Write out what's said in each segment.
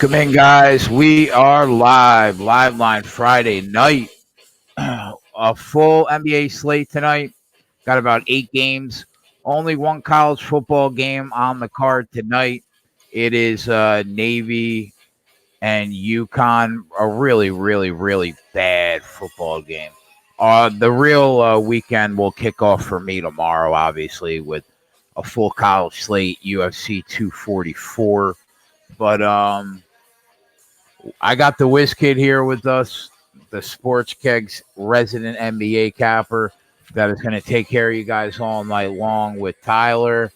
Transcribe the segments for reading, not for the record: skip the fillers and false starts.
Welcome in, guys. We are live line Friday night. A full NBA slate tonight. Got about 8 games. Only one college football game on the card tonight. It is Navy and UConn. A really bad football game. The real weekend will kick off for me tomorrow, obviously, with a full college slate, UFC 244. But I got the Whiz Kid here with us, the Sports Kegs resident NBA capper that is going to take care of you guys all night long with Tyler.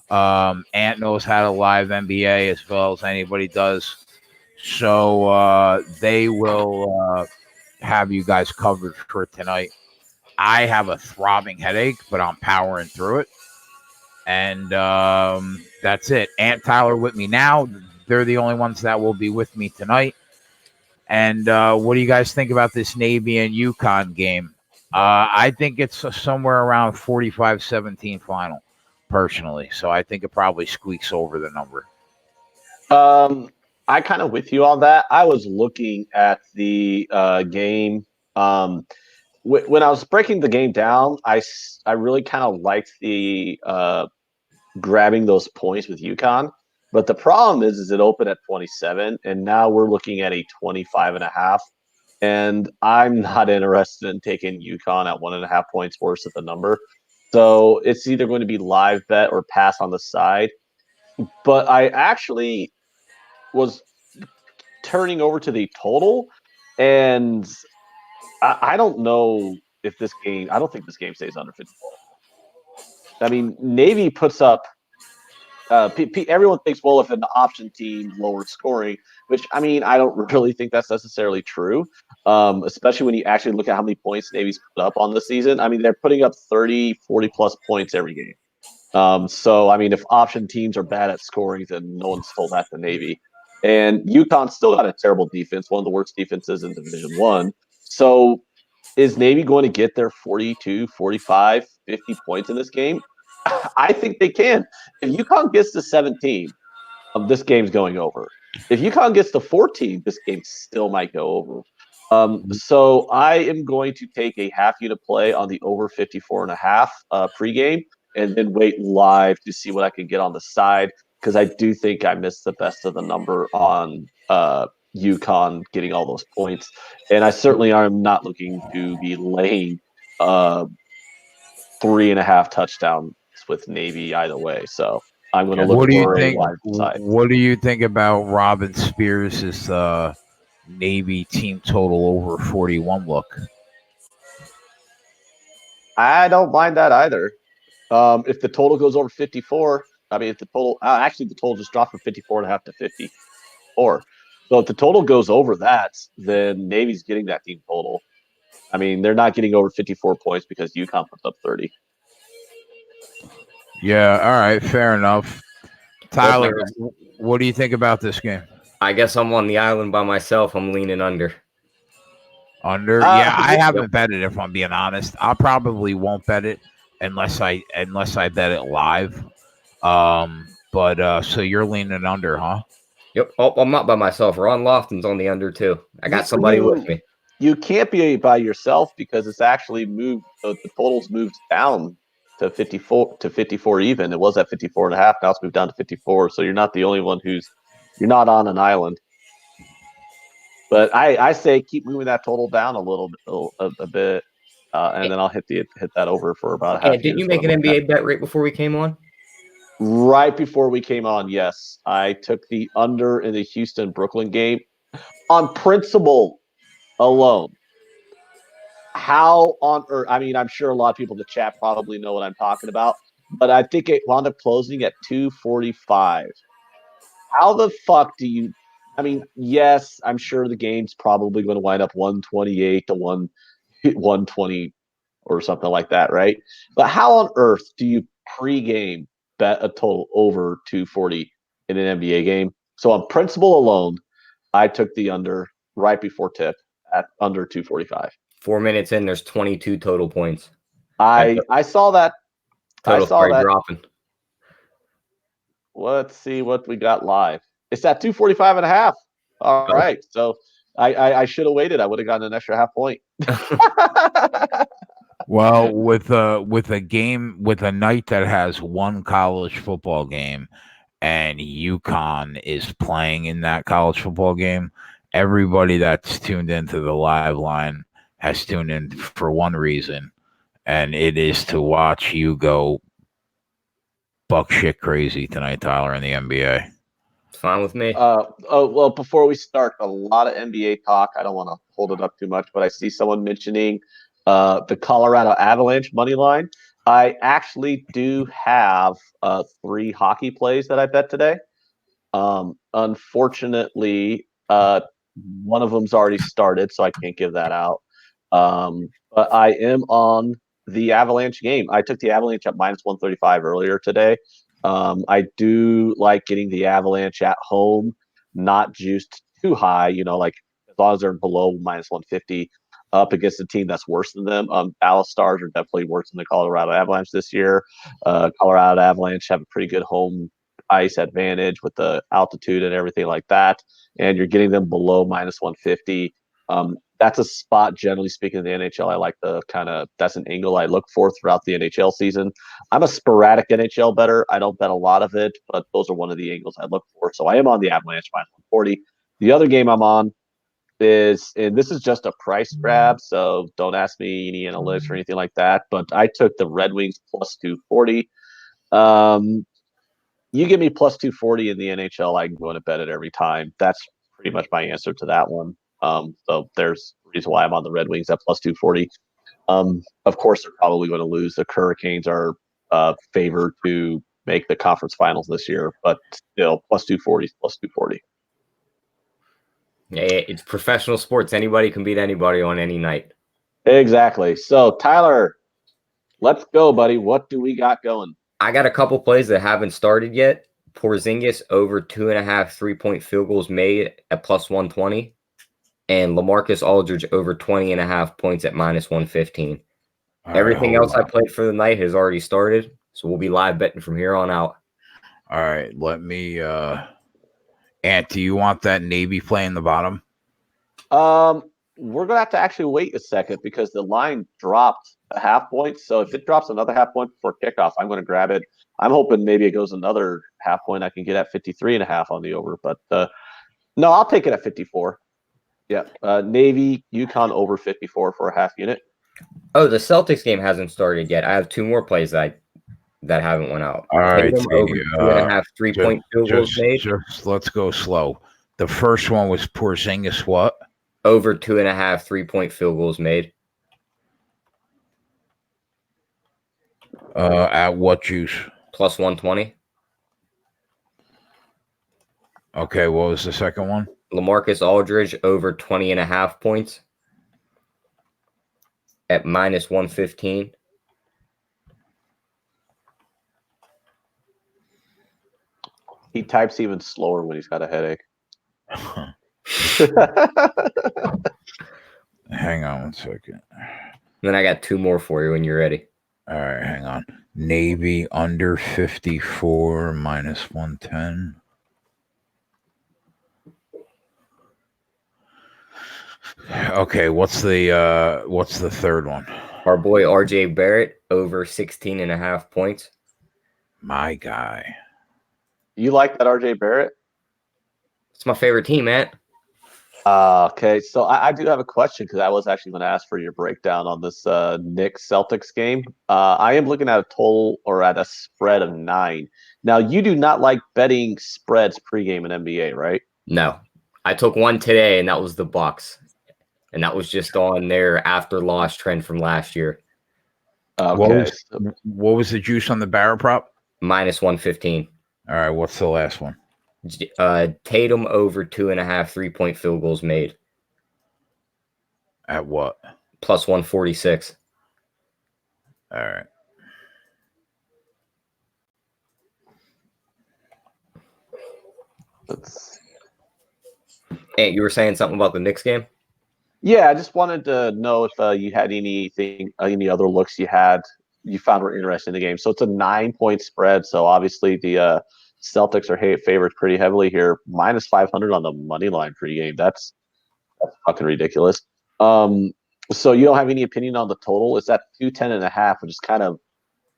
Ant knows how to live NBA as well as anybody does. So they will have you guys covered for tonight. I have a throbbing headache, but I'm powering through it. And that's it. Ant, Tyler with me now. They're the only ones that will be with me tonight. And what do you guys think about this Navy and UConn game? I think it's somewhere around 45-17 final, personally. So I think it probably squeaks over the number. I kind of with you on that. I was looking at the game. When I was breaking the game down, I really kind of liked the grabbing those points with UConn. But the problem is it opened at 27, and now we're looking at a 25.5. And I'm not interested in taking UConn at 1.5 points worse at the number. So it's either going to be live bet or pass on the side. But I actually was turning over to the total, and I don't know if this game. I don't think this game stays under 54. I mean, Navy puts up. Everyone thinks, well, if an option team lowers scoring, which I mean, I don't really think that's necessarily true. Especially when you actually look at how many points Navy's put up on the season. I mean, they're putting up 30, 40 plus points every game. So I mean, if option teams are bad at scoring, then no one's told that to Navy. And UConn still got a terrible defense, one of the worst defenses in Division One. So is Navy going to get their 42, 45, 50 points in this game? I think they can. If UConn gets to 17, this game's going over. If UConn gets to 14, this game still might go over. So I am going to take a half unit play on the over 54.5 pregame and then wait live to see what I can get on the side because I do think I missed the best of the number on UConn getting all those points. And I certainly am not looking to be laying 3.5 touchdowns with Navy either way. So I'm going to look for a live side. What do you think about Robin Spears' Navy team total over 41 look? I don't mind that either. If the total goes over 54, I mean, if the total actually the total just dropped from 54.5 to 54. So if the total goes over that, then Navy's getting that team total. I mean, they're not getting over 54 points because UConn puts up 30. Yeah, all right, fair enough. Tyler, what do you think about this game? I guess I'm on the island by myself. I'm leaning under. Under? Yeah, I haven't bet it, if I'm being honest. I probably won't bet it unless I bet it live. But so you're leaning under, huh? Yep. Oh, I'm not by myself. Ron Lofton's on the under too. I got somebody with me. You can't be by yourself because it's actually moved. The total's moved down to 54 even. It was at 54.5. Now it's moved down to 54. So you're not the only one you're not on an island. But I say keep moving that total down a bit, and then I'll hit that over for about half. Didn't you make an NBA bet right before we came on? Right before we came on, yes. I took the under in the Houston-Brooklyn game on principle alone. How on earth? I mean, I'm sure a lot of people in the chat probably know what I'm talking about, but I think it wound up closing at 245. How the fuck do you? I mean, yes, I'm sure the game's probably going to wind up 128 to 120 or something like that, right? But how on earth do you pregame bet a total over 240 in an NBA game? So on principle alone, I took the under right before tip at under 245. 4 minutes in, there's 22 total points. I saw that. Total dropping. Let's see what we got live. It's at 245.5. All right. So I should have waited. I would have gotten an extra half point. Well, with a night that has one college football game and UConn is playing in that college football game, everybody that's tuned into the live line has tuned in for one reason, and it is to watch you go buck shit crazy tonight, Tyler, in the NBA. It's fine with me. Well, before we start, a lot of NBA talk. I don't want to hold it up too much, but I see someone mentioning the Colorado Avalanche money line. I actually do have 3 hockey plays that I bet today. Unfortunately, one of them's already started, so I can't give that out. But I am on the Avalanche game. I took the Avalanche at minus 135 earlier today. I do like getting the Avalanche at home, not juiced too high, like as long as they're below minus 150 up against a team that's worse than them. Dallas Stars are definitely worse than the Colorado Avalanche this year. Colorado Avalanche have a pretty good home ice advantage with the altitude and everything like that. And you're getting them below minus 150. That's a spot, generally speaking, in the NHL. I like that's an angle I look for throughout the NHL season. I'm a sporadic NHL bettor. I don't bet a lot of it, but those are one of the angles I look for. So I am on the Avalanche minus 140. The other game I'm on and this is just a price grab, so don't ask me any analytics or anything like that, but I took the Red Wings plus 240. You give me plus 240 in the NHL, I can go in and bet it every time. That's pretty much my answer to that one. So there's a reason why I'm on the Red Wings at plus 240. Of course, they're probably going to lose. The Hurricanes are favored to make the conference finals this year, but still, plus 240 is plus 240. Yeah, it's professional sports. Anybody can beat anybody on any night. Exactly. So, Tyler, let's go, buddy. What do we got going? I got a couple plays that haven't started yet. Porzingis over 2.5 3-point field goals made at plus 120. And LaMarcus Aldridge over 20.5 points at minus 115. Everything else I played for the night has already started. So we'll be live betting from here on out. All right. Let me Ant, do you want that Navy play in the bottom? We're gonna have to actually wait a second because the line dropped a half point. So if it drops another half point before kickoff, I'm gonna grab it. I'm hoping maybe it goes another half point. I can get at 53.5 on the over, but no, I'll take it at 54. Yeah, Navy UConn over 54 for a half unit. Oh, the Celtics game hasn't started yet. I have 2 more plays that haven't went out. All right, over 2.5 3-point field goals made. Just let's go slow. The first one was Porzingis what? Over 2.5 3-point field goals made. At what juice? Plus 120. Okay, what was the second one? LaMarcus Aldridge over 20.5 points at minus 115. He types even slower when he's got a headache. Hang on one second. Then I got 2 more for you when you're ready. All right, hang on. Navy under 54 minus 110. Okay, what's the third one? Our boy RJ Barrett over 16.5 points. My guy. You like that RJ Barrett? It's my favorite team, man. Okay, so I do have a question because I was actually going to ask for your breakdown on this Knicks Celtics game. I am looking at a total or at a spread of 9. Now, you do not like betting spreads pregame in NBA, right? No, I took one today, and that was the Bucks, and that was just on their after loss trend from last year. Okay, what was the juice on the Barrett prop? Minus 115. All right, what's the last one? Tatum over 2.5 3-point field goals made. At what? Plus 146. All right. Hey, you were saying something about the Knicks game? Yeah, I just wanted to know if you had any other looks you found were interesting in the game. So it's a 9-point spread. So obviously the Celtics are favored pretty heavily here, minus 500 on the money line pregame. That's fucking ridiculous. So you don't have any opinion on the total? It's at 210.5, which is kind of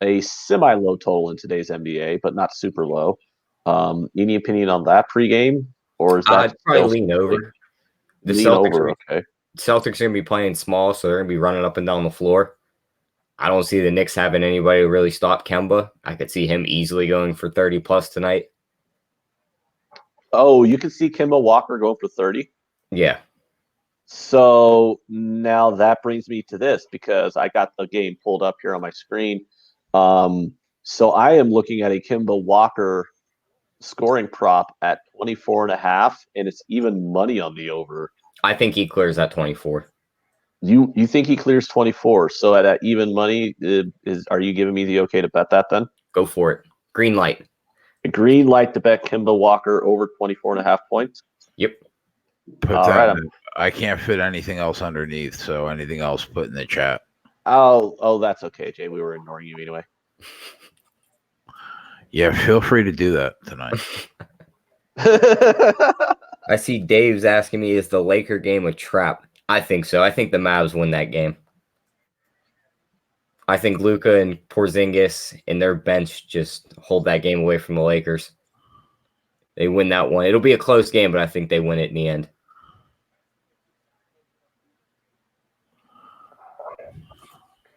a semi-low total in today's NBA, but not super low. Any opinion on that pregame, or is that I'd probably lean over. The lean Celtics over? Okay. Celtics are going to be playing small, so they're going to be running up and down the floor. I don't see the Knicks having anybody to really stop Kemba. I could see him easily going for 30 plus tonight. Oh, you can see Kemba Walker going for 30? Yeah. So now that brings me to this, because I got the game pulled up here on my screen. So I am looking at a Kemba Walker scoring prop at 24.5, and it's even money on the over. I think he clears at 24. You think he clears 24? So at even money, are you giving me the okay to bet that then? Go for it. Green light. A green light to bet Kemba Walker over 24.5 points? Yep. All right. I can't fit anything else underneath, so anything else put in the chat. Oh, that's okay, Jay. We were ignoring you anyway. Yeah, feel free to do that tonight. I see Dave's asking me, is the Laker game a trap? I think so. I think the Mavs win that game. I think Luka and Porzingis and their bench just hold that game away from the Lakers. They win that one. It'll be a close game, but I think they win it in the end.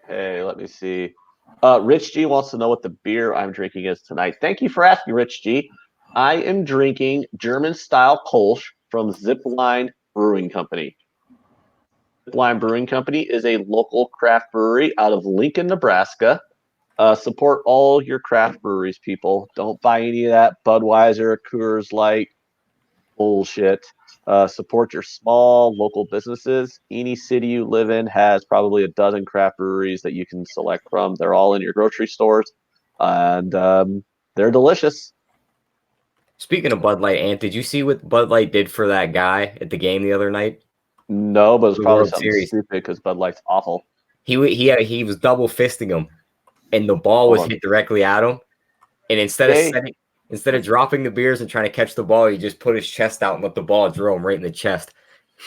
Hey, let me see. Rich G wants to know what the beer I'm drinking is tonight. Thank you for asking, Rich G. I am drinking German-style Kolsch from Zipline Brewing Company. Zipline Brewing Company is a local craft brewery out of Lincoln, Nebraska. Support all your craft breweries, people. Don't buy any of that Budweiser, Coors Light bullshit. Support your small local businesses. Any city you live in has probably a dozen craft breweries that you can select from. They're all in your grocery stores, and they're delicious. Speaking of Bud Light, Ant, did you see what Bud Light did for that guy at the game the other night? No, but it's probably World something Series. stupid because Bud Light's awful. He was double fisting him, and the ball was hit directly at him. And instead of dropping the beers and trying to catch the ball, he just put his chest out and let the ball drill him right in the chest.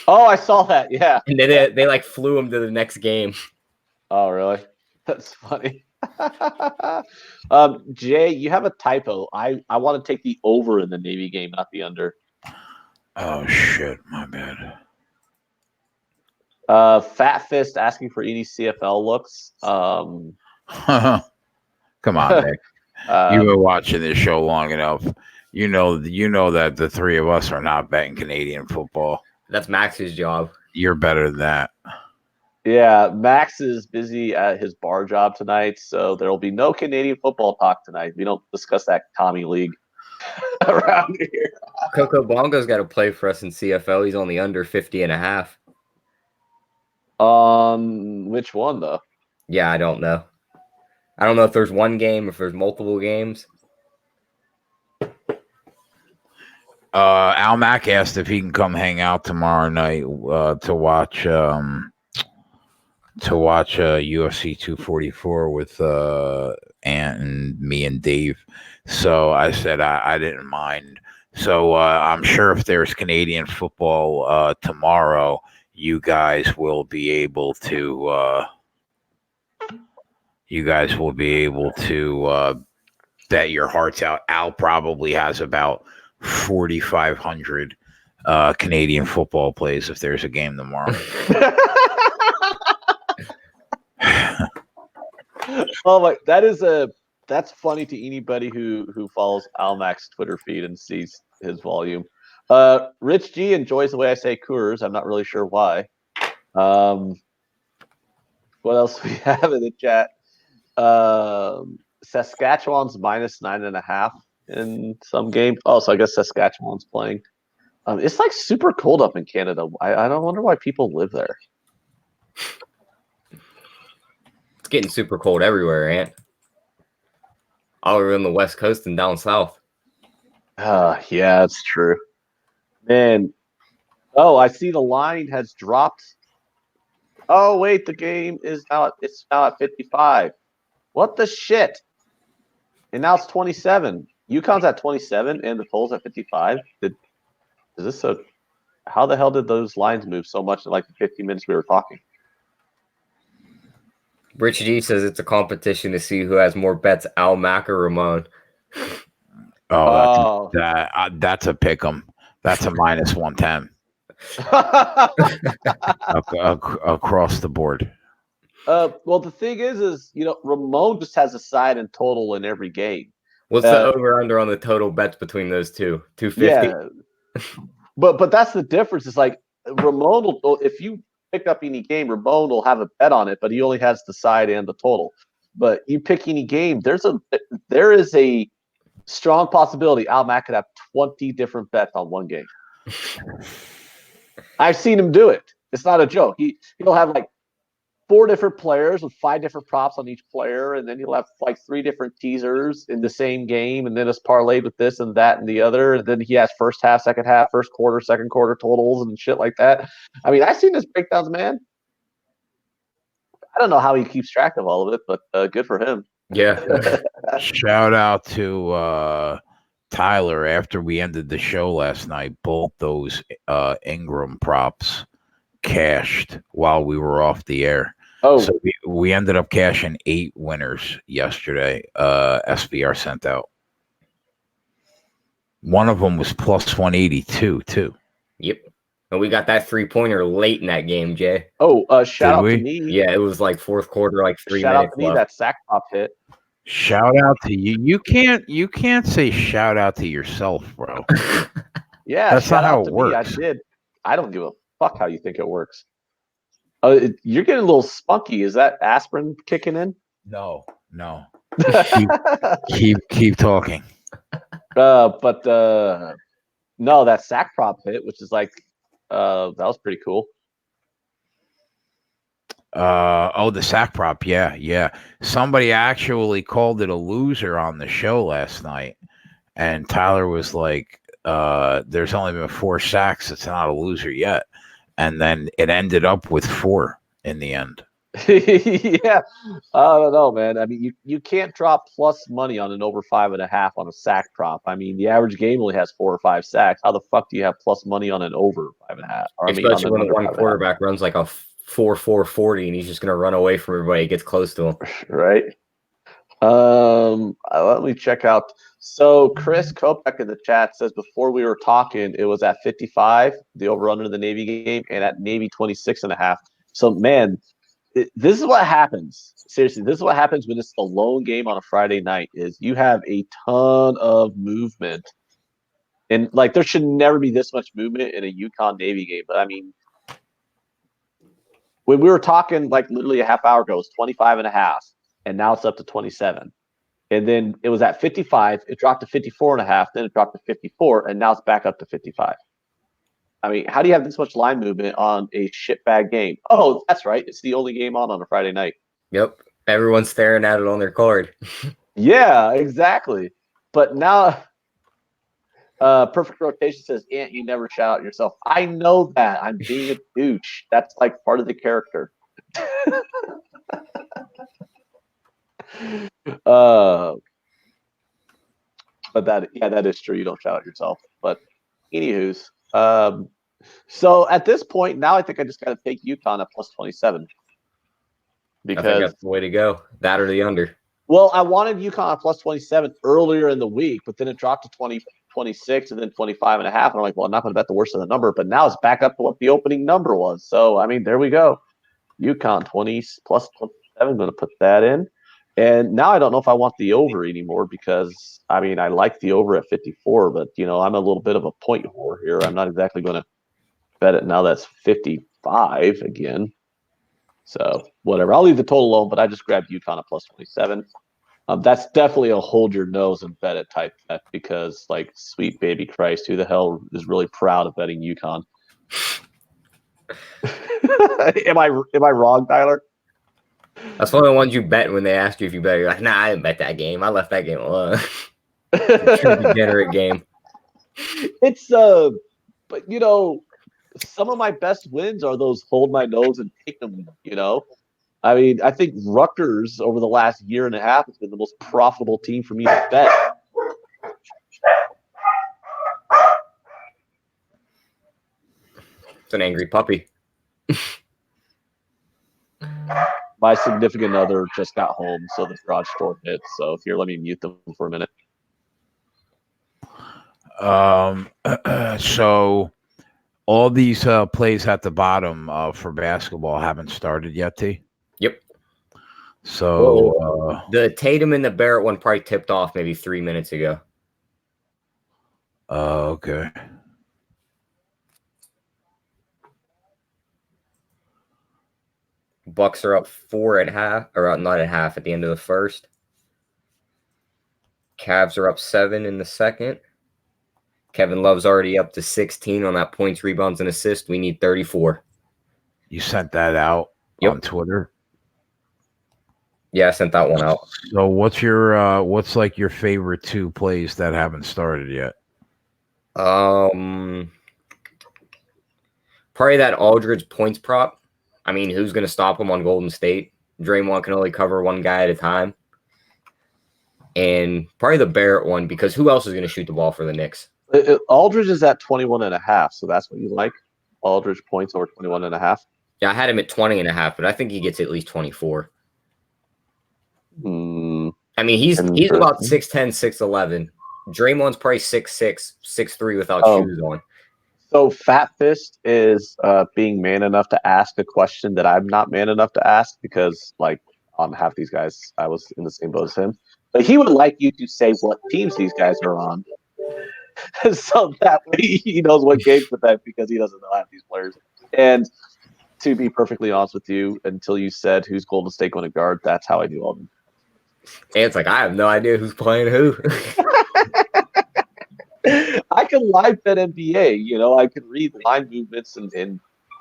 Oh, I saw that. Yeah. And then they like flew him to the next game. Oh, really? That's funny. Jay, you have a typo. I want to take the over in the Navy game, not the under. Oh shit, my bad. Fat Fist asking for any CFL looks. Come on, Nick. You've been watching this show long enough. You know that the three of us are not betting Canadian football. That's Max's job. You're better than that. Yeah, Max is busy at his bar job tonight, so there will be no Canadian football talk tonight. We don't discuss that Tommy League around here. Coco Bongo's got to play for us in CFL. He's only under 50.5. Which one though? Yeah, I don't know. I don't know if there's one game or if there's multiple games. Al Mack asked if he can come hang out tomorrow night to watch UFC 244 with Ant and me and Dave. So I said I didn't mind. So I'm sure if there's Canadian football tomorrow, you guys will be able to bet your hearts out. Al probably has about 4,500 Canadian football plays if there's a game tomorrow. Oh my, that's funny to anybody who follows Almac's Twitter feed and sees his volume. Rich G enjoys the way I say Coors. I'm not really sure why. What else we have in the chat? Saskatchewan's minus 9.5 in some game. Oh, so I guess Saskatchewan's playing. It's like super cold up in Canada. I don't wonder why people live there. It's getting super cold everywhere, Ant. All over on the West Coast and down south. Yeah, it's true. Man. Oh, I see the line has dropped. Oh, wait, the game is now at 55. What the shit? And now it's 27. UConn's at 27 and the total's at 55. How the hell did those lines move so much in like the 15 minutes we were talking? Rich G says it's a competition to see who has more bets, Al Mack or Ramon. That's a pick 'em. That's a minus 110 across the board. Well, the thing is Ramon just has a side and total in every game. What's the over/under on the total bets between those two? 250. Yeah, but that's the difference. It's like Ramon will, if you pick up any game, Ramon will have a bet on it, but he only has the side and the total. But you pick any game, there is a strong possibility Al Mack could have 20 different bets on one game. I've seen him do it. It's not a joke. He'll have like 4 different players with 5 different props on each player, and then he'll have like 3 different teasers in the same game, and then it's parlayed with this and that and the other, and then he has first half, second half, first quarter, second quarter totals and shit like that. I mean, I've seen his breakdowns, man. I don't know how he keeps track of all of it, but good for him. Yeah. Shout out to Tyler. After we ended the show last night, both those Ingram props cashed while we were off the air. Oh, so we ended up cashing 8 winners yesterday. SBR sent out. One of them was plus 182 too. Yep. And we got that 3-pointer late in that game, Jay. Oh, shout out to me. Yeah, it was like fourth quarter, like 3 shout minutes out to me left. that sack prop hit. Shout out to you. You can't say shout out to yourself, bro. Yeah, that's not how it works. I did. I don't give a fuck how you think it works. You're getting a little spunky. Is that aspirin kicking in? No. keep talking. But no, that sack prop hit, which is like that was pretty cool. The sack prop, yeah. Somebody actually called it a loser on the show last night, and Tyler was like, there's only been 4 sacks, it's not a loser yet. And then it ended up with 4 in the end. Yeah, I don't know, man. I mean, you can't drop plus money on an over 5.5 on a sack prop. I mean, the average game only has 4 or 5 sacks. How the fuck do you have plus money on an over 5.5? Especially when the one quarterback runs like a 4.40 and he's just gonna run away from everybody. He gets close to him, right? Let me check out. So Chris Kopek in the chat says before we were talking, it was at 55, the over under the Navy game, and at Navy 26.5. So man, this is what happens. Seriously, this is what happens when it's the lone game on a Friday night. Is you have a ton of movement, and like there should never be this much movement in a UConn Navy game. But I mean, when we were talking like literally a half hour ago, it was 25.5, and now it's up to 27. And then it was at 55, it dropped to 54.5, then it dropped to 54, and now it's back up to 55. I mean, how do you have this much line movement on a shitbag game? Oh, that's right. It's the only game on a Friday night. Yep. Everyone's staring at it on their card. Yeah, exactly. But now, Perfect Rotation says, Ant, you never shout out yourself. I know that. I'm being a douche. That's like part of the character. But that is true. You don't shout out yourself. But anywho's, so at this point now, I think I just got to take UConn at plus 27 because I think that's the way to go. That or the under. Well, I wanted UConn at plus 27 earlier in the week, but then it dropped to 26 and then 25.5. And I'm like, well, I'm not going to bet the worst of the number, but now it's back up to what the opening number was. So I mean, there we go. UConn 20 plus 27. I'm going to put that in. And now I don't know if I want the over anymore because, I mean, I like the over at 54, but, I'm a little bit of a point whore here. I'm not exactly going to bet it now that's 55 again. So, whatever. I'll leave the total alone, but I just grabbed UConn at plus 27. That's definitely a hold your nose and bet it type bet because, like, sweet baby Christ, who the hell is really proud of betting UConn? Am I wrong, Tyler? That's one of the ones you bet when they ask you if you bet. You're like, nah, I didn't bet that game. I left that game alone. It's a degenerate game. It's but some of my best wins are those hold my nose and take them. I mean, I think Rutgers over the last year and a half has been the most profitable team for me to bet. It's an angry puppy. My significant other just got home, so the garage door hit. So here, let me mute them for a minute. So all these plays at the bottom for basketball haven't started yet, T. Yep. So the Tatum and the Barrett one probably tipped off maybe 3 minutes ago. Okay. Bucks are up 4 at half, or not at half at the end of the first. Cavs are up 7 in the second. Kevin Love's already up to 16 on that points, rebounds, and assists. We need 34. You sent that out on Twitter? Yeah, I sent that one out. So what's your what's like your favorite 2 plays that haven't started yet? Probably that Aldridge points prop. I mean, who's going to stop him on Golden State? Draymond can only cover one guy at a time. And probably the Barrett one, because who else is going to shoot the ball for the Knicks? Aldridge is at 21.5, so that's what you like? Aldridge points over 21.5? Yeah, I had him at 20.5, but I think he gets at least 24. I mean, he's about 6'10", 6'11". Draymond's probably 6'6", 6'3" without shoes on. So Fat Fist is being man enough to ask a question that I'm not man enough to ask because, like, on half these guys, I was in the same boat as him. But he would like you to say what teams these guys are on. So that way he knows what games to bet because he doesn't know half these players. And to be perfectly honest with you, until you said who's Golden State going to guard, that's how I do all of them. And it's like, I have no idea who's playing who. I can live bet NBA, I can read line movements and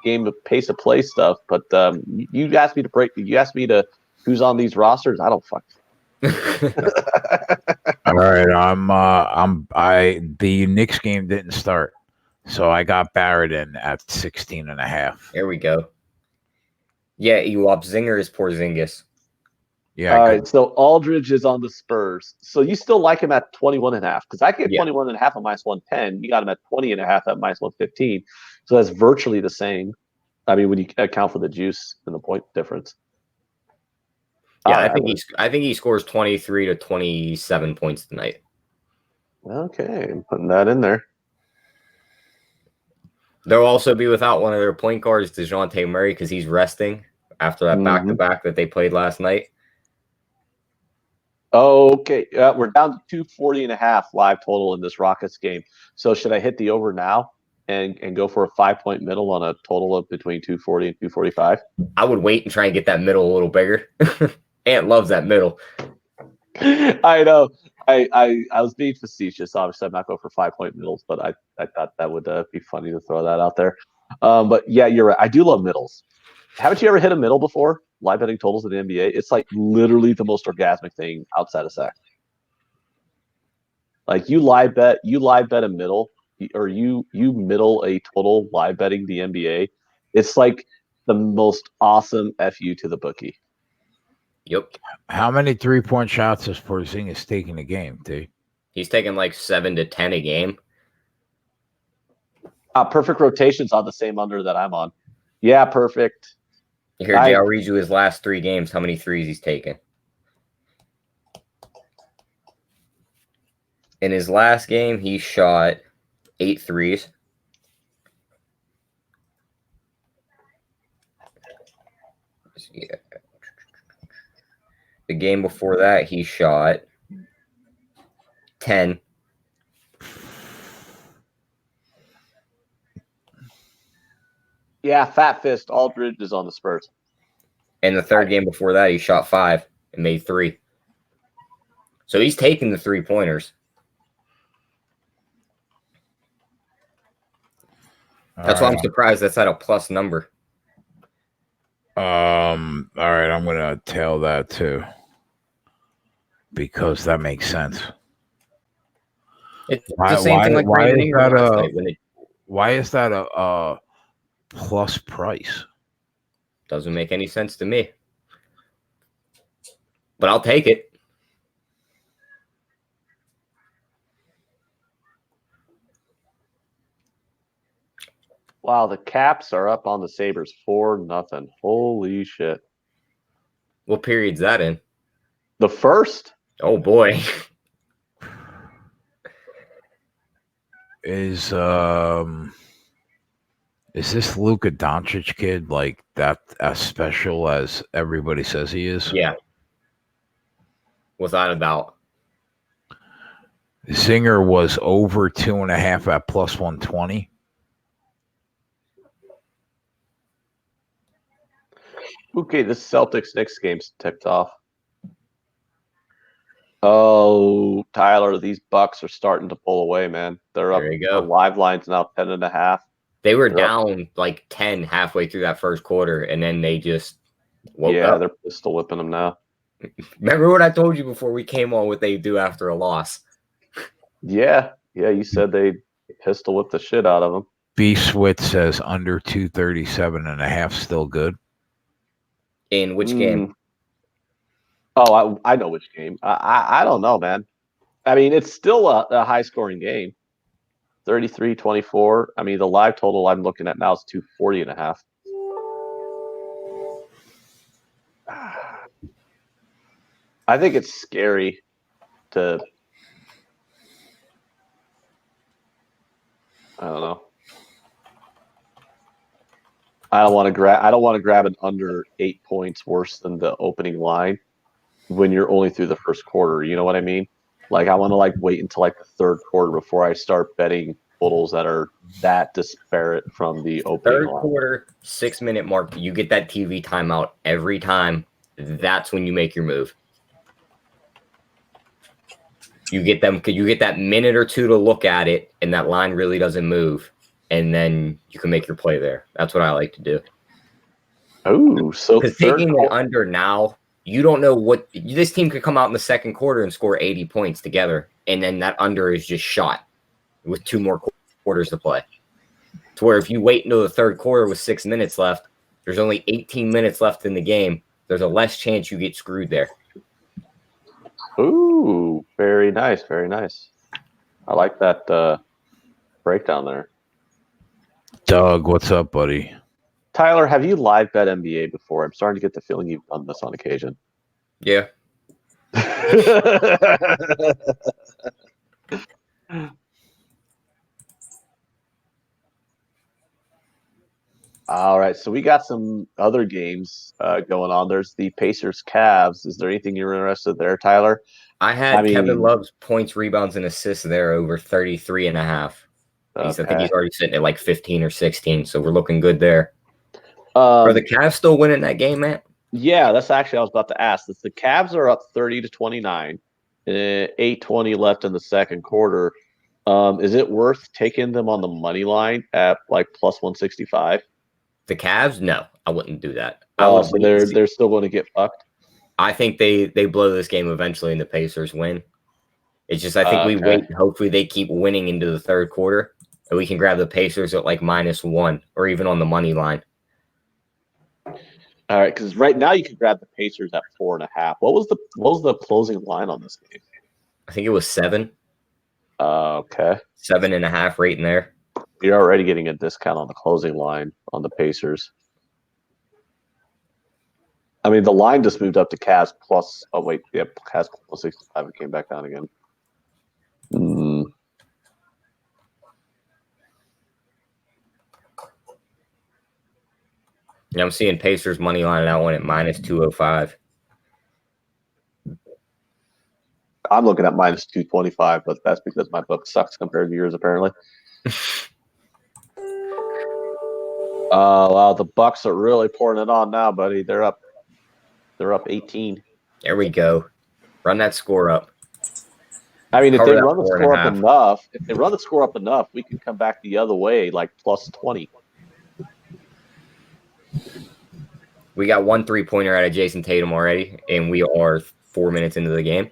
game of pace of play stuff, but you asked me to who's on these rosters. I don't fuck. All right, the Knicks game didn't start, so I got Barrett in at 16.5. There we go. Yeah, Zinger is Porzingis. Yeah. All right, so Aldridge is on the Spurs. So you still like him at 21.5? Because I get 21.5 at -110. You got him at 20.5 at -115. So that's virtually the same. I mean, when you account for the juice and the point difference. Yeah, I think he scores 23 to 27 points tonight. Okay, I'm putting that in there. They'll also be without one of their point guards, DeJounte Murray, because he's resting after that back-to-back that they played last night. Okay, we're down to 240.5 live total in this Rockets game. So should I hit the over now and go for a 5-point middle on a total of between 240 and 245? I would wait and try and get that middle a little bigger. Ant loves that middle. I know. I was being facetious. Obviously, I'm not going for 5-point middles, but I thought that would be funny to throw that out there. But yeah, you're right. I do love middles. Haven't you ever hit a middle before? Live betting totals in the NBA. It's like literally the most orgasmic thing outside of sex. Like you live bet a middle, or you middle a total live betting the NBA. It's like the most awesome FU to the bookie. Yep. How many 3-point shots has Porzingis taking a game, D? He's taking like 7 to 10 a game. Perfect rotations on the same under that I'm on. Yeah, perfect. Here, Jay, I'll read you his last 3 games, how many threes he's taken. In his last game, he shot 8 threes. Yeah. The game before that, he shot 10. Yeah, Fat Fist. Aldridge is on the Spurs. And the third game before that, he shot 5 and made 3. So he's taking the 3-pointers. That's why I'm surprised that's at a plus number. All right, I'm gonna tail that too because that makes sense. It's the same thing like Brandon Ingram last night. Why is that a plus price? Doesn't make any sense to me. But I'll take it. Wow, the Caps are up on the Sabres 4-0. Holy shit. What period's that in? The first? Oh boy. Is this Luka Doncic kid like that as special as everybody says he is? Yeah. Without a doubt. Zinger was over 2.5 at plus 120. Okay, this Celtics Knicks game's ticked off. Oh, Tyler, these Bucks are starting to pull away, man. They're up. There you The go. live line's now 10.5. They were They're up. down like 10 halfway through that first quarter, and then they just woke Yeah, up. they're pistol whipping them now. Remember what I told you before we came on, what they do after a loss? Yeah, you said they pistol whipped the shit out of them. B Swit says under 237.5 still good. In which game? Oh, I know which game. I don't know, man. I mean, it's still a high-scoring game. 33-24. I mean, the live total I'm looking at now is 240.5. I think it's scary to. I don't know. I don't want to grab an under 8 points worse than the opening line when you're only through the first quarter. You know what I mean? Like I want to wait until the third quarter before I start betting totals that are that disparate from the opening Third line. quarter, 6-minute mark. You get that TV timeout every time. That's when you make your move. You get that minute or two to look at it, and that line really doesn't move, and then you can make your play there. That's what I like to do. Oh, so because taking it under now, you don't know what this team could come out in the second quarter and score 80 points together, and then that under is just shot with 2 more quarters to play. To where if you wait until the third quarter with 6 minutes left, there's only 18 minutes left in the game. There's a less chance you get screwed there. Ooh, very nice, very nice. I like that breakdown there. Doug, what's up, buddy? Tyler, have you live bet NBA before? I'm starting to get the feeling you've done this on occasion. Yeah. All right, so we got some other games going on. There's the Pacers Cavs. Is there anything you're interested there, Tyler? I had Kevin Love's points, rebounds, and assists there over 33.5. I think he's already sitting at 15 or 16, so we're looking good there. Are the Cavs still winning that game, Matt? Yeah, that's actually I was about to ask. The Cavs are up 30-29, 8:20 left in the second quarter. Is it worth taking them on the money line at plus 165? The Cavs? No, I wouldn't do that. So they're still going to get fucked. I think they blow this game eventually and the Pacers win. It's just I think we wait and hopefully they keep winning into the third quarter and we can grab the Pacers at -1 or even on the money line. All right, because right now you can grab the Pacers at 4.5. What was the closing line on this game? I think it was 7. Okay. 7.5 right in there. You're already getting a discount on the closing line on the Pacers. I mean, the line just moved up to Cavs plus. Oh wait, yeah, Cavs plus 65. It came back down again. Yeah, I'm seeing Pacers money line that one at -205. I'm looking at -225, but that's because my book sucks compared to yours, apparently. Wow, the Bucks are really pouring it on now, buddy. They're up 18. There we go. Run that score up. I mean, if they run the score up enough, we can come back the other way, plus 20. We got 1 3-pointer out of Jason Tatum already, and we are 4 minutes into the game.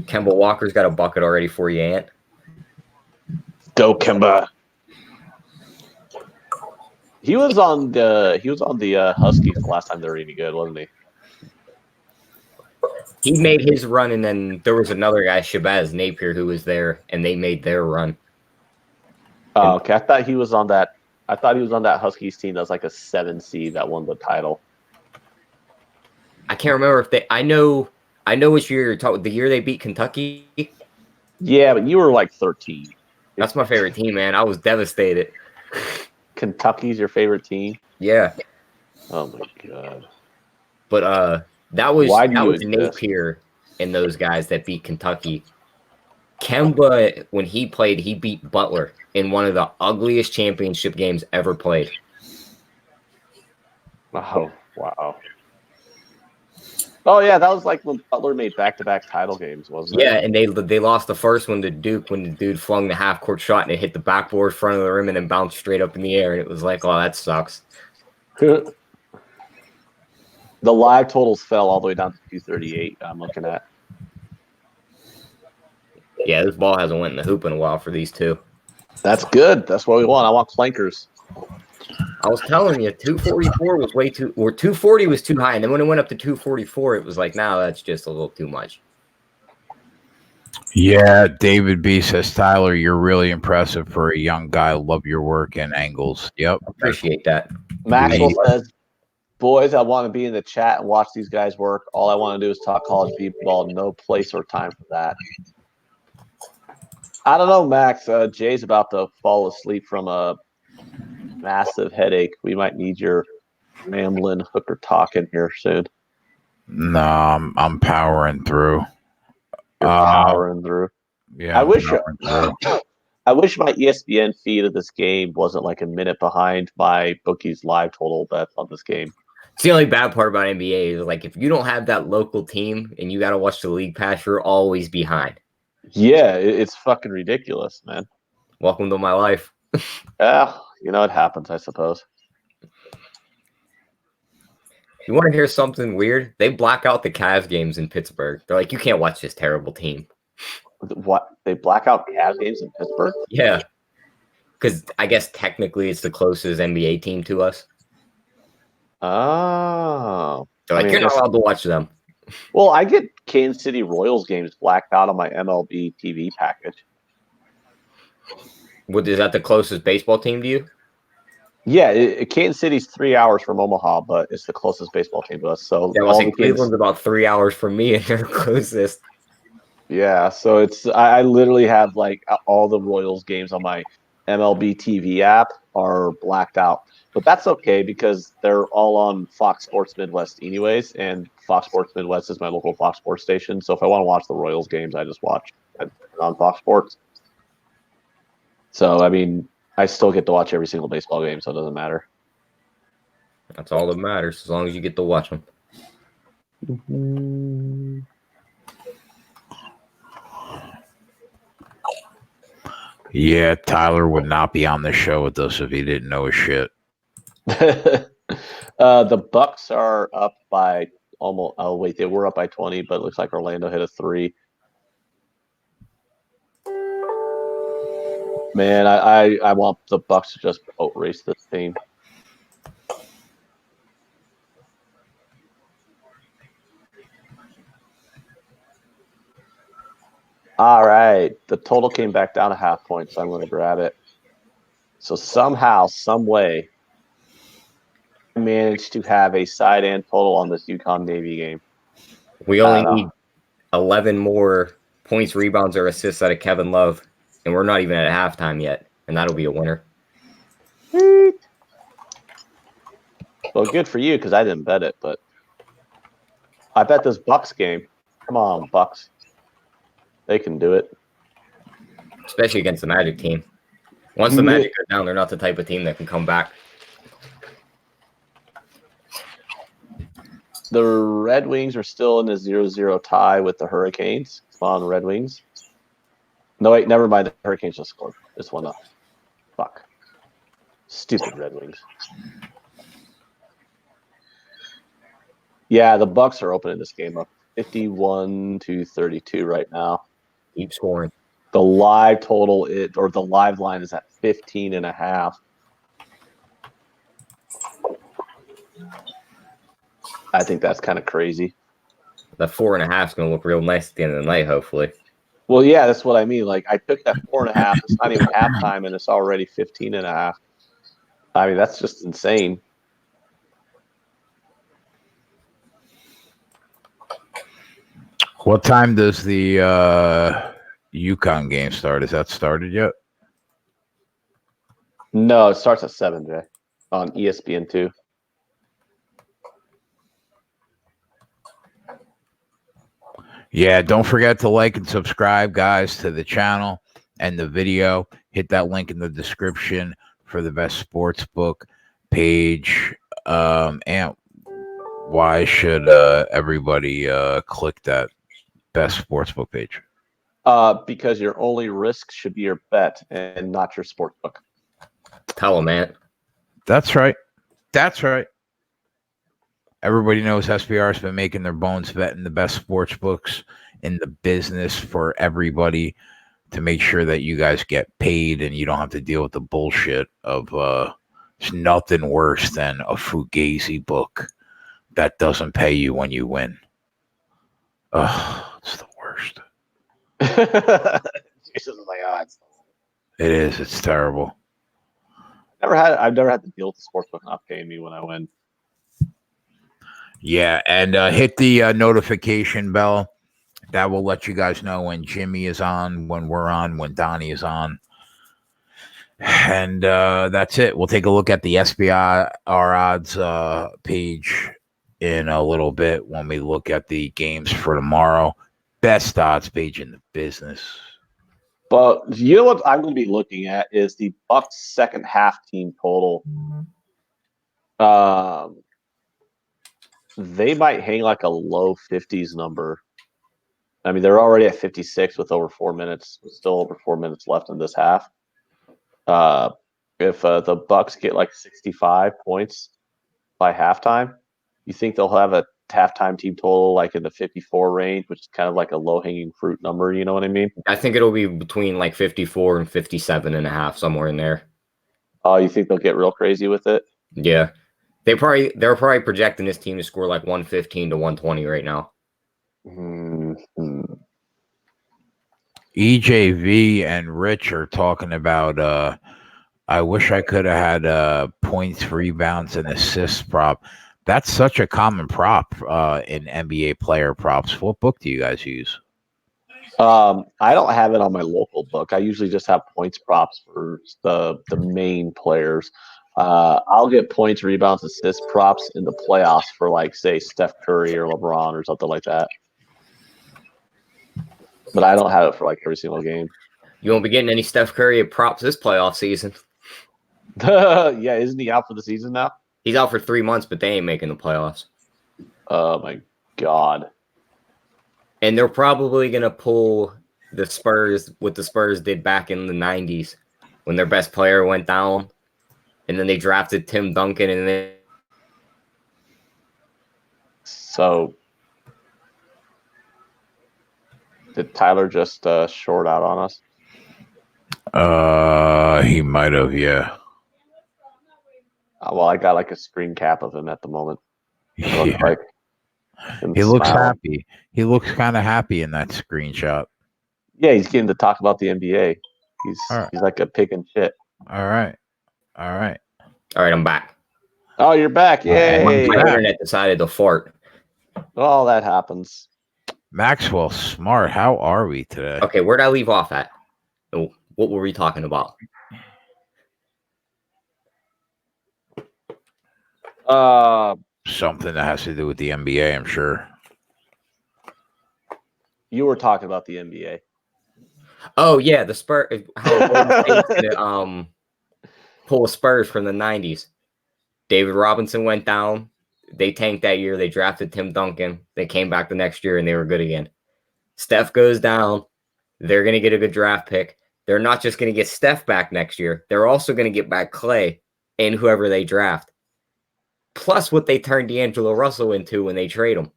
Kemba Walker's got a bucket already for you, Ant. Go Kemba. He was on the Huskies the last time they were any good, wasn't he? He made his run, and then there was another guy, Shabazz Napier, who was there, and they made their run. Oh, okay. I thought he was on that Huskies team that was like a 7 seed that won the title. I can't remember if they. I know which year you're talking. The year they beat Kentucky. Yeah, but you were like 13. That's my favorite team, man. I was devastated. Kentucky's your favorite team? Yeah. Oh my god. But that was Why do you exist? Napier and those guys that beat Kentucky. Kemba, when he played, he beat Butler in one of the ugliest championship games ever played. Oh, wow. Oh, yeah, that was like when Butler made back-to-back title games, wasn't it? Yeah, and they lost the first one to Duke when the dude flung the half-court shot and it hit the backboard front of the rim and then bounced straight up in the air. And it was like, oh, that sucks. The live totals fell all the way down to 238, I'm looking at. Yeah, this ball hasn't went in the hoop in a while for these two. That's good. That's what we want. I want clankers. I was telling you, 244 was way too, or 240 was too high. And then when it went up to 244, it was like, now that's just a little too much. Yeah, David B says, Tyler, you're really impressive for a young guy. Love your work and angles. Yep. Appreciate that. Maxwell says, boys, I want to be in the chat and watch these guys work. All I want to do is talk college b-ball. No place or time for that. I don't know, Max. Jay's about to fall asleep from a massive headache. We might need your rambling hooker talking here soon. No, I'm powering through. You're powering through. Yeah, I wish my ESPN feed of this game wasn't like a minute behind my bookies live total bets on this game. It's the only bad part about NBA is like if you don't have that local team and you got to watch the league pass, you're always behind. Yeah, it's fucking ridiculous, man. Welcome to my life. It happens, I suppose. You want to hear something weird? They black out the Cavs games in Pittsburgh. They're like, you can't watch this terrible team. What? They black out Cavs games in Pittsburgh? Yeah. Because I guess technically it's the closest NBA team to us. Oh. They're like, you're not allowed to watch them. Well, I get Kansas City Royals games blacked out on my MLB TV package. Is that the closest baseball team to you? Yeah, Kansas City's 3 hours from Omaha, but it's the closest baseball team to us. So yeah, well, Cleveland's about 3 hours from me, and they're closest. Yeah, so I literally have like all the Royals games on my MLB TV app are blacked out. But that's okay because they're all on Fox Sports Midwest anyways, and Fox Sports Midwest is my local Fox Sports station. So if I want to watch the Royals games, I just watch it on Fox Sports. So, I mean, I still get to watch every single baseball game, so it doesn't matter. That's all that matters, as long as you get to watch them. Mm-hmm. Yeah, Tyler would not be on the show with us if he didn't know his shit. The Bucks are up by almost. Oh wait, they were up by 20, but it looks like Orlando hit a 3. Man, I want the Bucks to just boat race this team. All right, the total came back down a half point, so I'm going to grab it. So somehow, some way, I managed to have a side and total on this UConn Navy game. We only need 11 more points, rebounds, or assists out of Kevin Love, and we're not even at halftime yet, and that'll be a winner. Well, good for you because I didn't bet it, but I bet this Bucks game. Come on, Bucks. They can do it. Especially against the Magic team. Once the Magic are down, they're not the type of team that can come back. The Red Wings are still in a 0-0 tie with the Hurricanes. Come on, Red Wings. No, wait, never mind. The Hurricanes just scored. This one up. Fuck. Stupid Red Wings. Yeah, the Bucks are opening this game up 51-32 right now. Keep scoring. The live total the live line is at 15.5. I think that's kind of crazy. The 4.5 is going to look real nice at the end of the night, hopefully. Well, yeah, that's what I mean. Like, I took that 4.5. It's not even halftime, and it's already 15.5. I mean, that's just insane. What time does the UConn game start? Is that started yet? No, it starts at 7, Jay, on ESPN2. Yeah, don't forget to like and subscribe, guys, to the channel and the video. Hit that link in the description for the best sports book page. And why should everybody click that best sportsbook page? Because your only risk should be your bet and not your sports book. Tell them, man. That's right. That's right. Everybody knows SBR's been making their bones betting the best sports books in the business for everybody to make sure that you guys get paid and you don't have to deal with the bullshit of there's nothing worse than a fugazi book that doesn't pay you when you win. It's the worst. Jason's like, oh, It is. It's terrible. I've never had to deal with the sportsbook not paying me when I win. Yeah, and hit the notification bell. That will let you guys know when Jimmy is on, when we're on, when Donnie is on. And that's it. We'll take a look at the SBR odds page in a little bit when we look at the games for tomorrow. Best odds page in the business. But you know what I'm going to be looking at is the Bucks second half team total. They might hang like a low 50s number. I mean, they're already at 56 with over 4 minutes, still over 4 minutes left in this half. If the Bucks get like 65 points by halftime, you think they'll have a halftime team total like in the 54 range, which is kind of like a low-hanging fruit number, you know what I mean? I think it'll be between like 54 and 57.5, somewhere in there. Oh, you think they'll get real crazy with it? Yeah. They're probably projecting this team to score like 115 to 120 right now. Mm-hmm. EJV and Rich are talking about I wish I could have had points, rebounds, and assists prop. That's such a common prop in NBA player props. What book do you guys use? I don't have it on my local book. I usually just have points props for the main players. I'll get points, rebounds, assist props in the playoffs for like say Steph Curry or LeBron or something like that. But I don't have it for like every single game. You won't be getting any Steph Curry props this playoff season. Yeah, isn't he out for the season now? He's out for 3 months, but they ain't making the playoffs. Oh my God. And they're probably going to pull the Spurs, what the Spurs did back in the 90s when their best player went down. And then they drafted Tim Duncan. And then So did Tyler just short out on us? He might have, yeah. Well, I got like a screen cap of him at the moment. Yeah. Like He looks smiling. happy. He looks kind of happy in that screenshot. Yeah, he's getting to talk about the NBA. All right. He's like a pig in shit. All right. All right. all right, I'm back. Oh, you're back. Yay. My internet decided to fart. Well, that happens. Maxwell Smart, how are we today? Okay, where'd I leave off at? What were we talking about? Something that has to do with the NBA, I'm sure. You were talking about the NBA. Oh yeah, the Spurs. How Golden State's gonna pull Spurs from the 90s. David Robinson went down. They tanked that year. They drafted Tim Duncan. They came back the next year and they were good again. Steph goes down. They're going to get a good draft pick. They're not just going to get Steph back next year. They're also going to get back Clay and whoever they draft. Plus what they turned D'Angelo Russell into when they trade him.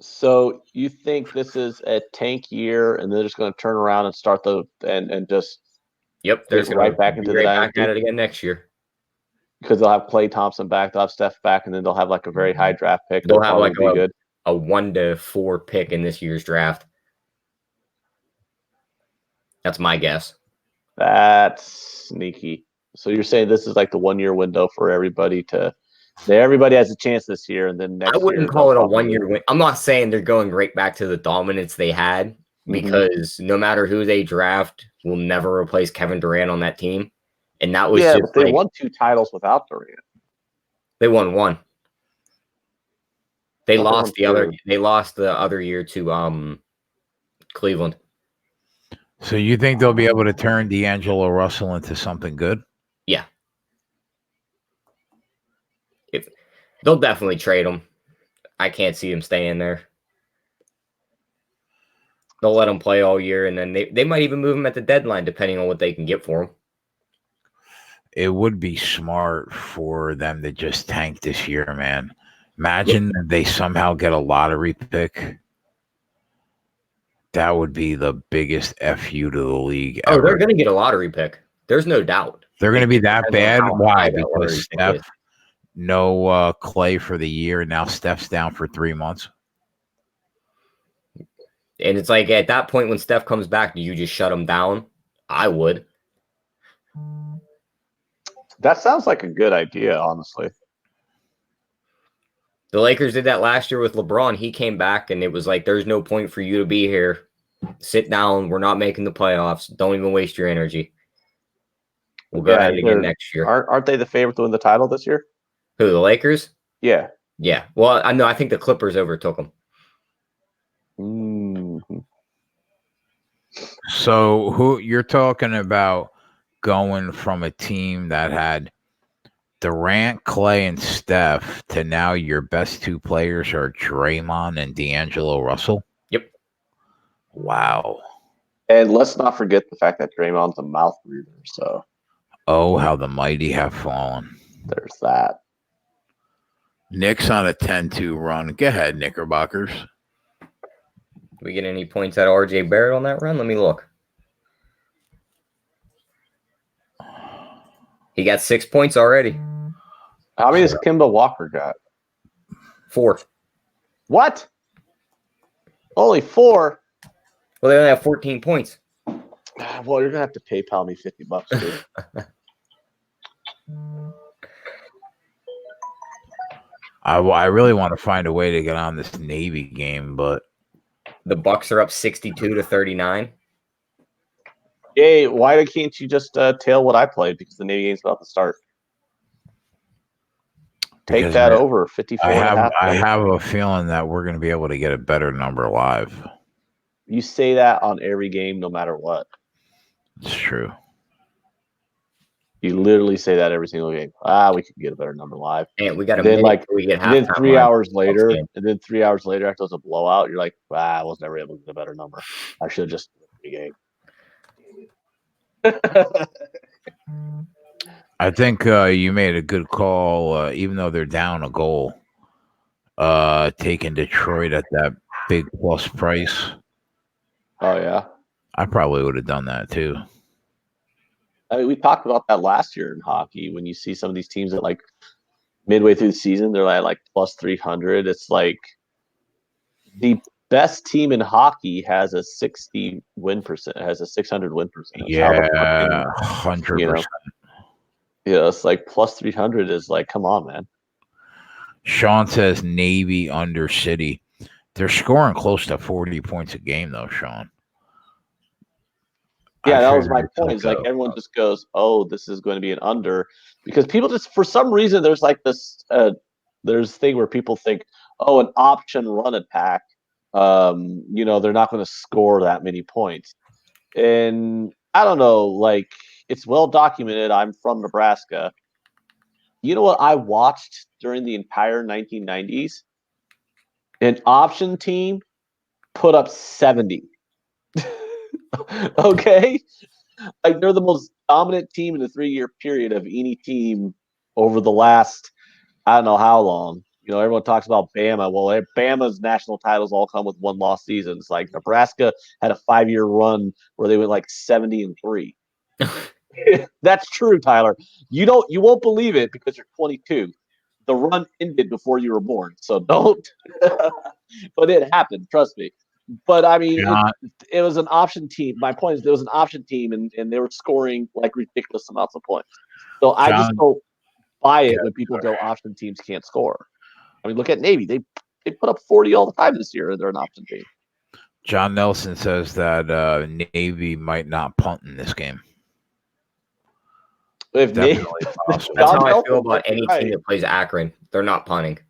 So you think this is a tank year and they're just going to turn around and start and just Yep, they're right back into the back dynasty? at it again next year. Because they'll have Klay Thompson back, they'll have Steph back, and then they'll have like a very high draft pick. They'll They'll have probably like be good. a 1 to 4 pick in this year's draft. That's my guess. That's sneaky. So you're saying this is like the 1 year window for everybody everybody has a chance this year, and then next I wouldn't year call it a probably 1 year win. I'm not saying they're going right back to the dominance they had, because no matter who they draft will never replace Kevin Durant on that team. And that was just but they won 2 titles without Durant. They won 1. They lost the 2. other. They lost the other year to Cleveland. So you think they'll be able to turn D'Angelo Russell into something good? Yeah. They'll definitely trade him. I can't see him staying there. They'll let him play all year, and then they might even move him at the deadline, depending on what they can get for him. It would be smart for them to just tank this year, man. Imagine they somehow get a lottery pick. That would be the biggest FU to the league ever. They're going to get a lottery pick. There's no doubt. They're going to be that bad? Why? Because Steph, no Clay for the year, and now Steph's down for 3 months. And it's like, at that point when Steph comes back, do you just shut him down? I would. That sounds like a good idea, honestly. The Lakers did that last year with LeBron. He came back, and it was like, there's no point for you to be here. Sit down. We're not making the playoffs. Don't even waste your energy. We'll go ahead again next year. Aren't they the favorite to win the title this year? Who, the Lakers? Yeah. Yeah. Well, I think the Clippers overtook them. Mm-hmm. So who you're talking about going from a team that had Durant, Clay, and Steph to now your best 2 players are Draymond and D'Angelo Russell? Yep. Wow. And let's not forget the fact that Draymond's a mouth breather. So, oh, how the mighty have fallen. There's that. Knicks on a 10-2 run. Go ahead, Knickerbockers. We get any points out of RJ Barrett on that run? Let me look. He got 6 points already. How many has Kemba Walker got? 4. What? Only 4? Well, they only have 14 points. Well, you're gonna have to PayPal me $50, dude. I really want to find a way to get on this Navy game, but the Bucks are up 62-39. Hey, why can't you just tail what I played? Because the Navy game's about to start. Take that over 54 and a half. I have a feeling that we're going to be able to get a better number live. You say that on every game, no matter what. It's true. You literally say that every single game. We could get a better number live. And we got a then minute. We get and then 3 hours later, after it's a blowout, you're like, I was never able to get a better number. I should have just did the game. I think you made a good call, even though they're down a goal. Taking Detroit at that big plus price. Oh yeah, I probably would have done that too. I mean, we talked about that last year in hockey. When you see some of these teams that like midway through the season, they're like plus 300. It's like the best team in hockey has a 60 win percent, has a 600 win percentage. Yeah, 100%. Yeah, it's like plus 300 is like, come on, man. Sean says Navy under City. They're scoring close to 40 points a game, though, Sean. Yeah, that was my point. It's like everyone just goes, "Oh, this is going to be an under," because people just, for some reason, there's like this, there's a thing where people think, "Oh, an option run attack, they're not going to score that many points." And I don't know, like it's well documented. I'm from Nebraska. You know what I watched during the entire 1990s? An option team put up 70. Okay, like they're the most dominant team in the 3-year period of any team over the last, I don't know how long. Everyone talks about Bama. Well, Bama's national titles all come with 1-loss seasons. Like Nebraska had a 5-year run where they went like 70-3. That's true, Tyler. You won't believe it because you're 22. The run ended before you were born, so don't. but it happened. Trust me. But I mean, John, it was an option team. My point is, there was an option team, and they were scoring like ridiculous amounts of points. So I just John, don't buy it yeah, when people go option teams can't score. I mean, look at Navy. They put up 40 all the time this year, and they're an option team. John Nelson says that Navy might not punt in this game. If Navy, Definitely possible. That's John how I Nelson feel about might be any right. team that plays Akron. They're not punting.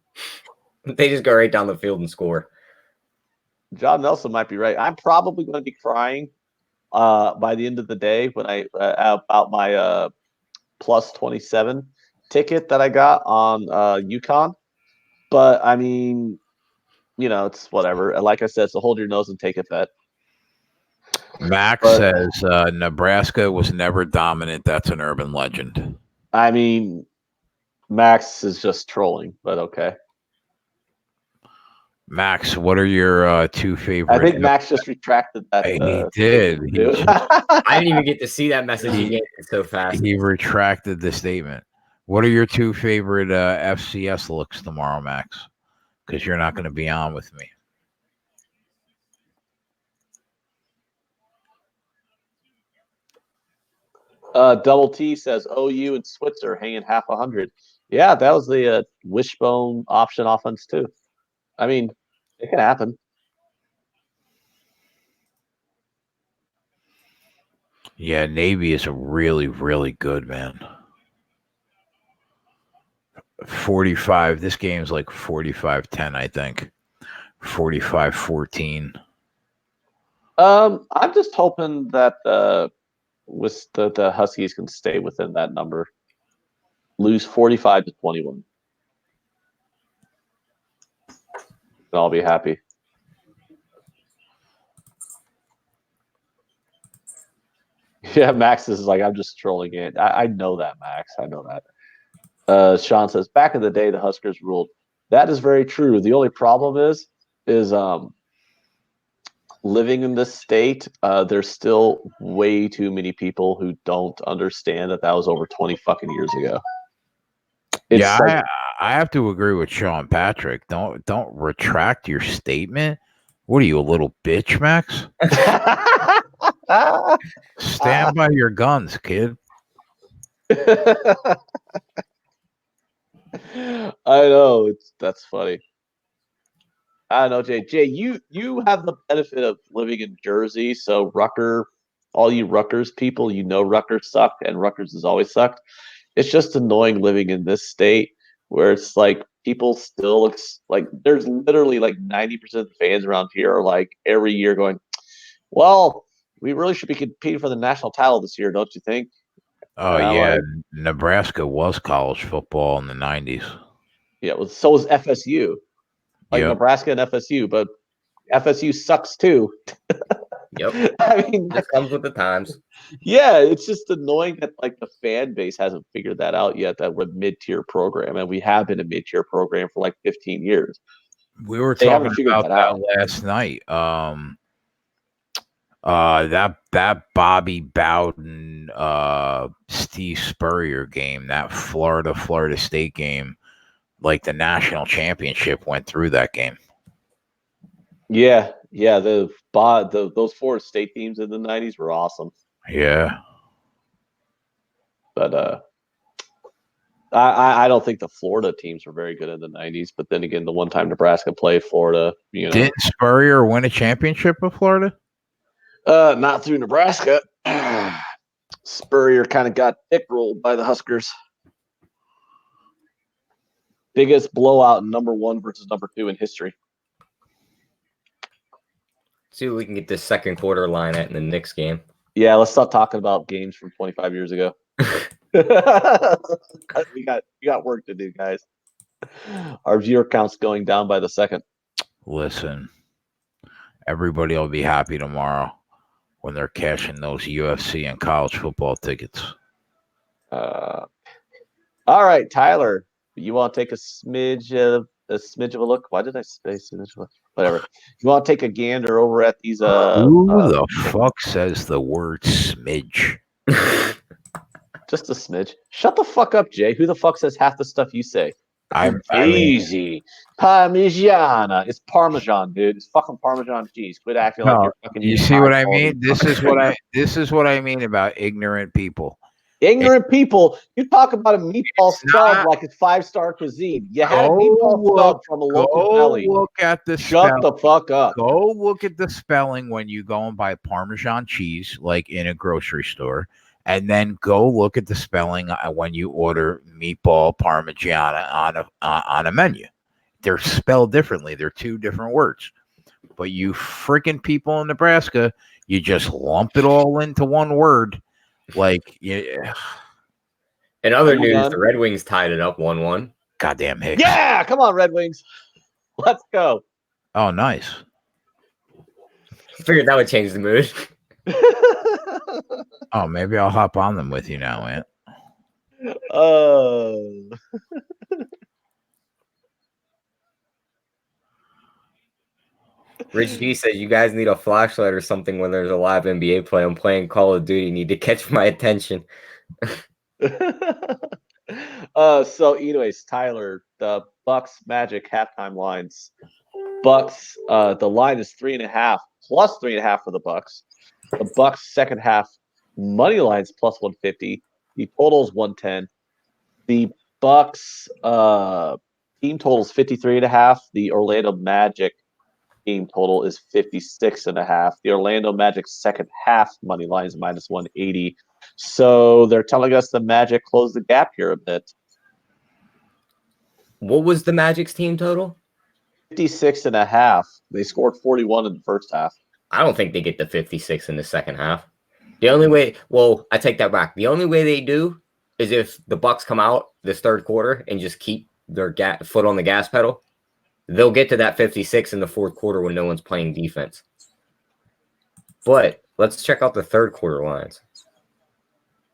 They just go right down the field and score. John Nelson might be right. I'm probably going to be crying by the end of the day when I about my plus 27 ticket that I got on UConn. But I mean, you know, it's whatever. Like I said, so hold your nose and take a bet. Max But- says Nebraska was never dominant. That's an urban legend. I mean, Max is just trolling, but okay. Max, what are your two favorite? I think Max just retracted that. He did. I didn't even get to see that message again so fast. He retracted the statement. What are your two favorite FCS looks tomorrow, Max? Because you're not going to be on with me. Double T says OU and Switzer hanging half 100. Yeah, that was the wishbone option offense too. I mean, it can happen. Yeah, Navy is a really, really good man. 45. This game's like 45-10, I think. 45-14. I'm just hoping that with the Huskies can stay within that number. Lose 45-21. And I'll be happy. Yeah, Max is like, I'm just trolling it. I know that, Max. I know that. Sean says, back in the day, the Huskers ruled. That is very true. The only problem is living in this state, there's still way too many people who don't understand that was over 20 fucking years ago. I have to agree with Sean Patrick. Don't retract your statement. What are you, a little bitch, Max? Stand by your guns, kid. I know, that's funny. I don't know, Jay. Jay, you have the benefit of living in Jersey, so all you Rutgers people, you know Rutgers sucked, and Rutgers has always sucked. It's just annoying living in this state where it's like people still like there's literally like 90% of the fans around here are like every year going, well, we really should be competing for the national title this year, don't you think? Oh, yeah. Nebraska was college football in the 90s. Yeah, well, so was FSU. Like Nebraska and FSU, but FSU sucks too. Yep. I mean, that comes with the times. Yeah, it's just annoying that like the fan base hasn't figured that out yet, that we're a mid-tier program, and we have been a mid-tier program for like 15 years. We were talking about that last night. That Bobby Bowden Steve Spurrier game, that Florida State game, like the national championship went through that game. Yeah, those Florida State teams in the 90s were awesome. Yeah. But I don't think the Florida teams were very good in the 90s, but then again, the one time Nebraska played Florida, Didn't Spurrier win a championship with Florida? Not through Nebraska. Spurrier kind of got dick rolled by the Huskers. Biggest blowout in number 1 versus number 2 in history. See what we can get this second quarter line at in the Knicks game. Yeah, let's stop talking about games from 25 years ago. we got work to do, guys. Our viewer count's going down by the second. Listen, everybody will be happy tomorrow when they're cashing those UFC and college football tickets. All right, Tyler, you want to take a smidge of a look? Why did I say smidge? Whatever. You want to take a gander over at these? Who the fuck says the word smidge? Just a smidge. Shut the fuck up, Jay. Who the fuck says half the stuff you say? Easy. Parmigiana. It's Parmesan, dude. It's fucking Parmesan cheese. Quit acting like No, you're fucking you eating see what I high-quality mean? This is what I mean about ignorant people. Ignorant people, you talk about a meatball It's sub not- like it's 5-star cuisine. You had a Go meatball look, sub from a local deli. look at the Shut spell. the fuck up. Go look at the spelling when you go and buy Parmesan cheese, like in a grocery store, and then go look at the spelling when you order meatball Parmigiana on a menu. They're spelled differently. They're two different words. But you freaking people in Nebraska, you just lump it all into one word. Like, yeah, In other Are you news, done? the Red Wings tied it up 1-1. goddamn Hicks. Yeah, come on, Red Wings. Let's go. Oh, nice. Figured that would change the mood. Oh, maybe I'll hop on them with you now, Ant. Oh. Rich G says, you guys need a flashlight or something when there's a live NBA play. I'm playing Call of Duty. Need to catch my attention. So anyways, Tyler, the Bucks Magic halftime lines. Bucks, the line is 3.5 plus 3.5 for the Bucks. The Bucks second half money lines plus 150. The total is 110. The Bucks team total is 53.5. The Orlando Magic team total is 56.5. The Orlando Magic second half money line is minus 180. So they're telling us the Magic closed the gap here a bit. What was the Magic's team total? 56.5. They scored 41 in the first half. I don't think they get the 56 in the second half. The only way, well, I take that back. The only way they do is if the Bucks come out this third quarter and just keep their foot on the gas pedal. They'll get to that 56 in the fourth quarter when no one's playing defense. But let's check out the third quarter lines.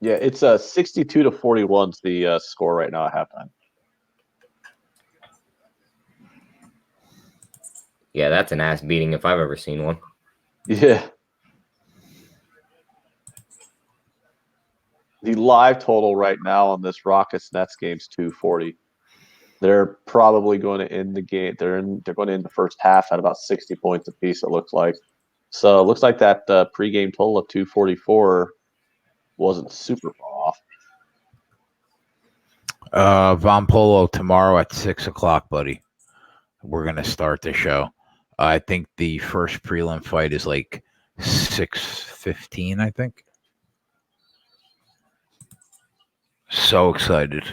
Yeah, it's 62-41 is the score right now at halftime. Yeah, that's an ass beating if I've ever seen one. Yeah. The live total right now on this Rockets Nets game is 240. They're probably going to end the game. They're going to end the first half at about 60 points apiece, it looks like. So it looks like that pregame total of 244 wasn't super far off. Von Polo tomorrow at 6:00, buddy. We're gonna start the show. I think the first prelim fight is like 6:15. I think. So excited!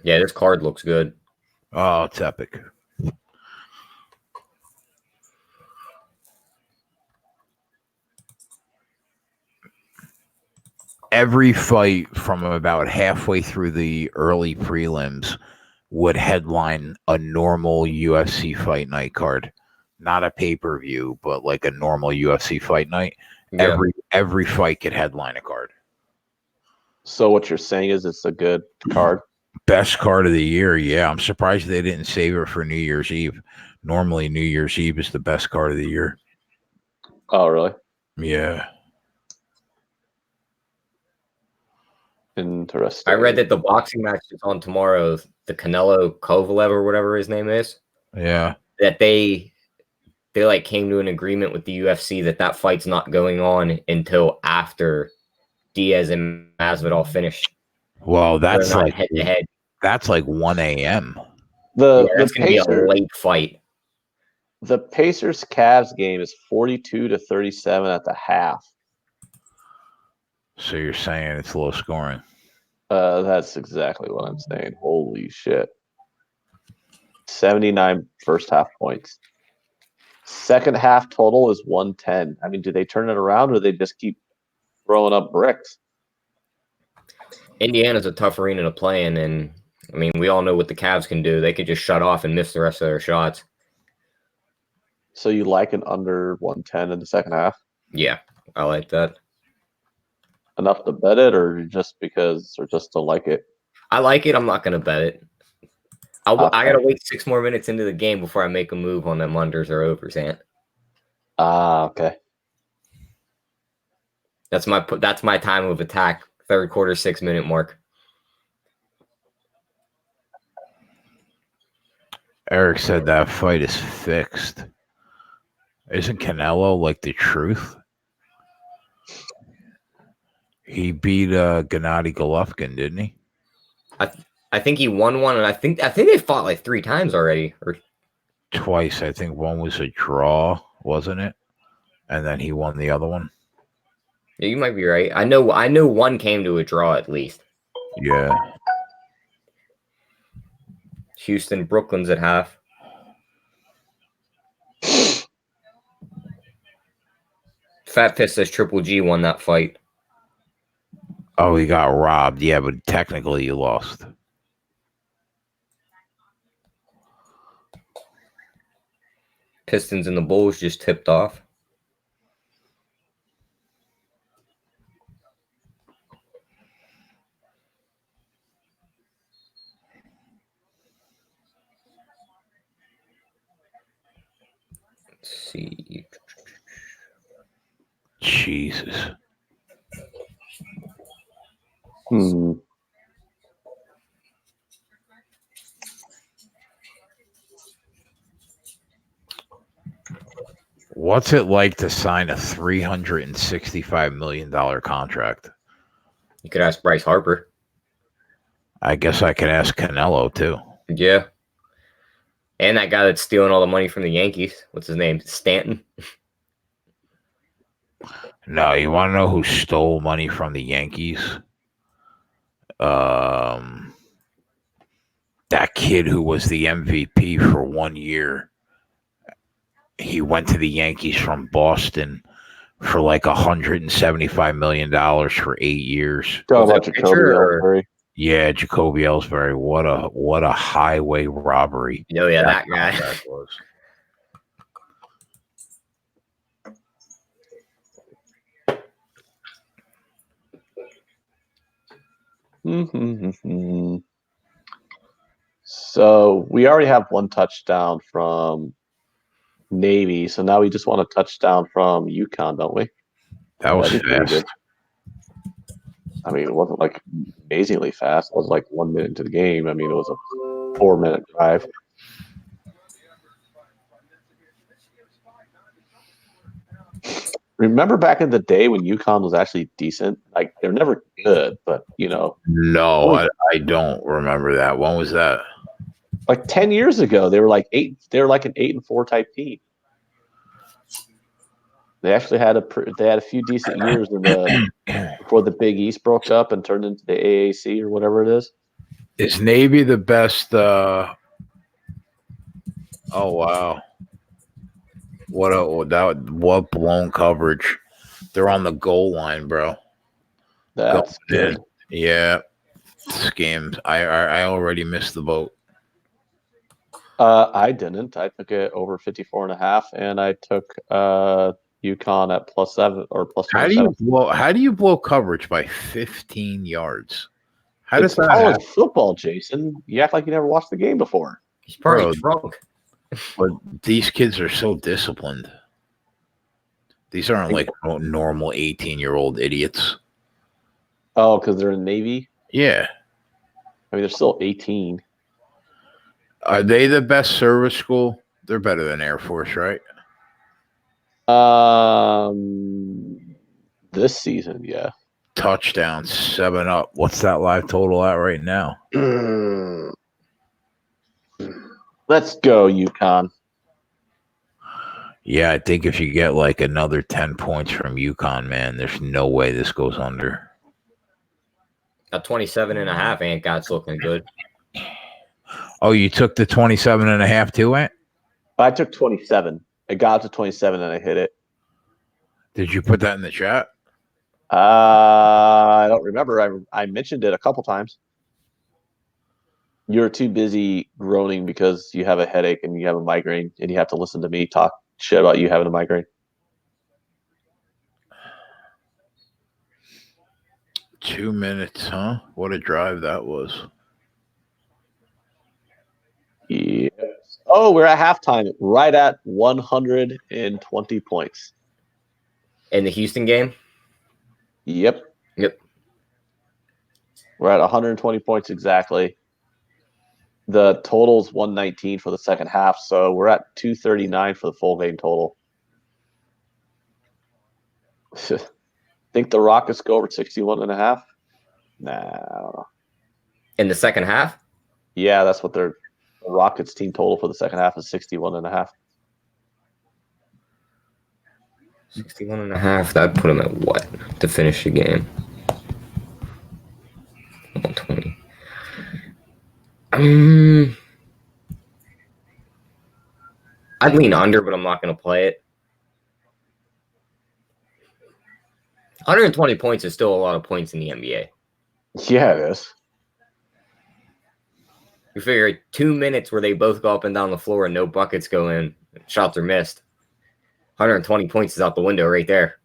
Yeah, this card looks good. Oh, it's epic. Every fight from about halfway through the early prelims would headline a normal UFC fight night card. Not a pay-per-view, but like a normal UFC fight night. Yeah. Every fight could headline a card. So what you're saying is it's a good card? Best card of the year, yeah. I'm surprised they didn't save it for New Year's Eve. Normally, New Year's Eve is the best card of the year. Oh, really? Yeah. Interesting. I read that the boxing match is on tomorrow, the Canelo Kovalev or whatever his name is. Yeah. That they like came to an agreement with the UFC that fight's not going on until after Diaz and Masvidal finish. Well, that's like head to head. That's like 1 a.m. That's going to be a late fight. The Pacers Cavs game is 42-37 at the half. So you're saying it's low scoring? That's exactly what I'm saying. Holy shit. 79 first half points. Second half total is 110. I mean, do they turn it around or do they just keep throwing up bricks? Indiana's a tough arena to play in, and I mean, we all know what the Cavs can do. They could just shut off and miss the rest of their shots. So you like an under 110 in the second half? Yeah, I like that. Enough to bet it, or just to like it? I like it. I'm not going to bet it. I got to wait 6 more minutes into the game before I make a move on them unders or overs, Ant. Okay. That's my time of attack. Third quarter, 6-minute mark. Eric said that fight is fixed. Isn't Canelo like the truth? He beat Gennady Golovkin, didn't he? I think he won one, and I think they fought like 3 times already, or Twice. I think one was a draw, wasn't it? And then he won the other one. yeah, you might be right. I know one came to a draw at least. Yeah. Houston, Brooklyn's at half. Fat Fist says Triple G won that fight. Oh, he got robbed. Yeah, but technically you lost. Pistons and the Bulls just tipped off. Let's see. Jesus. What's it like to sign a $365 million contract? You could ask Bryce Harper. I guess I could ask Canelo too. Yeah. And that guy that's stealing all the money from the Yankees. What's his name? Stanton. No, you want to know who stole money from the Yankees? That kid who was the MVP for 1 year. He went to the Yankees from Boston for like $175 million for 8 years. Talking about Jacoby Ellsbury. Yeah, Jacoby Ellsbury. What a highway robbery. Oh yeah, that guy was. So we already have one touchdown from Navy, so now we just want a touchdown from UConn, don't we? That was fast. I mean, it wasn't like amazingly fast. It was like 1 minute into the game. I mean, it was a 4-minute drive. Remember back in the day when UConn was actually decent? Like, they're never good, but, you know. No, I don't remember that. When was that? Like 10 years ago, they were like an 8-4 type team. They actually had a few decent years before the Big East broke up and turned into the AAC or whatever it is. Is Navy the best? Oh wow! What blown coverage! They're on the goal line, bro. That's good. Yeah, scams. I already missed the boat. I didn't. I took it over 54.5, and I took UConn at +7 or +27. How do you blow coverage by 15 yards? How does that college happen? Football, Jason? You act like you never watched the game before. He's probably drunk. But these kids are so disciplined. These aren't like normal 18-year-old idiots. Oh, because they're in Navy? Yeah. I mean, they're still 18. Are they the best service school? They're better than Air Force, right? This season, yeah. Touchdowns, 7-up. What's that live total at right now? Let's go, UConn. Yeah, I think if you get like another 10 points from UConn, man, there's no way this goes under. A 27.5 ain't God's looking good. Oh, you took the 27.5 too, Ant? I took 27. I got to 27 and I hit it. Did you put that in the chat? I don't remember. I mentioned it a couple times. You're too busy groaning because you have a headache and you have a migraine and you have to listen to me talk shit about you having a migraine. 2 minutes, huh? What a drive that was. Yes. Oh, we're at halftime, right at 120 points. In the Houston game? Yep. We're at 120 points exactly. The total's 119 for the second half, so we're at 239 for the full game total. Think the Rockets go over 61.5? Nah, I don't know. In the second half? Yeah, that's what the Rockets team total for the second half is 61.5. 61.5. That'd put him at what to finish the game? 120. I'd lean under, but I'm not going to play it. 120 points is still a lot of points in the NBA. Yeah, it is. You figure 2 minutes where they both go up and down the floor and no buckets go in, shots are missed. 120 points is out the window right there.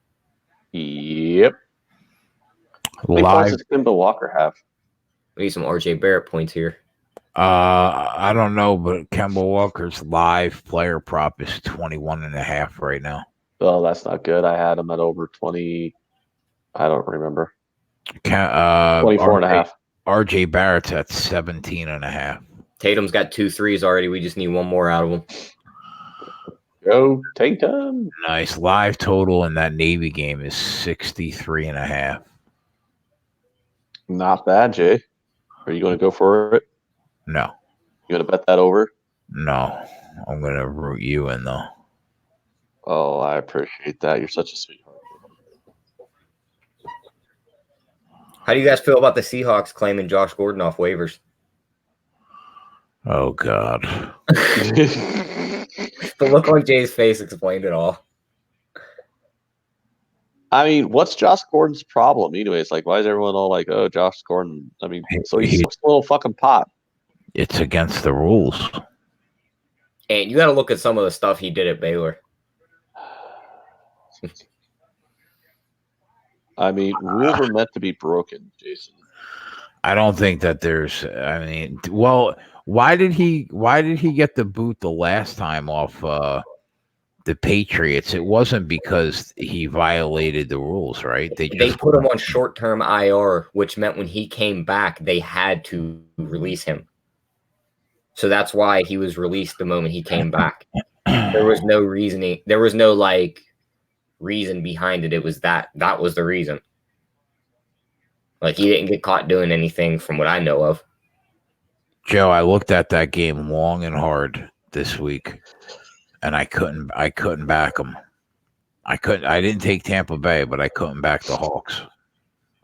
Yep. How many points does Kemba Walker have? We need some RJ Barrett points here. I don't know, but Kemba Walker's live player prop is 21.5 right now. Oh, that's not good. I had him at over 20. I don't remember. 24.5. RJ Barrett's at 17.5. Tatum's got 2 threes already. We just need one more out of him. Go Tatum. Nice. Live total in that Navy game is 63.5. Not bad, Jay. Are you going to go for it? No. You going to bet that over? No. I'm going to root you in, though. Oh, I appreciate that. You're such a sweetheart. How do you guys feel about the Seahawks claiming Josh Gordon off waivers? Oh, God. The look on Jay's face explained it all. I mean, what's Josh Gordon's problem? Anyways, like, why is everyone all like, "Oh, Josh Gordon"? I mean, so he smokes a little fucking pot. It's against the rules. And you got to look at some of the stuff he did at Baylor. I mean, rules are meant to be broken, Jason. I don't think that there's. I mean, well, why did he get the boot the last time off the Patriots? It wasn't because he violated the rules, right? They put him on short-term IR, which meant when he came back, they had to release him. So that's why he was released the moment he came back. There was no reasoning. There was no reason behind it. It was that was the reason. Like, he didn't get caught doing anything from what I know of. Joe, I looked at that game long and hard this week, and I couldn't back them. I didn't take Tampa Bay, but I couldn't back the Hawks.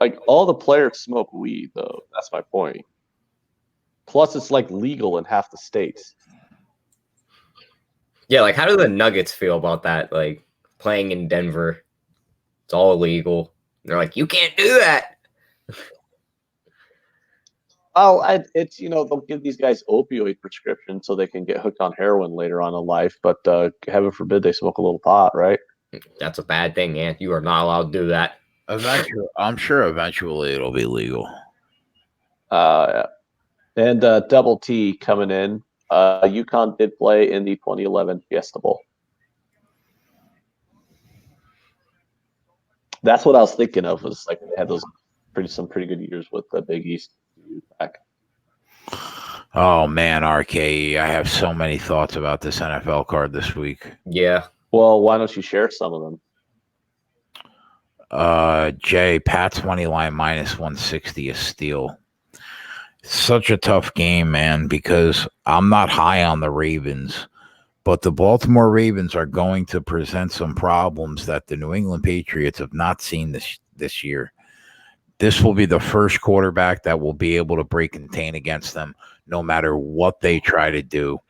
Like, all the players smoke weed, though. That's my point. Plus, it's legal in half the states. Yeah, like, how do the Nuggets feel about that? Like, playing in Denver, it's all illegal. They're like, you can't do that. Oh, it's they'll give these guys opioid prescriptions so they can get hooked on heroin later on in life. But heaven forbid they smoke a little pot, right? That's a bad thing, man. You are not allowed to do that. Eventually, I'm sure eventually it'll be legal. Yeah. And Double T coming in. UConn did play in the 2011 Fiesta Bowl. That's what I was thinking of. Was like they had some pretty good years with the Big East back. Oh man, RK, I have so many thoughts about this NFL card this week. Yeah. Well, why don't you share some of them? Jay, Pat's money line minus 160 a steal. Such a tough game, man, because I'm not high on the Ravens, but the Baltimore Ravens are going to present some problems that the New England Patriots have not seen this year. This will be the first quarterback that will be able to break contain against them, no matter what they try to do.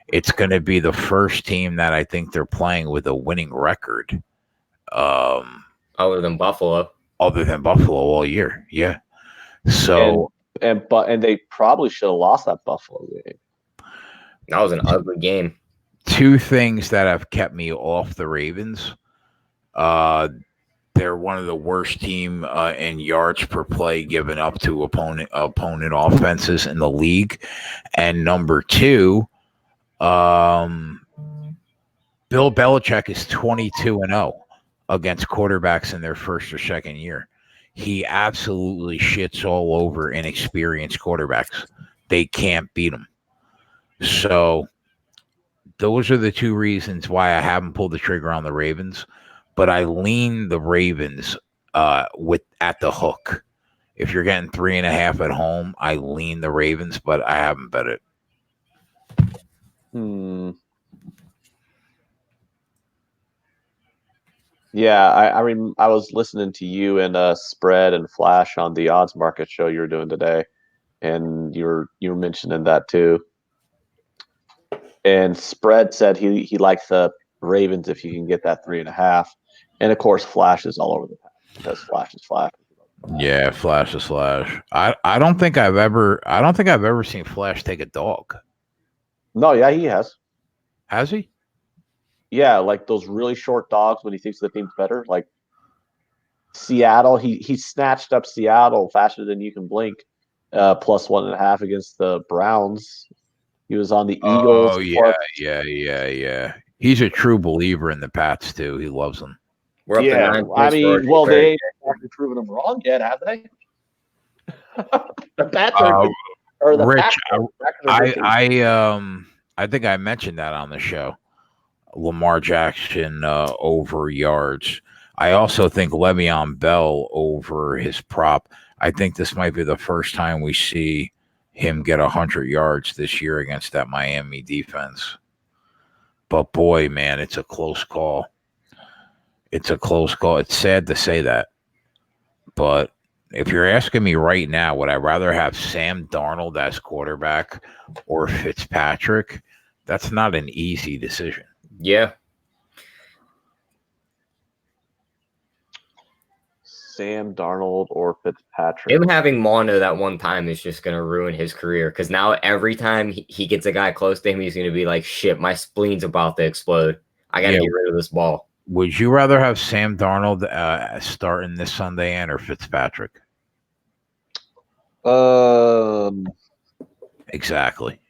It's going to be the first team that I think they're playing with a winning record. Other than Buffalo all year, yeah. So and they probably should have lost that Buffalo game. That was an ugly game. Two things that have kept me off the Ravens. They're one of the worst team in yards per play given up to opponent offenses in the league. And number two, Bill Belichick is 22-0 against quarterbacks in their first or second year. He absolutely shits all over inexperienced quarterbacks. They can't beat him. So those are the two reasons why I haven't pulled the trigger on the Ravens, but I lean the Ravens with at the hook. If you're getting 3.5 at home, I lean the Ravens, but I haven't bet it. Yeah, I was listening to you and Spread and Flash on the odds market show you were doing today, and you were mentioning that too. And Spread said he likes the Ravens if you can get that 3.5, and of course Flash is all over the pack because Flash is Flash. Yeah, Flash is Flash. I don't think I've ever seen Flash take a dog. No, yeah, he has. Has he? Yeah, like those really short dogs when he thinks the team's better. Like Seattle, he snatched up Seattle faster than you can blink, plus 1.5 against the Browns. He was on the Eagles. Oh yeah. He's a true believer in the Pats too. He loves them. We're up to 9 I points. mean, well, they ain't actually proven them wrong yet, have they? The Pats are the Rich, Packers. I think I mentioned that on the show. Lamar Jackson over yards. I also think Le'Veon Bell over his prop. I think this might be the first time we see him get 100 yards this year against that Miami defense. But boy, man, it's a close call. It's a close call. It's sad to say that. But if you're asking me right now, would I rather have Sam Darnold as quarterback or Fitzpatrick? That's not an easy decision. Yeah. Sam Darnold or Fitzpatrick. Him having Mono that one time is just going to ruin his career because now every time he gets a guy close to him, he's going to be like, shit, my spleen's about to explode. I got to get rid of this ball. Would you rather have Sam Darnold starting this Sunday and or Fitzpatrick? Exactly.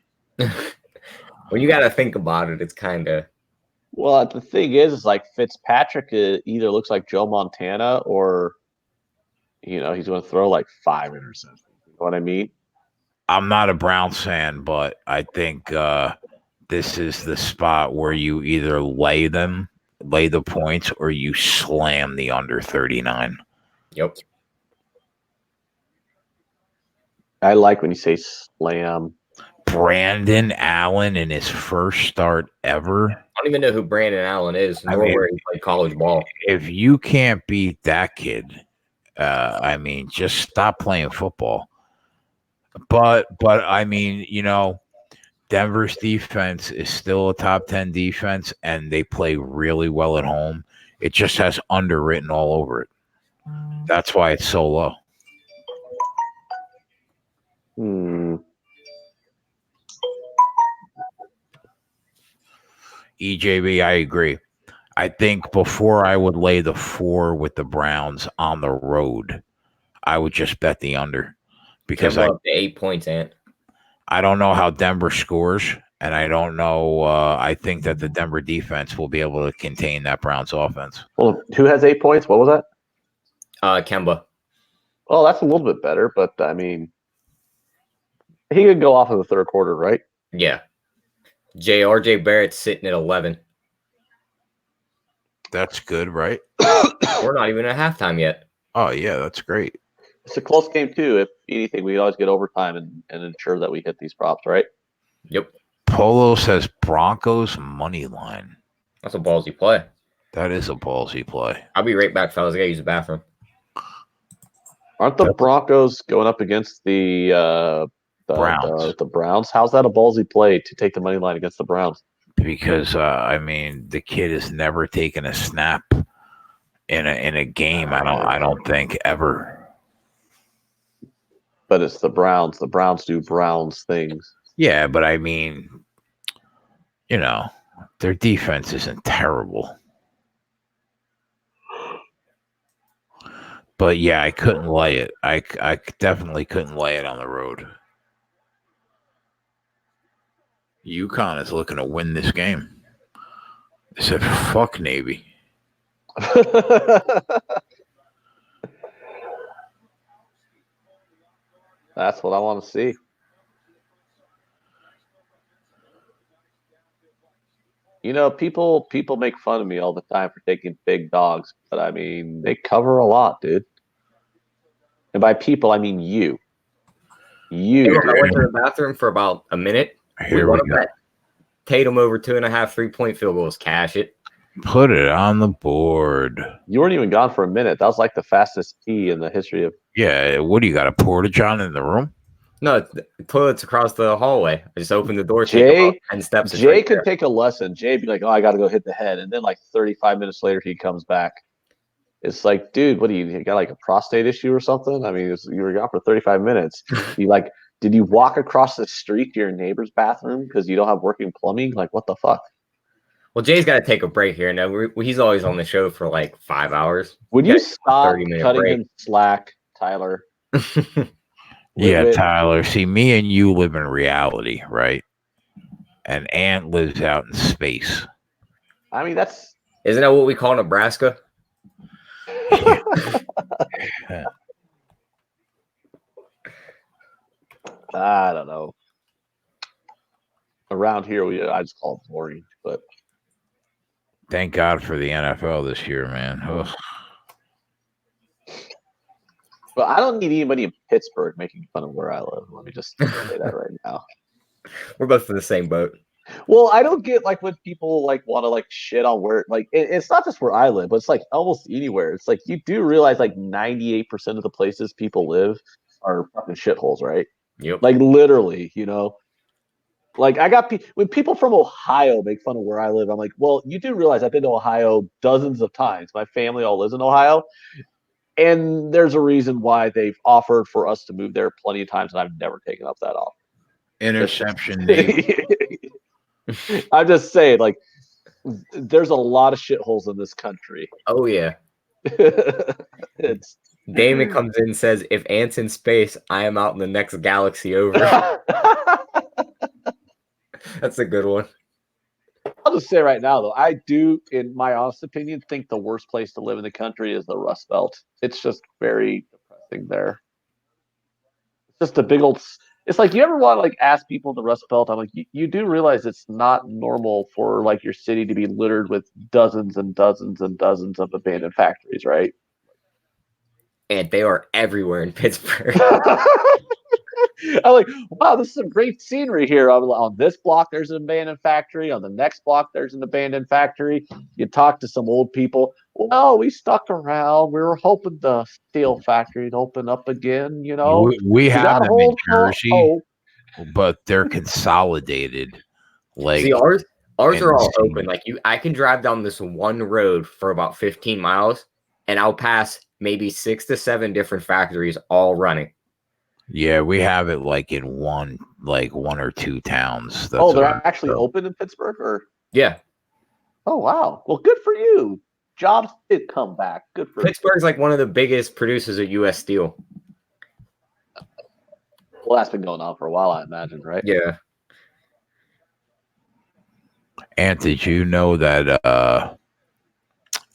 When you got to think about it, it's kind of. Well, the thing is like Fitzpatrick either looks like Joe Montana or, he's going to throw like 5 interceptions. You know what I mean? I'm not a Browns fan, but I think this is the spot where you either lay the points, or you slam the under 39. Yep. I like when you say slam. Brandon Allen in his first start ever. I don't even know who Brandon Allen is, nor where he played college ball. If you can't beat that kid, just stop playing football. But I mean, Denver's defense is still a top 10 defense, and they play really well at home. It just has underwritten all over it. That's why it's so low. EJB, I agree. I think before I would lay the 4 with the Browns on the road, I would just bet the under because the 8 points, Ant. I don't know how Denver scores, and I don't know. I think that the Denver defense will be able to contain that Browns offense. Well, who has 8 points? What was that? Kemba. Well, that's a little bit better, but I mean, he could go off in the third quarter, right? Yeah. RJ Barrett's sitting at 11. That's good, right? We're not even at halftime yet. Oh, yeah, that's great. It's a close game, too. If anything, we always get overtime and ensure that we hit these props, right? Yep. Polo says Broncos money line. That's a ballsy play. That is a ballsy play. I'll be right back, fellas. I got to use the bathroom. Aren't the Broncos going up against the Browns? The Browns? How's that a ballsy play to take the money line against the Browns? Because the kid has never taken a snap in a game. I don't think ever. But it's the Browns. The Browns do Browns things. Yeah, but I mean, their defense isn't terrible. But yeah, I couldn't lay it. I definitely couldn't lay it on the road. UConn is looking to win this game. They said, fuck Navy. That's what I want to see. People make fun of me all the time for taking big dogs, but I mean, they cover a lot, dude. And by people, I mean you. Hey, look, I Dude. went to the bathroom for about a minute. Here we go. Tatum over 2.5 3-point field goals. Cash it. Put it on the board. You weren't even gone for a minute. That was like the fastest pee in the history of. Yeah, what do you got, a portage on in the room? No, the toilet's across the hallway. I just opened the door. Jay, 10 steps. Jay could take a lesson. Jay'd be like, "Oh, I got to go hit the head," and then like 35 minutes later, he comes back. It's like, dude, what do you got? Like a prostate issue or something? I mean, you were gone for 35 minutes. Did you walk across the street to your neighbor's bathroom because you don't have working plumbing? Like, what the fuck? Well, Jay's got to take a break here. Now he's always on the show for like 5 hours. Would you stop 30-minute cutting break. him slack, Tyler? Yeah, Tyler. See, me and you live in reality, right? And Ant lives out in space. I mean, isn't that what we call Nebraska? I don't know. Around here, I just call it boring. But thank God for the NFL this year, man. Ugh. But I don't need anybody in Pittsburgh making fun of where I live. Let me just say that right now. We're both in the same boat. Well, I don't get like when people like want to like shit on where it's not just where I live, but it's like almost anywhere. It's like you do realize like 98% of the places people live are fucking shitholes, right? Yep. Like literally, Like I got when people from Ohio make fun of where I live, I'm like, well, you do realize I've been to Ohio dozens of times. My family all lives in Ohio, and there's a reason why they've offered for us to move there plenty of times, and I've never taken up that offer. Interception, Nate. I'm just saying, like, there's a lot of shitholes in this country. Oh yeah. Damon comes in and says, "If Ant's in space, I am out in the next galaxy over." That's a good one. I'll just say right now, though, I do, in my honest opinion, think the worst place to live in the country is the Rust Belt. It's just very depressing there. It's just a big old. It's like you ever want to like ask people in the Rust Belt. I'm like, you do realize it's not normal for like your city to be littered with dozens and dozens and dozens of abandoned factories, right? And they are everywhere in Pittsburgh. I'm like, wow, this is some great scenery here. On this block, there's an abandoned factory. On the next block, there's an abandoned factory. You talk to some old people. Well, we stuck around. We were hoping the steel factory would open up again. We have them in Jersey, hope. But they're consolidated. Like, see, ours are all open. Like I can drive down this one road for about 15 miles, and I'll pass maybe 6 to 7 different factories all running. Yeah, we have it like in one or two towns. That's they're actually open in Pittsburgh, or yeah. Oh wow, well, good for you. Jobs did come back. Good for Pittsburgh's like one of the biggest producers of U.S. steel. Well, that's been going on for a while, I imagine, right? Yeah. And did you know that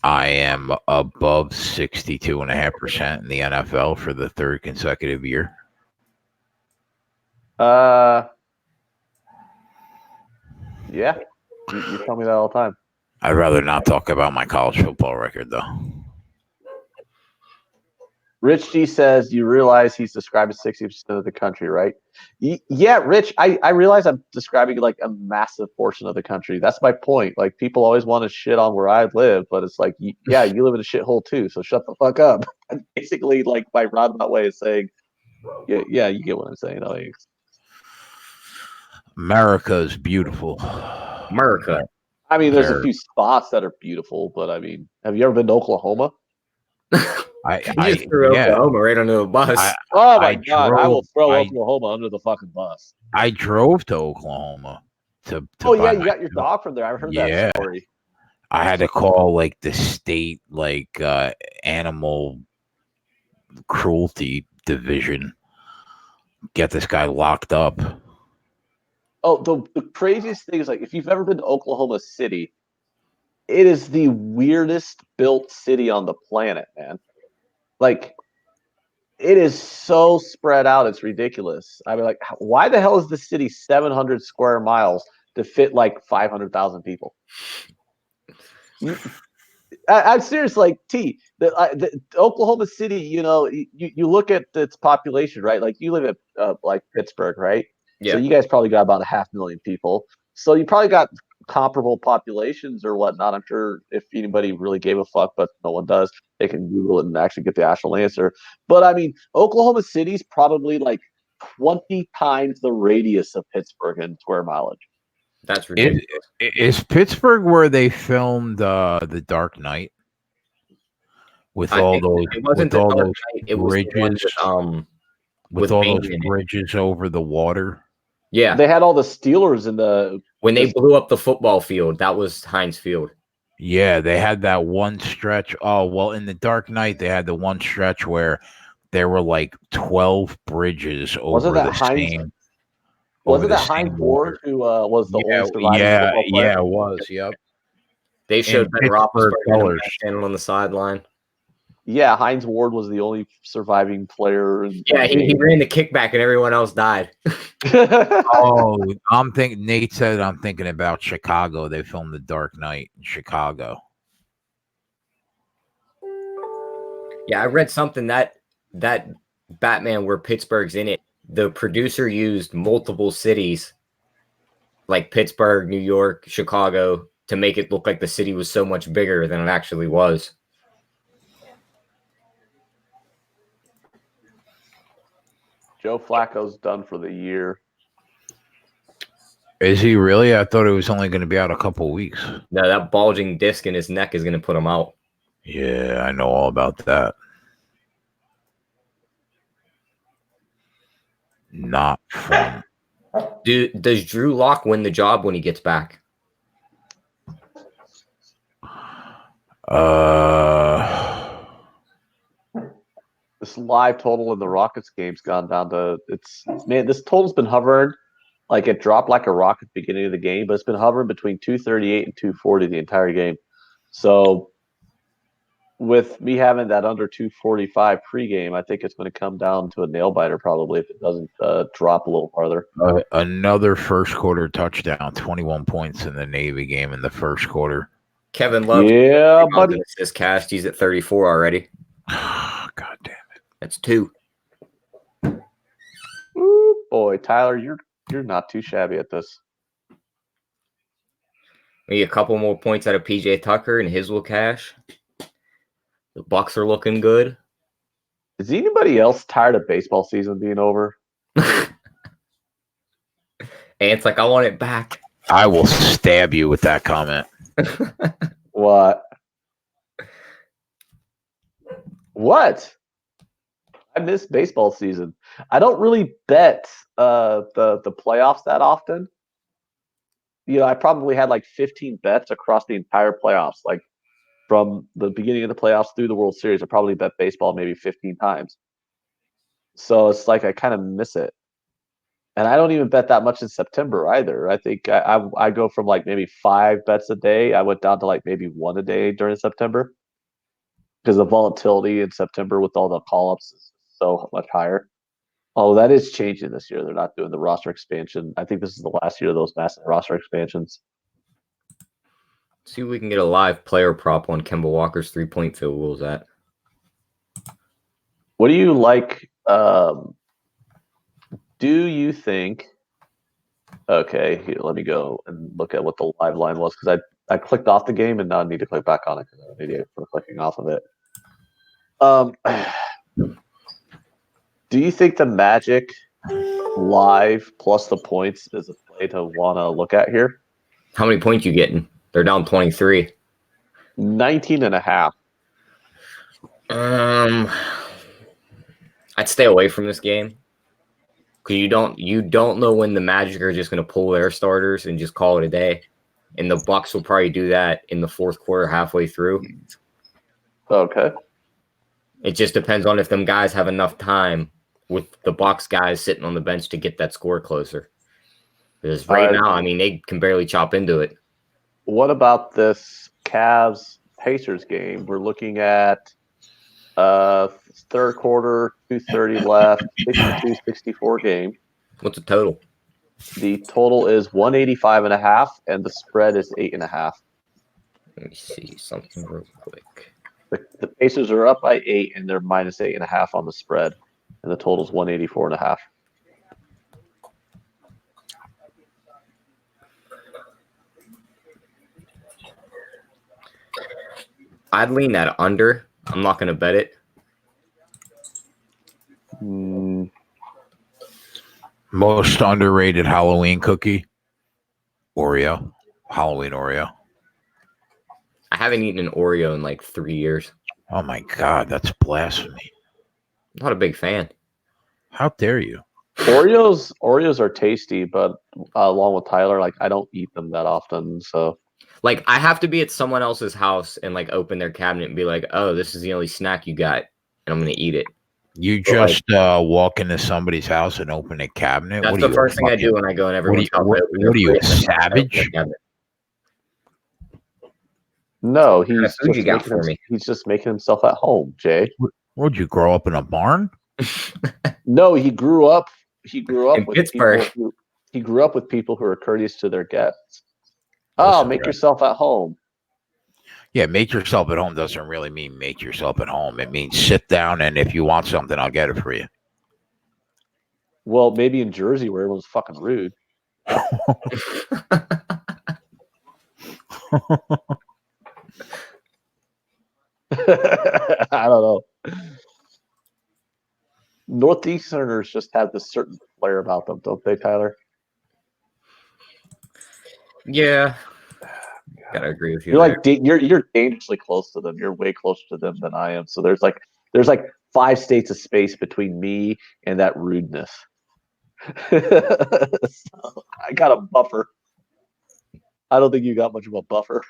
I am above 62.5% in the NFL for the third consecutive year? Yeah, you tell me that all the time. I'd rather not talk about my college football record, though. Rich G says, you realize he's describing 60% of the country, right? Yeah, Rich, I realize I'm describing like a massive portion of the country. That's my point. Like, people always want to shit on where I live, but it's like, yeah, you live in a shithole too, so shut the fuck up. Basically, like, my roundabout way of saying, yeah, you get what I'm saying. America is beautiful. America. I mean, there's a few spots that are beautiful, but I mean, have you ever been to Oklahoma? I just threw Oklahoma right under the bus. Oh my God! I will throw Oklahoma under the fucking bus. I drove to Oklahoma to oh yeah, you got your dog from there. I heard that story. I had to call like the state animal cruelty division, get this guy locked up. Oh, the craziest thing is, like, if you've ever been to Oklahoma City, it is the weirdest built city on the planet, man. Like, it is so spread out, it's ridiculous. I mean, like, why the hell is the city 700 square miles, to fit like 500,000 people. I'm serious. Like the Oklahoma City, you look at its population, right? Like you live at like Pittsburgh, right? Yeah. So you guys probably got about 500,000 people. So you probably got comparable populations or whatnot. I'm sure if anybody really gave a fuck, but no one does, they can Google it and actually get the actual answer. But I mean, Oklahoma City's probably like 20 times the radius of Pittsburgh in square mileage. That's ridiculous. Is Pittsburgh where they filmed The Dark Knight? With all those bridges, with all those bridges over the water. Yeah, they had all the Steelers in when they blew up the football field. That was Heinz Field. Yeah, they had that one stretch. Oh well, in The Dark Knight, they had the one stretch where there were like 12 bridges over the same. Wasn't that Heinz Ward who was the only surviving football player? Yeah, it was. Yep. They showed Ben Roethlisberger standing on the sideline. Yeah, Heinz Ward was the only surviving player. Yeah, he ran the kickback and everyone else died. Nate said I'm thinking about Chicago. They filmed The Dark Knight in Chicago. Yeah, I read something that Batman where Pittsburgh's in it, the producer used multiple cities like Pittsburgh, New York, Chicago to make it look like the city was so much bigger than it actually was. Joe Flacco's done for the year. Is he really? I thought it was only going to be out a couple weeks. No, that bulging disc in his neck is going to put him out. Yeah, I know all about that. Not fun. Does Drew Lock win the job when he gets back? This live total in the Rockets game's gone down to this total's been hovering, like it dropped like a rock at the beginning of the game, but it's been hovering between 238 and 240 the entire game. So with me having that under 245 pregame, I think it's going to come down to a nail biter probably if it doesn't drop a little farther. Another first quarter touchdown, 21 points in the Navy game in the first quarter. Kevin Love, yeah, buddy. His cast, he's at 34 already. God damn it. That's 2. Ooh, boy, Tyler, you're not too shabby at this. We need a couple more points out of PJ Tucker, and his will cash. The Bucks are looking good. Is anybody else tired of baseball season being over? And it's like, I want it back. I will stab you with that comment. What? I miss baseball season. I don't really bet the playoffs that often. I probably had like 15 bets across the entire playoffs. Like from the beginning of the playoffs through the World Series, I probably bet baseball maybe 15 times. So it's like I kind of miss it. And I don't even bet that much in September either. I think I go from like maybe 5 bets a day. I went down to like maybe 1 a day during September because the volatility in September with all the call-ups is so much higher. Oh, that is changing this year. They're not doing the roster expansion. I think this is the last year of those massive roster expansions. See if we can get a live player prop on Kemba Walker's 3-point field goals at. What do you like? Do you think? Okay, here, let me go and look at what the live line was because I clicked off the game and now I need to click back on it because I'm an idiot for clicking off of it. Do you think the Magic live plus the points is a play to want to look at here? How many points you getting? They're down 23. 19.5. I'd stay away from this game because you don't know when the Magic are just going to pull their starters and just call it a day, and the Bucks will probably do that in the fourth quarter, halfway through. Okay. It just depends on if them guys have enough time with the Bucks guys sitting on the bench to get that score closer. Because right now, I mean, they can barely chop into it. What about this Cavs-Pacers game? We're looking at third quarter, 2:30 left, 62-64 game. What's the total? The total is 185.5, and the spread is 8.5. Let me see something real quick. The Pacers are up by 8, and they're minus 8.5 on the spread, and the total is 184.5. I'd lean that under. I'm not going to bet it. Most underrated Halloween cookie? Oreo. Halloween Oreo. I haven't eaten an Oreo in like 3 years. Oh my God, that's blasphemy. I'm not a big fan. How dare you? Oreos are tasty, but along with Tyler, like I don't eat them that often. So Like, I have to be at someone else's house and like open their cabinet and be like, "Oh, this is the only snack you got," and I'm gonna eat it. You just walk into somebody's house and open a cabinet? That's the first thing I do when I go in everyone's house. What are you, a savage? no, What kind of food you got for me? He's just making himself at home, Jay. Would you grow up in a barn? No, he grew up In with Pittsburgh. he grew up with people who are courteous to their guests. Listen, Make yourself at home. Yeah, make yourself at home doesn't really mean make yourself at home. It means sit down, and if you want something, I'll get it for you. Well, maybe in Jersey where everyone's fucking rude. I don't know. Northeasterners just have this certain flair about them, don't they, Tyler? Yeah, gotta agree with you. You're dangerously close to them. You're way closer to them than I am. So there's like 5 states of space between me and that rudeness. So I got a buffer. I don't think you got much of a buffer.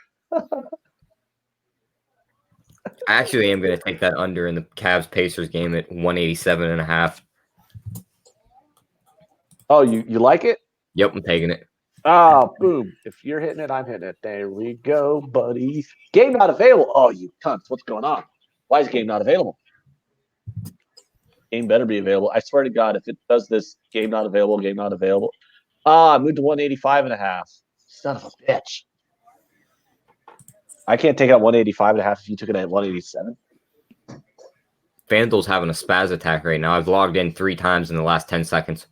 I actually am going to take that under in the Cavs-Pacers game at 187.5. Oh, you like it? Yep, I'm taking it. Oh, boom. If you're hitting it, I'm hitting it. There we go, buddies. Game not available. Oh, you cunts. What's going on? Why is game not available? Game better be available. I swear to God, if it does this, game not available, game not available. I moved to 185.5. Son of a bitch. I can't take it at 185.5 if you took it at 187. FanDuel's having a spaz attack right now. I've logged in 3 times in the last 10 seconds.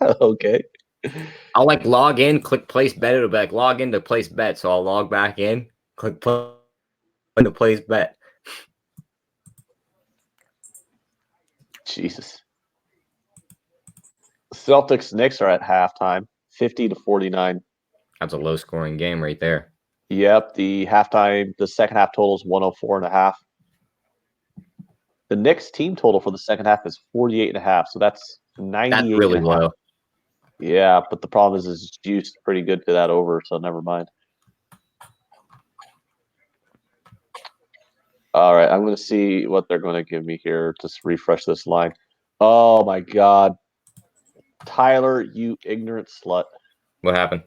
Okay. I'll like log in, click place bet. It'll be like log in to place bet. So I'll log back in, click play to place bet. Jesus. Celtics Knicks are at halftime, 50-49. That's a low scoring game right there. Yep, the second half total is 104.5. The Knicks team total for the second half is 48.5, so that's 98. That's really low. Yeah, but the problem is it's juiced pretty good to that over, so never mind. All right, I'm going to see what they're going to give me here. Just refresh this line. Oh, my God. Tyler, you ignorant slut. What happened?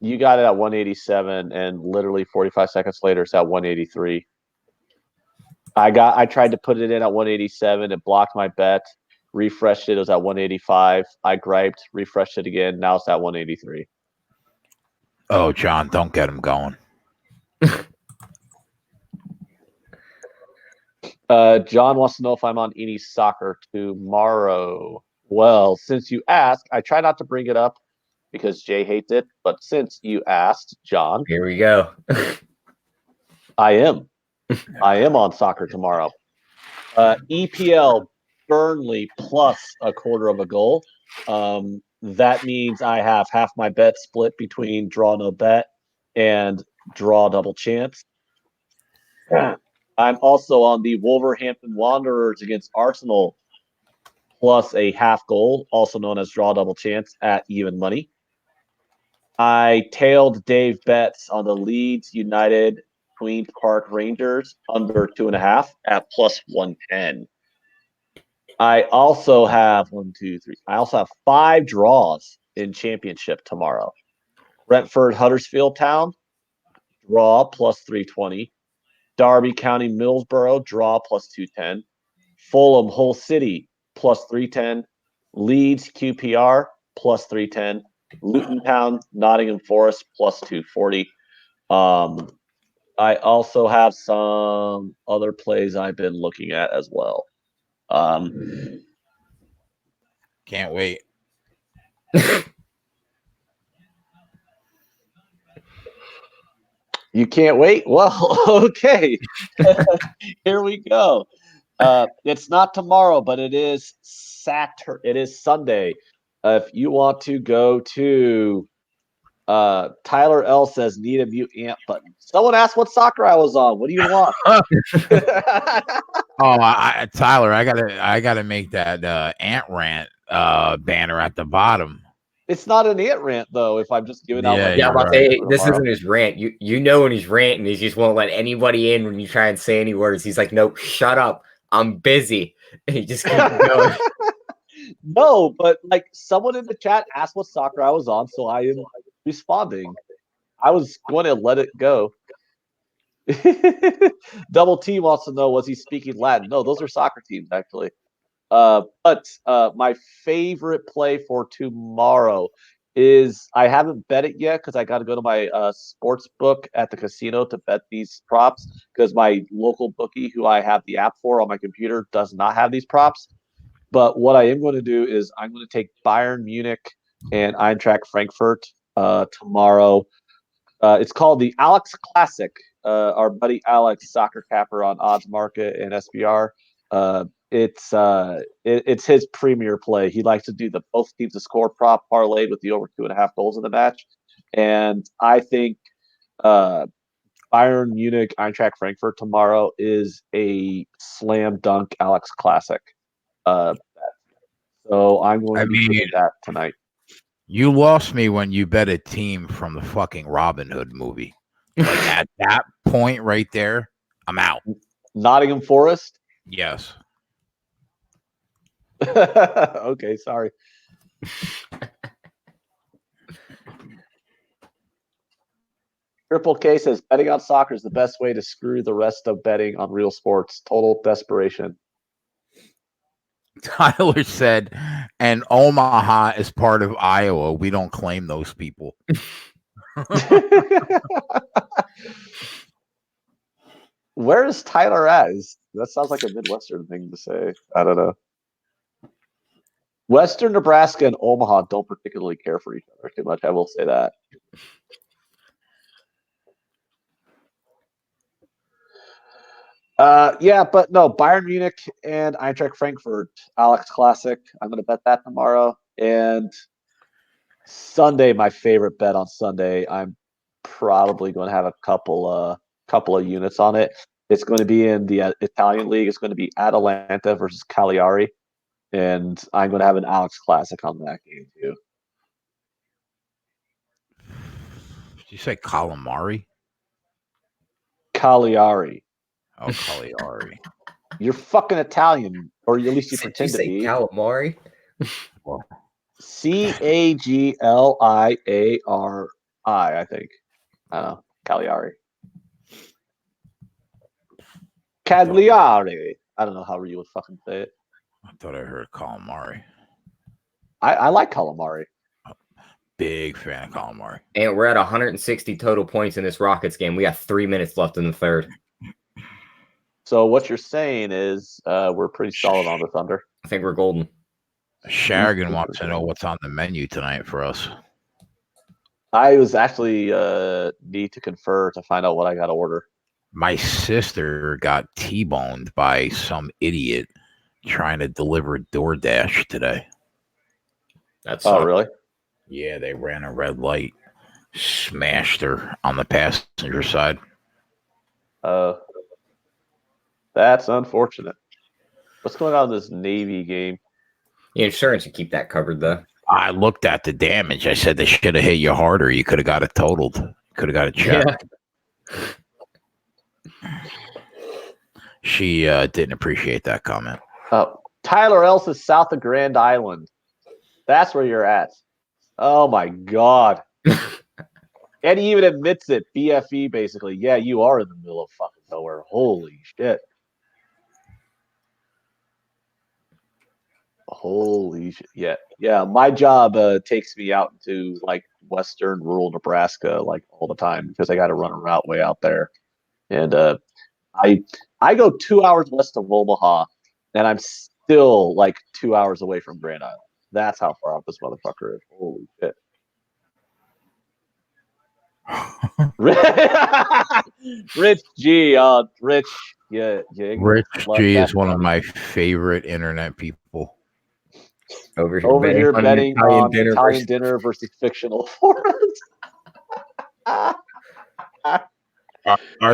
You got it at 187, and literally 45 seconds later, it's at 183. I tried to put it in at 187. It blocked my bet. Refreshed it. It was at 185. I griped. Refreshed it again. Now it's at 183. Oh, John, don't get him going. John wants to know if I'm on any soccer tomorrow. Well, since you asked, I try not to bring it up because Jay hates it. But since you asked, John, Here we go. I am on soccer tomorrow. EPL Burnley plus a quarter of a goal. That means I have half my bet split between draw no bet and draw double chance. I'm also on the Wolverhampton Wanderers against Arsenal plus a half goal, also known as draw double chance at even money. I tailed Dave bets on the Leeds United Queen's Park Rangers under 2.5 at plus 110. I also have 5 draws in championship tomorrow. Brentford Huddersfield Town, draw plus 320. Derby County Millsboro, draw plus 210. Fulham Hull City, plus 310. Leeds QPR plus 310. Luton Town, Nottingham Forest plus 240. I also have some other plays I've been looking at as well. Can't wait. You can't wait? Well, okay. Here we go. It's not tomorrow, but it is Saturday. It is Sunday. If you want to go to Tyler L says need a mute amp button. Someone asked what soccer I was on. What do you want? Tyler, I gotta make that Ant Rant banner at the bottom. It's not an ant rant though. If I'm just giving out my Yeah, I'm about to right. say, this isn't his rant. You know when he's ranting, he just won't let anybody in when you try and say any words. He's like, nope, shut up. I'm busy. And he just keeps going. No, but like someone in the chat asked what soccer I was on, so I am responding. I was going to let it go. Double T wants to know, was he speaking Latin? No, those are soccer teams actually. But my favorite play for tomorrow is I haven't bet it yet because I got to go to my sports book at the casino to bet these props because my local bookie, who I have the app for on my computer, does not have these props. But what I am going to do is I'm going to take Bayern Munich and Eintracht Frankfurt tomorrow. It's called the Alex Classic. Our buddy Alex, soccer capper on Odds Market and SBR. It's his premier play. He likes to do the both teams to score prop parlayed with the over 2.5 goals in the match, and I think Bayern Munich Eintracht Frankfurt tomorrow is a slam dunk Alex Classic. So I'm going to be doing that tonight. You lost me when you bet a team from the fucking Robin Hood movie. Like at that point right there, I'm out. Nottingham Forest? Yes. Okay, sorry. Triple K says betting on soccer is the best way to screw the rest of betting on real sports. Total desperation. Tyler said, and Omaha is part of Iowa. We don't claim those people. Where is Tyler at? That sounds like a Midwestern thing to say. I don't know. Western Nebraska and Omaha don't particularly care for each other too much. I will say that. Yeah, but no, Bayern Munich and Eintracht Frankfurt, Alex Classic. I'm going to bet that tomorrow. And Sunday, my favorite bet on Sunday. I'm probably going to have a couple of units on it. It's going to be in the Italian league. It's going to be Atalanta versus Cagliari, and I'm going to have an Alex Classic on that game too. Did you say calamari? Cagliari. Oh, Cagliari. You're fucking Italian, or at least you pretend to be. Calamari? Well, Cagliari, I think. I don't know. Cagliari. Cagliari. I don't know how you would fucking say it. I thought I heard calamari. I like calamari. Big fan of calamari. And we're at 160 total points in this Rockets game. We got 3 minutes left in the third. So what you're saying is we're pretty solid on the Thunder. I think we're golden. Sharigan wants to know what's on the menu tonight for us. I was actually need to confer to find out what I got to order. My sister got T-boned by some idiot trying to deliver DoorDash today. That's really? Yeah, they ran a red light, smashed her on the passenger side. That's unfortunate. What's going on in this Navy game? The insurance should keep that covered, though. I looked at the damage. I said they should have hit you harder. You could have got it totaled. Could have got it checked. Yeah. She didn't appreciate that comment. Tyler Else is south of Grand Island. That's where you're at. Oh, my God. And he even admits it. BFE, basically. Yeah, you are in the middle of fucking nowhere. Holy shit. Holy shit! Yeah. My job takes me out into like western rural Nebraska like all the time because I got to run a route way out there, and I I go 2 hours west of Omaha, and I'm still like 2 hours away from Grand Island. That's how far out this motherfucker is. Holy shit! Rich G, Rich, yeah, Rich G is one of my favorite internet people. Over here betting on dinner Italian versus- dinner versus fictional forums. Are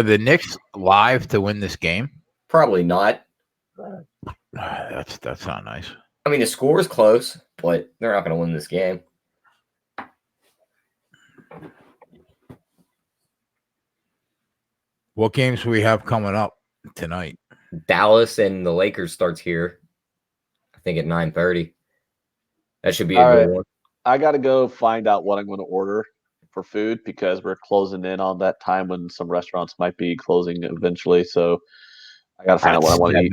the Knicks live to win this game? Probably not. That's not nice. I mean, the score is close, but they're not going to win this game. What games do we have coming up tonight? Dallas and the Lakers starts here, I think at 9:30. That should be All a good right. one. I got to go find out what I'm going to order for food because we're closing in on that time when some restaurants might be closing eventually. So I got to find out what I want to eat.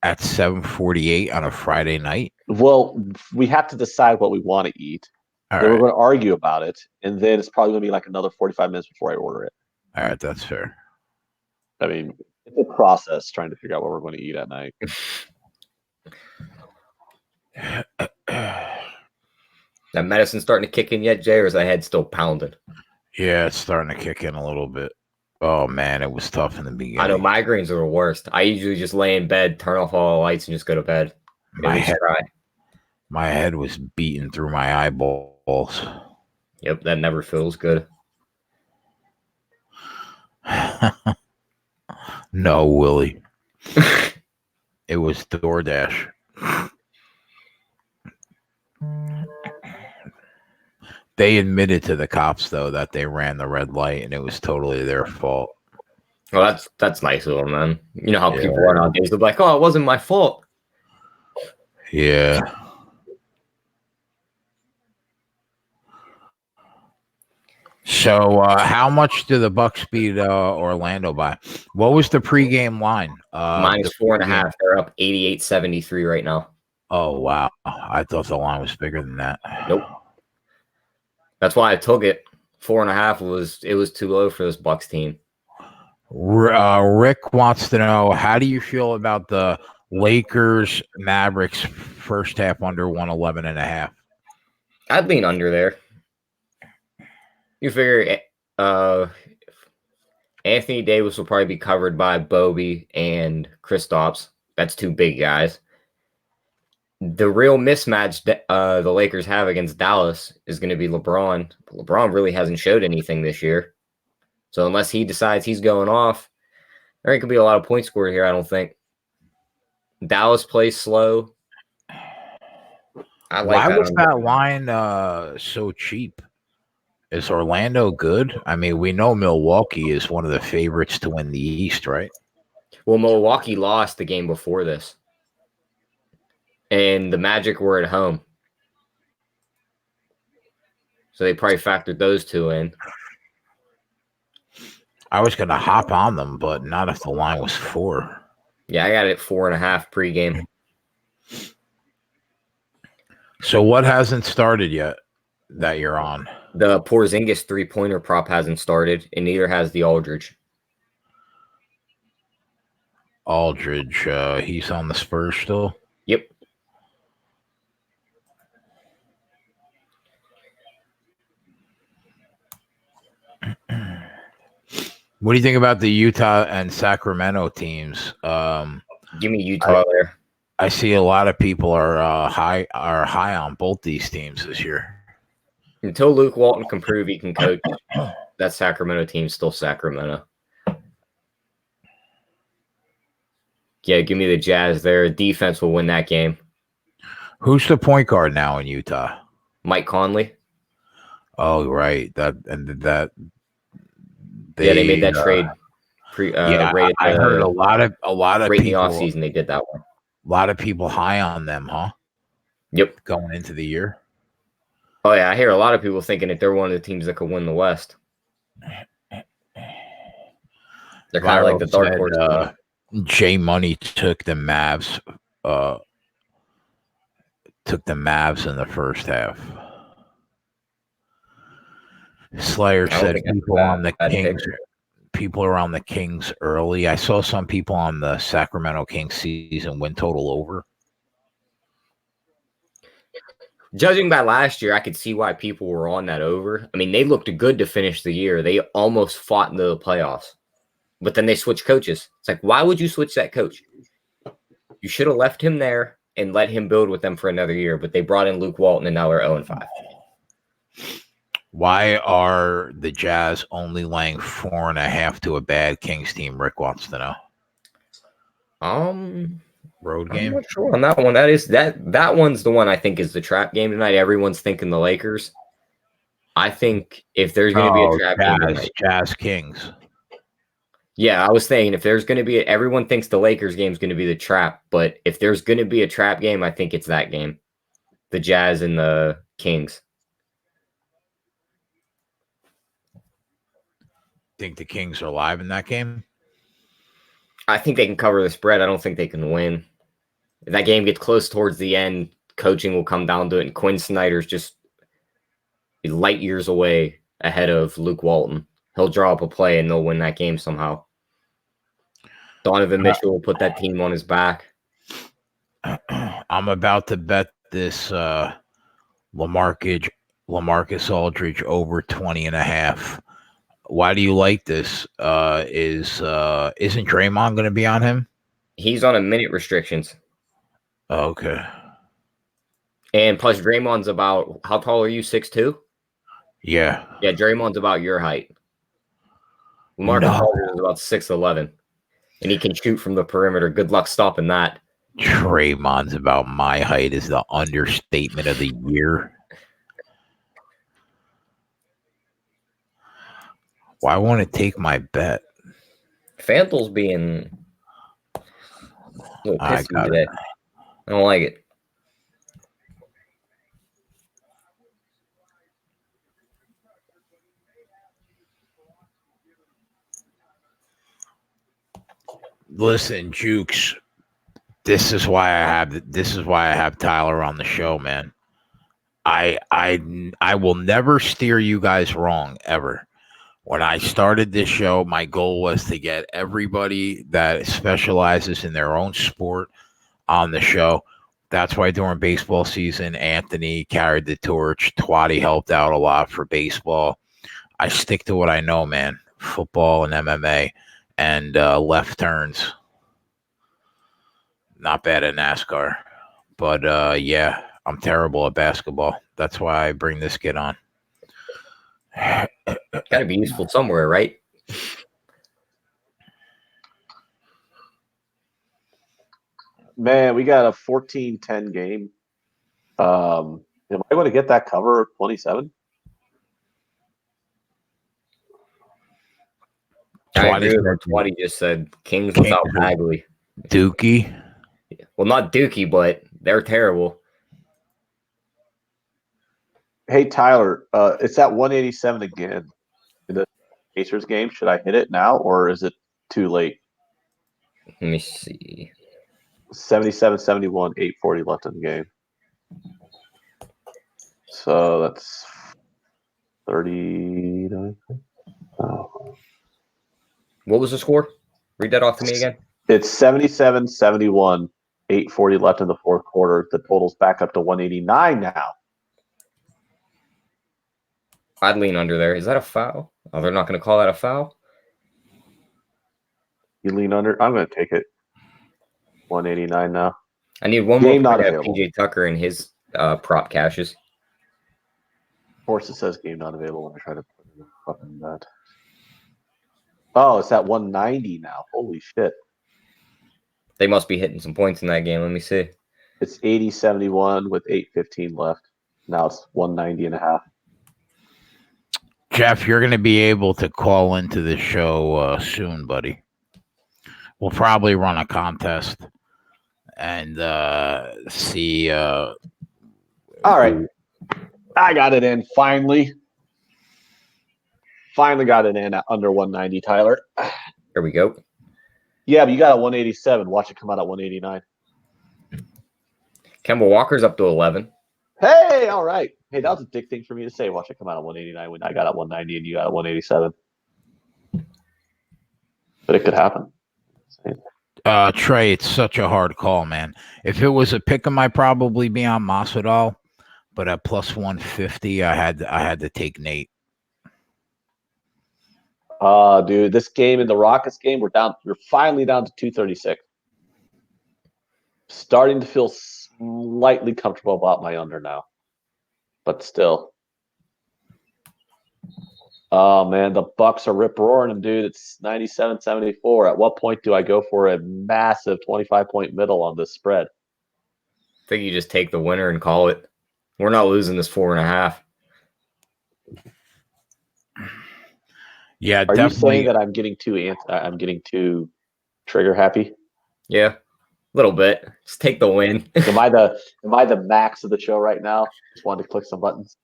At 7:48 on a Friday night? Well, we have to decide what we want to eat. All then right. we're going to argue about it. And then it's probably going to be like another 45 minutes before I order it. All right, that's fair. I mean, it's a process trying to figure out what we're going to eat at night. That medicine starting to kick in yet, Jay, or is that head still pounding? Yeah, it's starting to kick in a little bit. Oh, man, it was tough in the beginning. I know migraines are the worst. I usually just lay in bed, turn off all the lights, and just go to bed. My head was beating through my eyeballs. Yep, that never feels good. No, Willie. It was DoorDash. They admitted to the cops, though, that they ran the red light, and it was totally their fault. Well, that's nice of them, man. You know how people are nowadays. They're like, "Oh, it wasn't my fault." Yeah. So, how much do the Bucks beat Orlando by? What was the pregame line? Minus 4.5. They're up 88-73 right now. Oh, wow. I thought the line was bigger than that. Nope. That's why I took it. 4.5 was too low for this Bucks team. Rick wants to know, how do you feel about the Lakers Mavericks first half under 111.5? I'd lean under there. You figure Anthony Davis will probably be covered by Bobby and Kristaps. That's two big guys. The real mismatch that the Lakers have against Dallas is going to be LeBron. But LeBron really hasn't showed anything this year. So unless he decides he's going off, there ain't going to be a lot of points scored here, I don't think. Dallas plays slow. Why was that line so cheap? Is Orlando good? I mean, we know Milwaukee is one of the favorites to win the East, right? Well, Milwaukee lost the game before this. And the Magic were at home. So they probably factored those two in. I was going to hop on them, but not if the line was 4. Yeah, I got it 4.5 pregame. So what hasn't started yet that you're on? The Porzingis three-pointer prop hasn't started, and neither has the Aldridge. Aldridge, he's on the Spurs still? Yep. What do you think about the Utah and Sacramento teams? Give me Utah there. I see a lot of people are high on both these teams this year. Until Luke Walton can prove he can coach, that Sacramento team's still Sacramento. Yeah, give me the Jazz there. Defense will win that game. Who's the point guard now in Utah? Mike Conley. Oh, right. They made that trade. I heard a lot of people in the offseason. They did that one. A lot of people high on them, huh? Yep. Going into the year. Oh yeah, I hear a lot of people thinking that they're one of the teams that could win the West. They're kind of like the dark horse. J Money took the Mavs took the Mavs in the first half. Slayer I don't said think that's a bad pick. people are on the Kings early. I saw some people on the Sacramento Kings season win total over. Judging by last year, I could see why people were on that over. I mean, they looked good to finish the year. They almost fought into the playoffs, but then they switched coaches. It's like, why would you switch that coach? You should have left him there and let him build with them for another year, but they brought in Luke Walton, and now they're 0-5. Why are the Jazz only laying 4.5 to a bad Kings team? Rick wants to know. Road game. I'm not sure on that one. That one's the one I think is the trap game tonight. Everyone's thinking the Lakers. I think if there's going to be a trap game tonight, Jazz Kings. Yeah, I was saying if there's going to be everyone thinks the Lakers game is going to be the trap, but if there's going to be a trap game, I think it's that game, the Jazz and the Kings. Think the Kings are live in that game? I think they can cover the spread. I don't think they can win. If that game gets close towards the end, coaching will come down to it, and Quinn Snyder's just light years away ahead of Luke Walton. He'll draw up a play, and they'll win that game somehow. Donovan Mitchell will put that team on his back. I'm about to bet this LaMarcus Aldridge over 20.5. Why do you like this? Isn't Draymond going to be on him? He's on a minute restrictions. Okay. And plus, Draymond's about, how tall are you, 6'2"? Yeah. Yeah, Draymond's about your height. LaMarcus Aldridge is about 6'11", and he can shoot from the perimeter. Good luck stopping that. Draymond's about my height is the understatement of the year. Why won't it take my bet? Fantel's being a little pissy today. I don't like it. Listen, Jukes, this is why I have Tyler on the show, man. I will never steer you guys wrong ever. When I started this show, my goal was to get everybody that specializes in their own sport on the show. That's why during baseball season, Anthony carried the torch. Twatty helped out a lot for baseball. I stick to what I know, man. Football and MMA and left turns. Not bad at NASCAR. But, yeah, I'm terrible at basketball. That's why I bring this kid on. Got to be useful somewhere, right? Man, we got a 14-10 game. Am I going to get that cover 27? I agree with what Twatty just said. Kings without Bagley. Dookie. Well, not Dookie, but they're terrible. Hey, Tyler, it's at 187 again in the Pacers game. Should I hit it now, or is it too late? Let me see. 77-71, 8:40 left in the game. So that's 39. Oh. What was the score? Read that off to me again. It's 77-71, 8:40 left in the fourth quarter. The total's back up to 189 now. I'd lean under there. Is that a foul? Oh, they're not going to call that a foul? You lean under? I'm going to take it. 189 now. I need one Game more not point available. PJ Tucker and his prop cashes. Of course, it says game not available. Let me try to put it in fucking that. Oh, it's at 190 now. Holy shit. They must be hitting some points in that game. Let me see. It's 80-71 with 8:15 left. Now it's 190.5. Jeff, you're going to be able to call into the show soon, buddy. We'll probably run a contest and see. All right. I got it in finally. Finally got it in at under 190, Tyler. Here we go. Yeah, but you got a 187. Watch it come out at 189. Kemba Walker's up to 11. Hey, all right. Hey, that was a dick thing for me to say. Watch it come out at 189 when I got at 190 and you got at 187. But it could happen. Trey, it's such a hard call, man. If it was a pick 'em, I'd probably be on Masvidal, but at plus 150, I had to take Nate. Dude, this game in the Rockets game, we're finally down to 236. Starting to feel slightly comfortable about my under now. But still. Oh man, the Bucks are rip roaring them, dude. It's 97-74. At what point do I go for a massive 25-point middle on this spread? I think you just take the winner and call it. We're not losing this 4.5. Yeah, Are definitely. you saying that I'm getting too trigger happy? Yeah, a little bit. Just take the win. Am I the max of the show right now? Just wanted to click some buttons.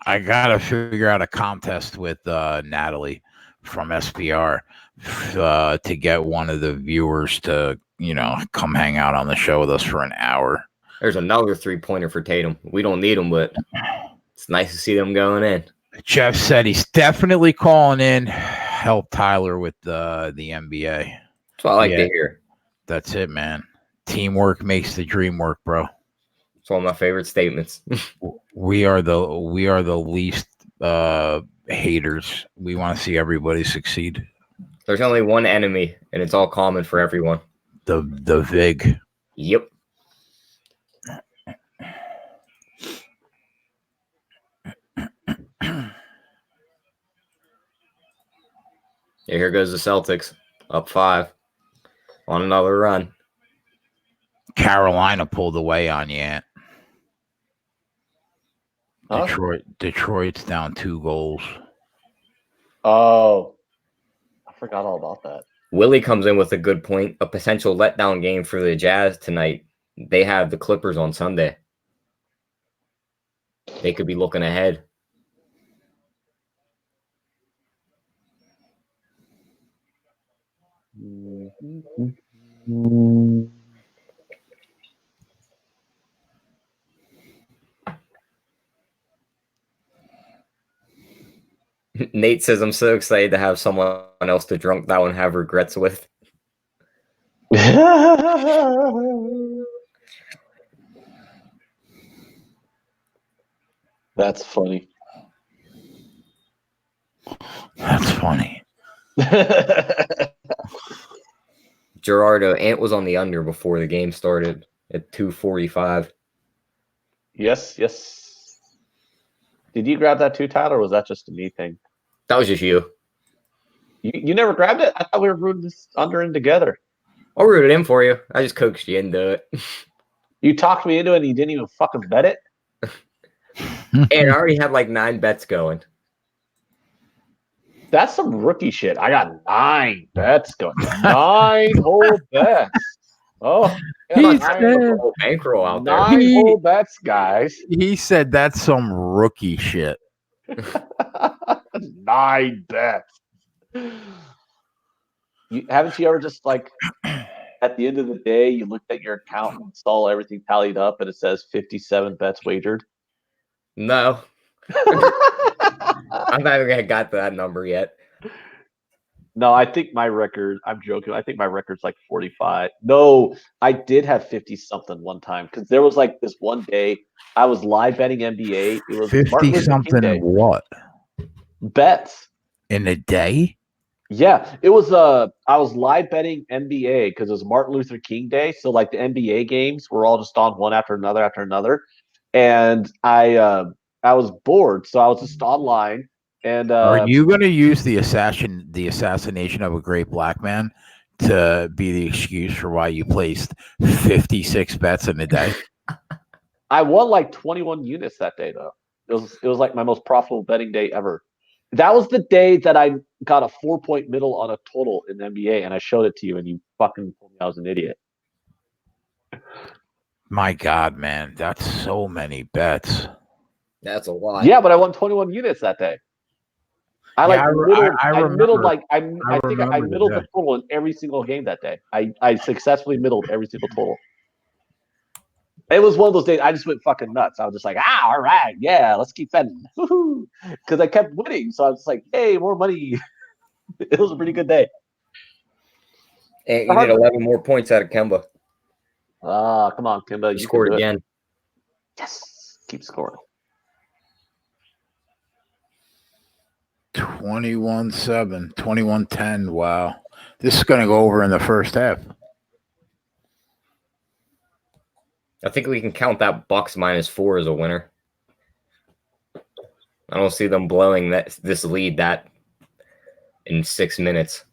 I gotta figure out a contest with Natalie from SBR to get one of the viewers to come hang out on the show with us for an hour. There's another 3-pointer for Tatum. We don't need him, but it's nice to see them going in. Jeff said he's definitely calling in. Help Tyler with the NBA. That's what I like to hear. That's it, man. Teamwork makes the dream work, bro. It's one of my favorite statements. We are the least haters. We want to see everybody succeed. There's only one enemy, and it's all common for everyone. The VIG. Yep. Yeah, here goes the Celtics, up 5 on another run. Carolina pulled away on you, Ant. Huh? Detroit's down 2 goals. Oh, I forgot all about that. Willie comes in with a good point. A potential letdown game for the Jazz tonight. They have the Clippers on Sunday. They could be looking ahead. Nate says, I'm so excited to have someone else to drunk that one have regrets with. That's funny. That's funny. Gerardo, Ant was on the under before the game started at 2:45. Yes. Did you grab that too, Tyler, or was that just a me thing? That was just you. You never grabbed it? I thought we were rooting this under in together. I'll root it in for you. I just coaxed you into it. You talked me into it and you didn't even fucking bet it? And I already had like 9 bets going. That's some rookie shit. I got 9 bets going. 9 whole bets. Oh, He yeah, said, bankroll out there. 9 whole bets, guys. He said that's some rookie shit. 9 bets. Haven't you ever just like at the end of the day, you looked at your account and saw everything tallied up and it says 57 bets wagered? No. I'm not even got to that number yet. No, I think my record, I'm joking. I think my record's like 45. No, I did have 50 something one time because there was like this one day I was live betting NBA. It was 50 something what? Bets. In a day? Yeah, it was I was live betting NBA because it was Martin Luther King Day. So like the NBA games were all just on one after another. And I was bored, so I was just online. And are you going to use the assassination of a great black man to be the excuse for why you placed 56 bets in a day? I won like 21 units that day, though. It was like my most profitable betting day ever. That was the day that I got a 4-point middle on a total in the NBA, and I showed it to you, and you fucking told me I was an idiot. My God, man, that's so many bets. That's a lot. Yeah, but I won 21 units that day. I middled the total in every single game that day. I successfully middled every single total. It was one of those days I just went fucking nuts. I was just like, all right, yeah, let's keep betting. Because I kept winning. So I was like, hey, more money. It was a pretty good day. And you did 11 more points out of Kemba. Come on, Kimba. You scored again. Yes. Keep scoring. 21-7, 21-10. Wow. This is going to go over in the first half. I think we can count that Bucks -4 as a winner. I don't see them blowing this lead that in 6 minutes.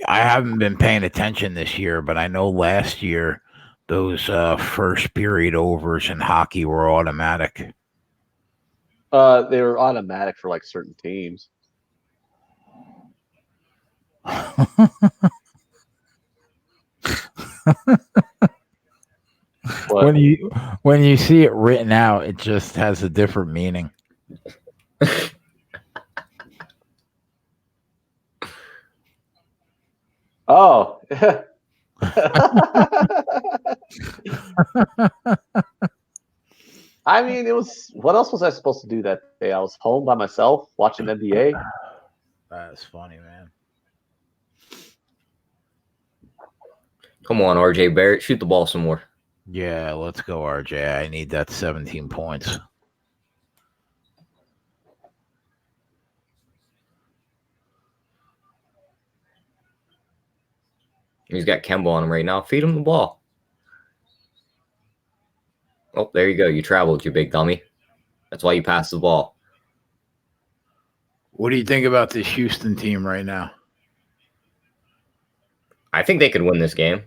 I haven't been paying attention this year, but I know last year those first period overs in hockey were automatic. They were automatic for like certain teams. when you see it written out, it just has a different meaning. Oh. I mean, it was. What else was I supposed to do that day? I was home by myself watching NBA. That's funny, man. Come on, RJ Barrett, shoot the ball some more. Yeah, let's go, RJ. I need that 17 points. He's got Kemba on him right now. Feed him the ball. Oh, there you go. You traveled, you big dummy. That's why you passed the ball. What do you think about this Houston team right now? I think they could win this game.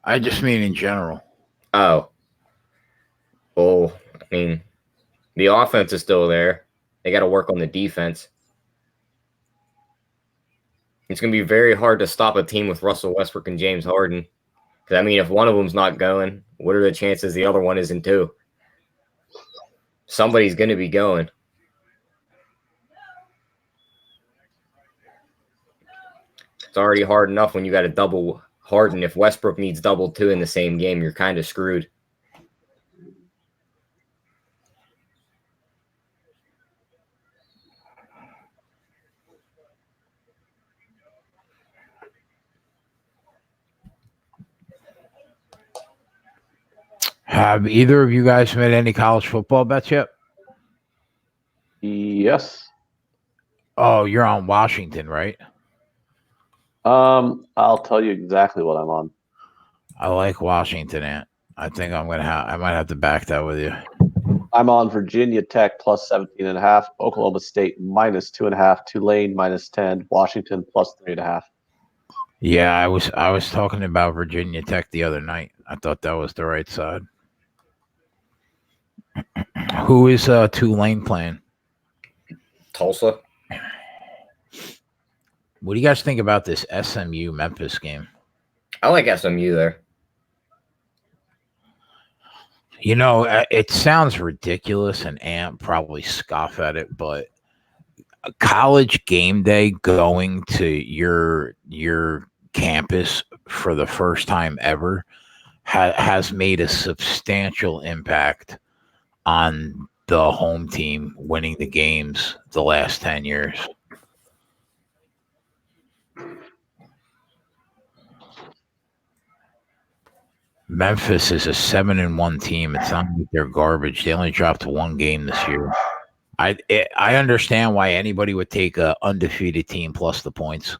I just mean in general. Oh. Well, I mean, the offense is still there. They got to work on the defense. It's going to be very hard to stop a team with Russell Westbrook and James Harden. Because, I mean, if one of them's not going, what are the chances the other one isn't too? Somebody's going to be going. It's already hard enough when you got a double Harden. If Westbrook needs double too in the same game, you're kind of screwed. Have either of you guys made any college football bets yet? Yes. Oh, you're on Washington, right? I'll tell you exactly what I'm on. I like Washington, Ant. I think I might have to back that with you. I'm on Virginia Tech plus 17.5, Oklahoma State -2.5, Tulane -10, Washington plus 3.5. Yeah, I was talking about Virginia Tech the other night. I thought that was the right side. Who is Tulane playing? Tulsa. What do you guys think about this SMU Memphis game? I like SMU there. You know, it sounds ridiculous, and Ant probably scoff at it, but a college game day going to your campus for the first time ever has made a substantial impact on the home team winning the games the last 10 years. Memphis is a 7-1 team. It's not like they're garbage. They only dropped one game this year. I understand why anybody would take a undefeated team plus the points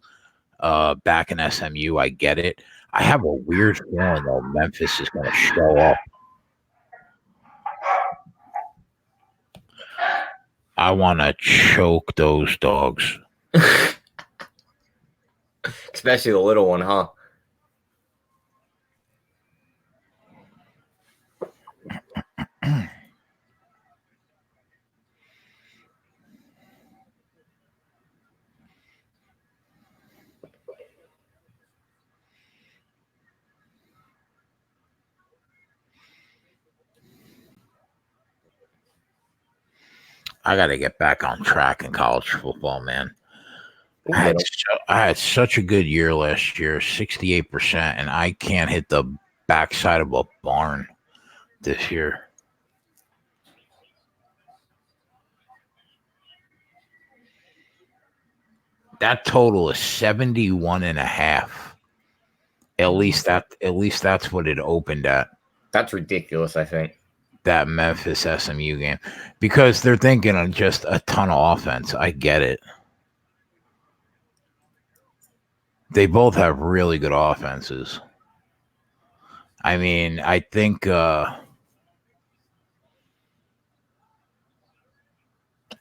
back in SMU. I get it. I have a weird feeling though Memphis is going to show up. I want to choke those dogs. Especially the little one, huh? I got to get back on track in college football, man. I had such a good year last year, 68%, and I can't hit the backside of a barn this year. That total is 71.5. At least that's what it opened at. That's ridiculous, I think. That Memphis SMU game. Because they're thinking of just a ton of offense. I get it. They both have really good offenses. I mean, I think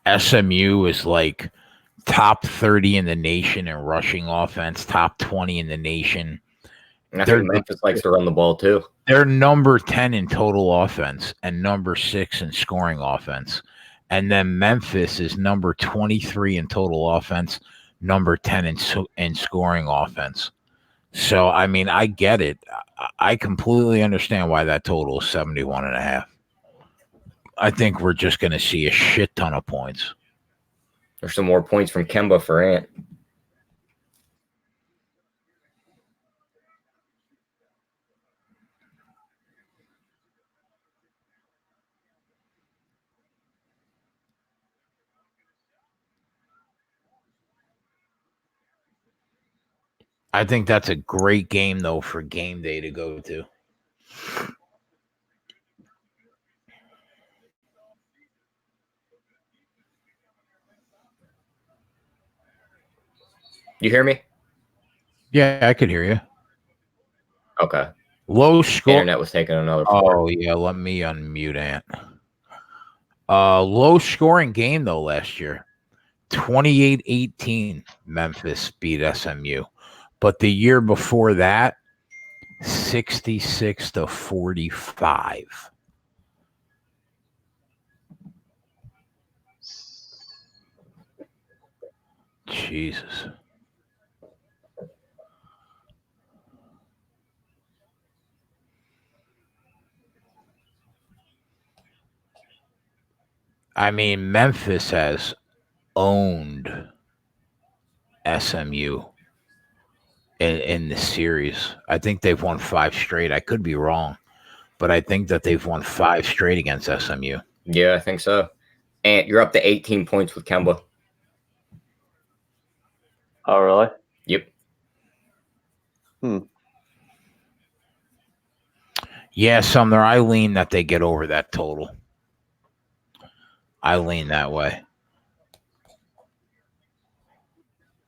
SMU is like top 30 in the nation in rushing offense, top 20 in the nation. And I think Memphis likes to run the ball too. They're number 10 in total offense and number 6 in scoring offense. And then Memphis is number 23 in total offense, number 10 in scoring offense. So, I mean, I get it. I completely understand why that total is 71.5. I think we're just going to see a shit ton of points. There's some more points from Kemba for Ant. I think that's a great game, though, for game day to go to. You hear me? Yeah, I could hear you. Okay. Low score. Internet was taking another. Oh, yeah. Let me unmute Ant. Low scoring game, though, last year. 28-18 Memphis beat SMU. But the year before that, 66-45. Jesus. I mean, Memphis has owned SMU in the series. I think they've won 5 straight. I could be wrong, but I think that they've won 5 straight against SMU. Yeah, I think so. And you're up to 18 points with Kemba. Oh, really? Yep. Yeah, Sumner, I lean that they get over that total. I lean that way.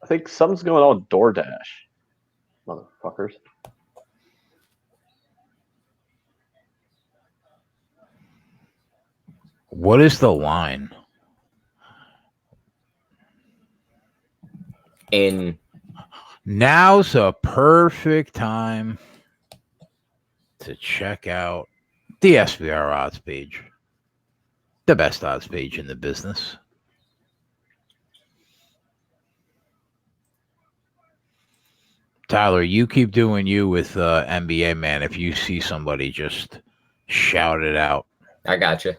I think something's going on with DoorDash. Motherfuckers. What is the line? Now's a perfect time to check out the SBR odds page. The best odds page in the business. Tyler, you keep doing you with NBA, man. If you see somebody, just shout it out. I got you.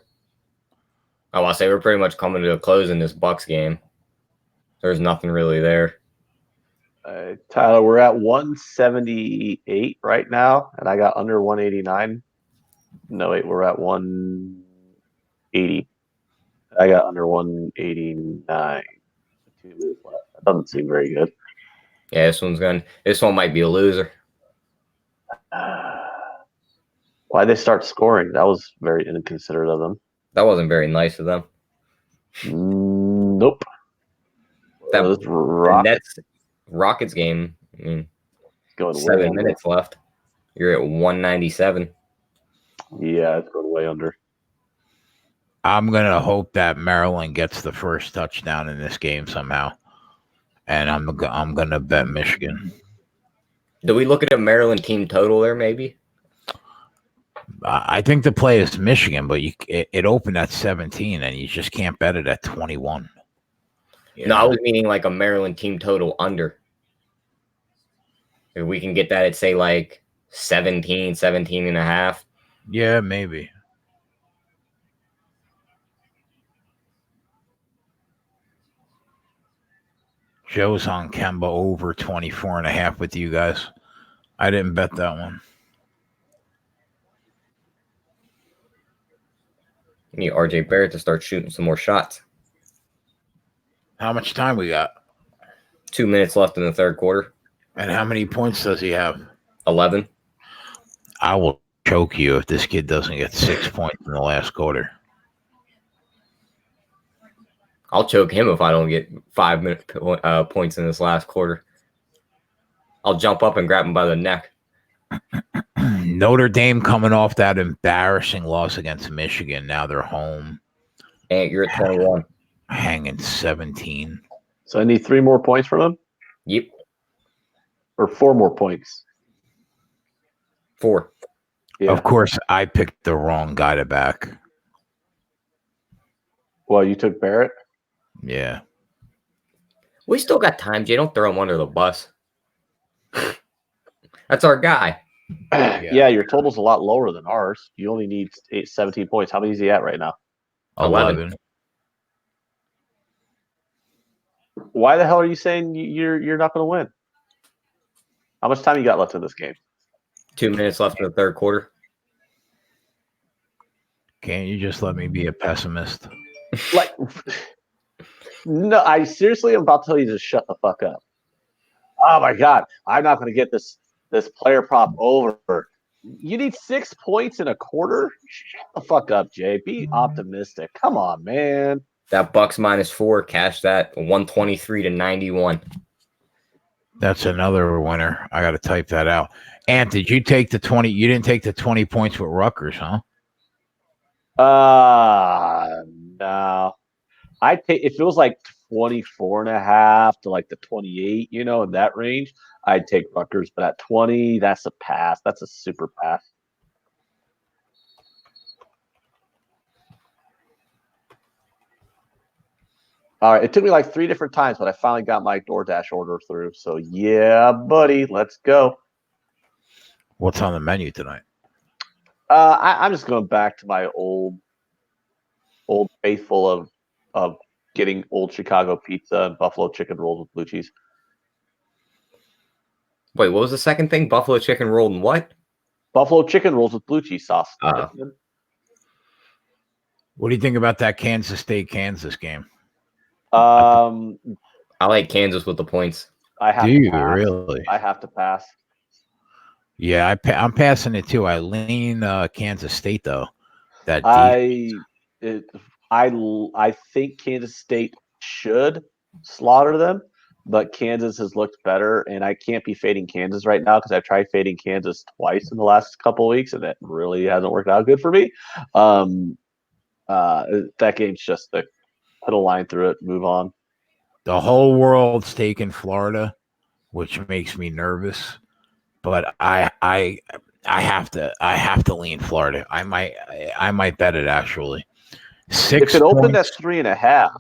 I want to say we're pretty much coming to a close in this Bucks game. There's nothing really there. Tyler, we're at 178 right now, and I got under 189. No, wait, we're at 180. I got under 189. 2 minutes left. That doesn't seem very good. Yeah, this one might be a loser. Why'd they start scoring? That was very inconsiderate of them. That wasn't very nice of them. Nope. The Nets Rockets game. I mean, going 7 minutes left. You're at 197. Yeah, it's going way under. I'm gonna hope that Maryland gets the first touchdown in this game somehow, and I'm gonna bet Michigan. Do we look at a Maryland team total there? Maybe. I think the play is Michigan, but it opened at 17, and you just can't bet it at 21. No, I was meaning like a Maryland team total under. If we can get that at, say, like 17 and a half. Yeah, maybe. Joe's on Kemba over 24.5 with you guys. I didn't bet that one. You need RJ Barrett to start shooting some more shots. How much time we got? 2 minutes left in the third quarter. And how many points does he have? 11. I will choke you if this kid doesn't get 6 points in the last quarter. I'll choke him if I don't get 5 points in this last quarter. I'll jump up and grab him by the neck. Notre Dame coming off that embarrassing loss against Michigan. Now they're home. And you're at 21. Hanging 17. So I need 3 more points from him? Yep. Or 4 more points? 4. Yeah. Of course, I picked the wrong guy to back. Well, you took Barrett? Yeah. We still got time, Jay. Don't throw him under the bus. That's our guy. Yeah, your total's a lot lower than ours. You only need 17 points. How many is he at right now? 11. Why the hell are you saying you're not going to win? How much time you got left in this game? 2 minutes left in the third quarter. Can't you just let me be a pessimist? Like, no, I seriously am about to tell you to shut the fuck up. Oh my god, I'm not going to get this player prop over. You need 6 points in a quarter? Shut the fuck up, Jay. Be optimistic. Come on, man. That Bucks -4. Cash that 123 to 91. That's another winner. I got to type that out. Ant, did you take the 20? You didn't take the 20 points with Rutgers, huh? No. I take if it was like 24.5 to like the 28, in that range, I'd take Rutgers. But at 20, that's a pass. That's a super pass. All right, it took me like 3 different times, but I finally got my DoorDash order through. So yeah, buddy, let's go. What's on the menu tonight? I'm just going back to my old faithful of getting old Chicago pizza and buffalo chicken rolls with blue cheese. Wait, what was the second thing? Buffalo chicken rolled and what? Buffalo chicken rolls with blue cheese sauce. What do you think about that Kansas State-Kansas game? I like Kansas with the points. Do you really? I have to pass. Yeah, I'm passing it too. I lean Kansas State though. I think Kansas State should slaughter them, but Kansas has looked better, and I can't be fading Kansas right now because I've tried fading Kansas twice in the last couple of weeks, and it really hasn't worked out good for me. That game's just to put a line through it, move on. The whole world's taking Florida, which makes me nervous. But I have to lean Florida. I might bet it actually. 6 If it opened at points. 3.5,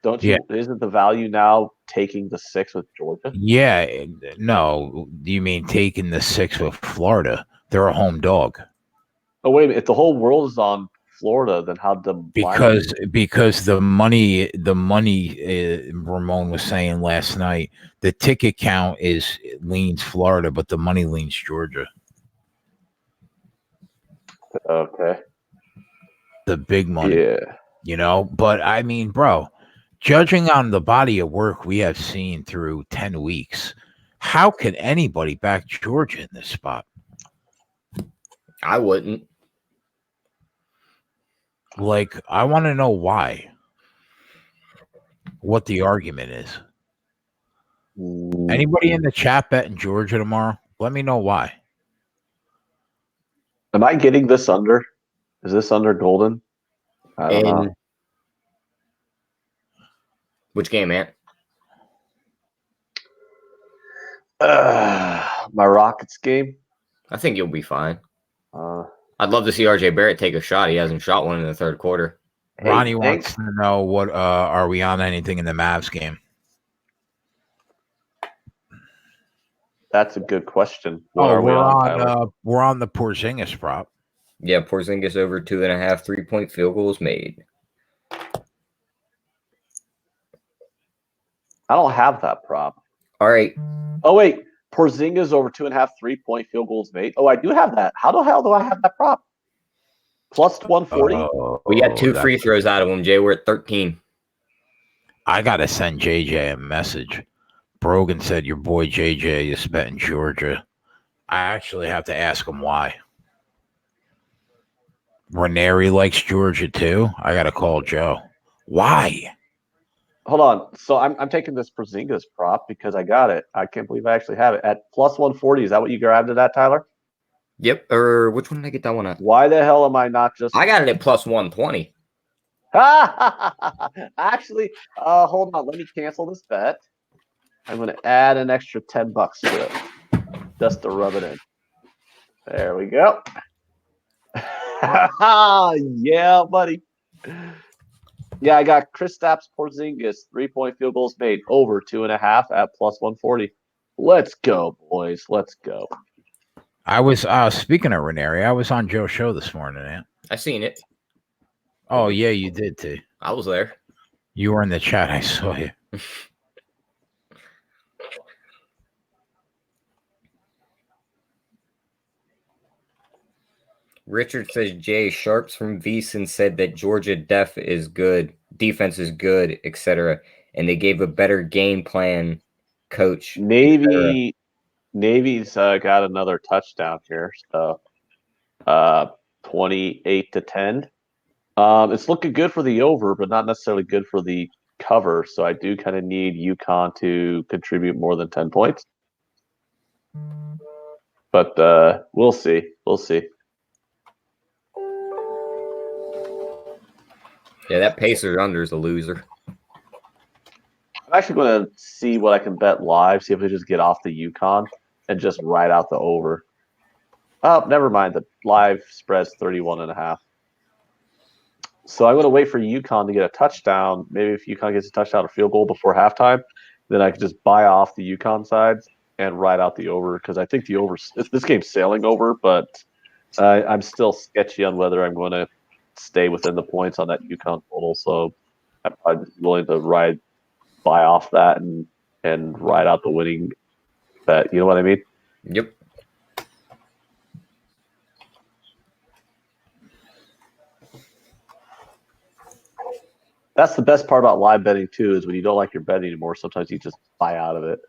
don't you? Yeah. Isn't the value now taking the 6 with Georgia? Yeah, no. Do you mean taking the 6 with Florida? They're a home dog. Oh wait a minute! If the whole world is on Florida, then how the because the money Ramon was saying last night, the ticket count leans Florida, but the money leans Georgia. Okay. The big money. Yeah. But I mean, bro, judging on the body of work we have seen through 10 weeks, how could anybody back Georgia in this spot? I wouldn't. Like, I want to know why. What the argument is. Anybody in the chat betting Georgia tomorrow? Let me know why. Am I getting this under? Is this under Golden? I don't know. Which game, Ant? My Rockets game. I think you'll be fine. I'd love to see RJ Barrett take a shot. He hasn't shot one in the third quarter. Ronnie wants to know what are we on anything in the Mavs game? That's a good question. We're on the Porzingis prop. Yeah, Porzingis over 2.5 3-point field goals made. I don't have that prop. All right. Oh, wait. Porzingis over 2.5 3-point field goals made. Oh, I do have that. How the hell do I have that prop? Plus 140? We got 2 that's- free throws out of him, Jay. We're at 13. I got to send JJ a message. Brogan said your boy JJ is betting Georgia. I actually have to ask him why. Ranieri likes Georgia too. I got to call Joe. Why? Hold on. So I'm taking this Porzingis prop because I got it. I can't believe I actually have it at plus 140. Is that what you grabbed it at, Tyler? Yep. Or which one did I get that one at? Why the hell am I not just? I got it at plus 120. Actually, hold on. Let me cancel this bet. I'm going to add an extra $10 to it just to rub it in. There we go. Yeah, buddy. Yeah, I got Kristaps Porzingis 3-point field goals made over 2.5 at plus 140. Let's go, boys. Let's go. I was speaking of Ranieri. I was on Joe's show this morning, man. I seen it. Oh yeah, you did too. I was there. You were in the chat. I saw you. Richard says Jay Sharps from VSiN said that Georgia defense is good, etc., and they gave a better game plan. Coach Navy's got another touchdown here, so 28-10. It's looking good for the over, but not necessarily good for the cover. So I do kind of need UConn to contribute more than 10 points. But we'll see. We'll see. Yeah, that Pacers under is a loser. I'm actually going to see what I can bet live, see if we just get off the UConn and just ride out the over. Oh, never mind. The live spread's 31.5. So I'm going to wait for UConn to get a touchdown. Maybe if UConn gets a touchdown or field goal before halftime, then I could just buy off the UConn side and ride out the over because I think the over. This game's sailing over, but I'm still sketchy on whether I'm going to stay within the points on that UConn total. So I'm willing to buy off that and ride out the winning bet. You know what I mean? Yep. That's the best part about live betting too, is when you don't like your bet anymore, sometimes you just buy out of it.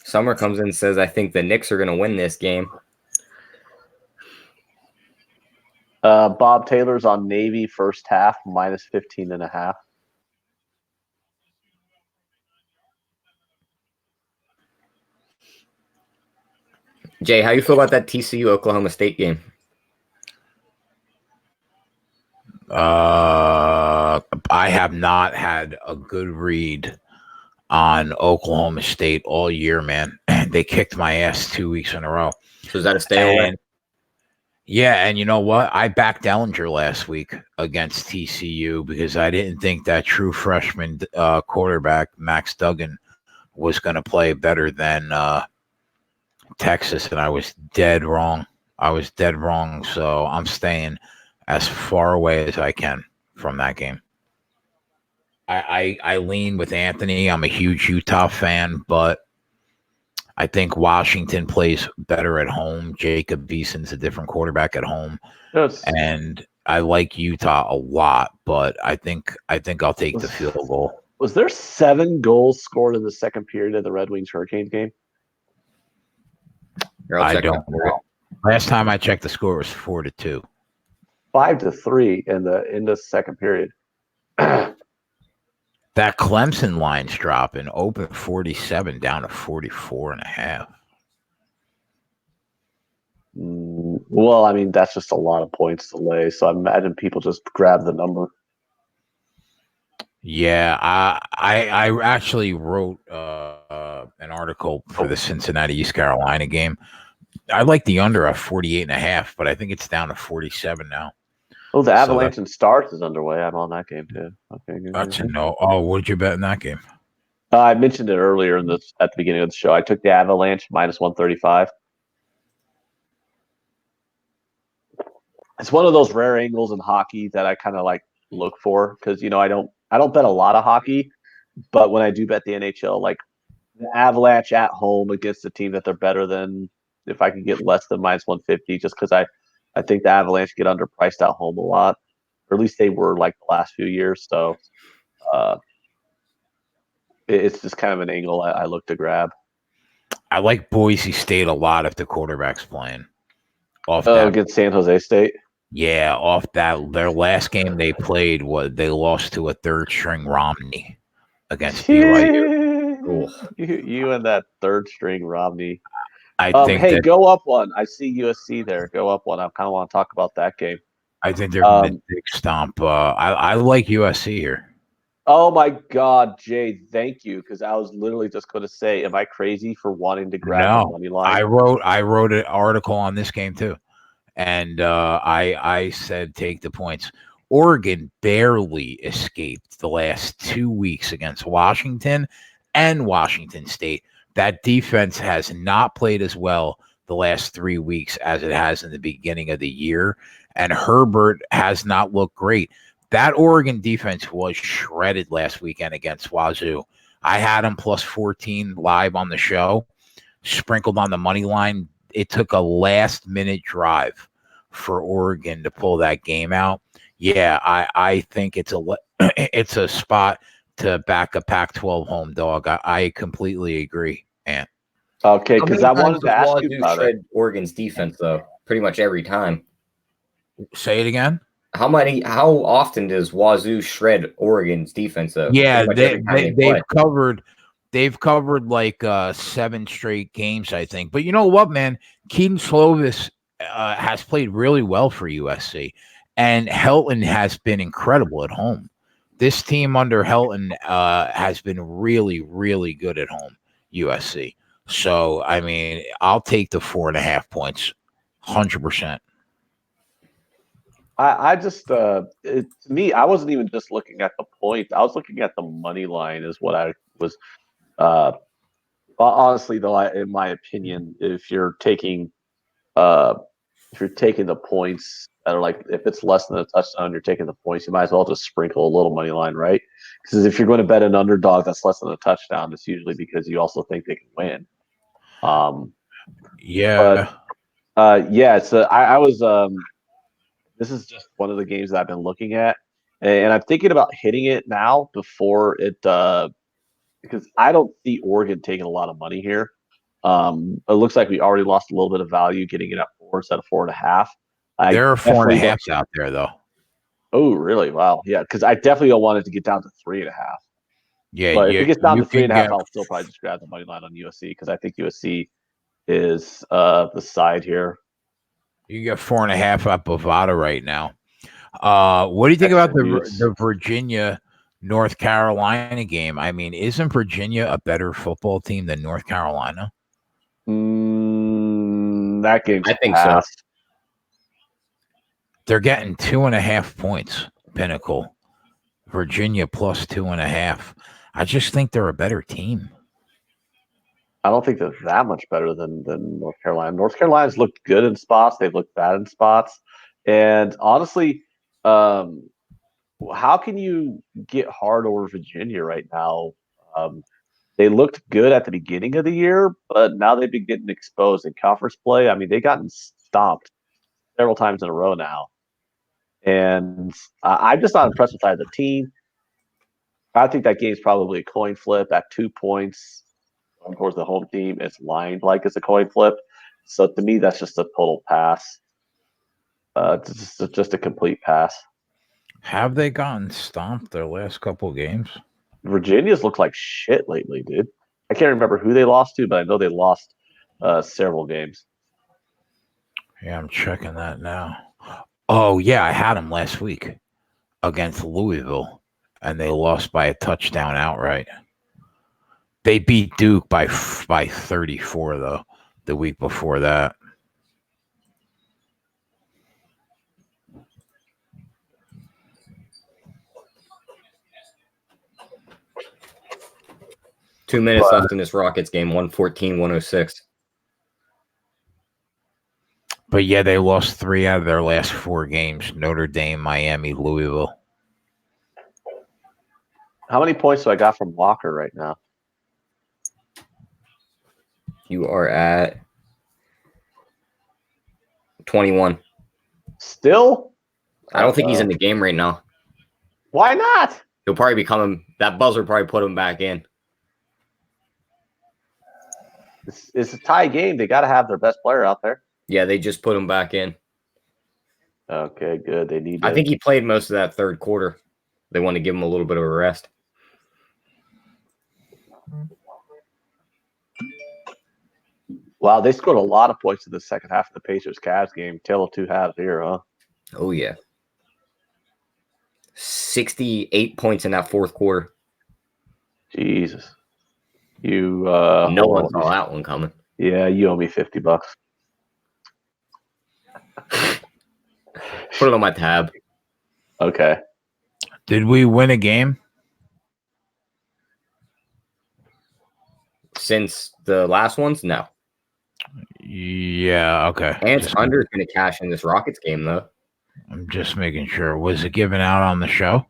Summer comes in and says, I think the Knicks are going to win this game. Bob Taylor's on Navy first half, minus 15.5. Jay, how you feel about that TCU Oklahoma State game? I have not had a good read on Oklahoma State all year, man. They kicked my ass 2 weeks in a row. So is that a stay away? Yeah, and you know what? I backed Ellinger last week against TCU because I didn't think that true freshman quarterback, Max Duggan, was going to play better than Texas, and I was dead wrong. So I'm staying as far away as I can from that game. I lean with Anthony. I'm a huge Utah fan, but I think Washington plays better at home. Jacob Beeson's a different quarterback at home. Yes. And I like Utah a lot, but I think I'll take the field goal. Was there 7 goals scored in the second period of the Red Wings Hurricanes game? I don't know. Last time I checked, the score was 4-2. 5-3 in the second period. That Clemson line's dropping. Open 47 down to 44.5. Well, I mean, that's just a lot of points to lay. So I imagine people just grab the number. Yeah, I actually wrote an article for the Cincinnati East Carolina game. I like the under at 48.5, but I think it's down to 47 now. Oh, the Avalanche and Stars is underway. I'm on that game too. Okay, good. That's a no. Oh, what did you bet in that game? I mentioned it earlier at the beginning of the show. I took the Avalanche minus 135. It's one of those rare angles in hockey that I kind of like look for because I don't I don't bet a lot of hockey, but when I do bet the NHL, like the Avalanche at home against a team that they're better than, if I can get less than minus 150, just because I think the Avalanche get underpriced at home a lot, or at least they were like the last few years. So uh, it's just kind of an angle I look to grab. I like Boise State a lot if the quarterback's playing. Off Oh, that, against San Jose State. yeah, off that. Their last game they played was they lost to a third string Romney against BYU. Cool. You and that third string Romney. I think Hey, that go up one. I see USC there. Go up one. I kind of want to talk about that game. they're going to dick stomp. I like USC here. Oh my God, Jay, thank you. Because I was literally just going to say, am I crazy for wanting to grab the No, money line? I wrote an article on this game too, and I said take the points. Oregon barely escaped the last 2 weeks against Washington and Washington State. That defense has not played as well the last 3 weeks as it has in the beginning of the year, and Herbert has not looked great. That Oregon defense was shredded last weekend against Wazoo. I had them plus 14 live on the show, sprinkled on the money line. It took a last minute drive for Oregon to pull that game out. Yeah, I think it's a spot to back a Pac-12 home dog. I completely agree, Ant. Okay, How because many I times wanted to does ask you Wazoo about it. shred Oregon's defense though? Pretty much every time. Say it again. How often does Wazoo shred Oregon's defense though? Yeah, Pretty much every time they play. they've covered like 7 straight games, I think. But you know what, man? Keaton Slovis has played really well for USC, and Helton has been incredible at home. This team under Helton has been really, really good at home, USC. So, I mean, I'll take the 4.5 points, 100%. I just to me, I wasn't even just looking at the points. I was looking at the money line is what I was honestly though, in my opinion, uh if you're taking the points that are like, if it's less than a touchdown, you're taking the points, you might as well just sprinkle a little money line, right? Because if you're going to bet an underdog that's less than a touchdown, it's usually because you also think they can win. Yeah. But yeah, so I was this is just one of the games that I've been looking at, and I'm thinking about hitting it now before it because I don't see Oregon taking a lot of money here. It looks like we already lost a little bit of value getting it at 4 instead of 4.5. There are 4.5 out there, though. Oh, really? Wow. Yeah, because I definitely don't want it to get down to 3.5. Yeah, But if it gets down to 3.5, get I'll still probably just grab the money line on USC because I think USC is the side here. you get 4.5 at Bovada right now. What do you think about the Virginia North Carolina game? I mean, isn't Virginia a better football team than North Carolina? That game's I think passed. so. They're getting 2.5 points. Pinnacle, Virginia plus 2.5. I just think they're a better team. I don't think they're that much better than North Carolina. North Carolina's looked good in spots. They've looked bad in spots. And honestly, how can you get hard over Virginia right now? They looked good at the beginning of the year, but now they've been getting exposed in conference play. I mean, they've gotten stopped several times in a row now. And I'm just not impressed with either team. I think that game's probably a coin flip at 2 points. Of course, the home team is lined like it's a coin flip. So to me, that's just a total pass. Just a complete pass. Have they gotten stomped their last couple games? Virginia's looked like shit lately, dude. I can't remember who they lost to, but I know they lost several games. Yeah, I'm checking that now. Oh, yeah, I had them last week against Louisville, and they lost by a touchdown outright. They beat Duke by 34, though, the week before that. Two minutes left in this Rockets game, 114-106. But yeah, they lost 3 out of their last 4 games: Notre Dame, Miami, Louisville. How many points do I got from Walker right now? You are at 21. Still? I don't think he's in the game right now. Why not? He'll probably be coming. That buzzer probably put him back in. It's a tie game. They got to have their best player out there. Yeah, they just put him back in. Okay, good. They need. I think he played most of that third quarter. They want to give him a little bit of a rest. Wow, they scored a lot of points in the second half of the Pacers-Cavs game. Tale of two halves here, huh? Oh, yeah. 68 points in that fourth quarter. Jesus. You no one saw that one coming. Yeah, you owe me $50. Put it on my tab. Okay. Did we win a game? Since the last ones? No. Yeah, okay. And Under's going to cash in this Rockets game, though. I'm just making sure. Was it given out on the show?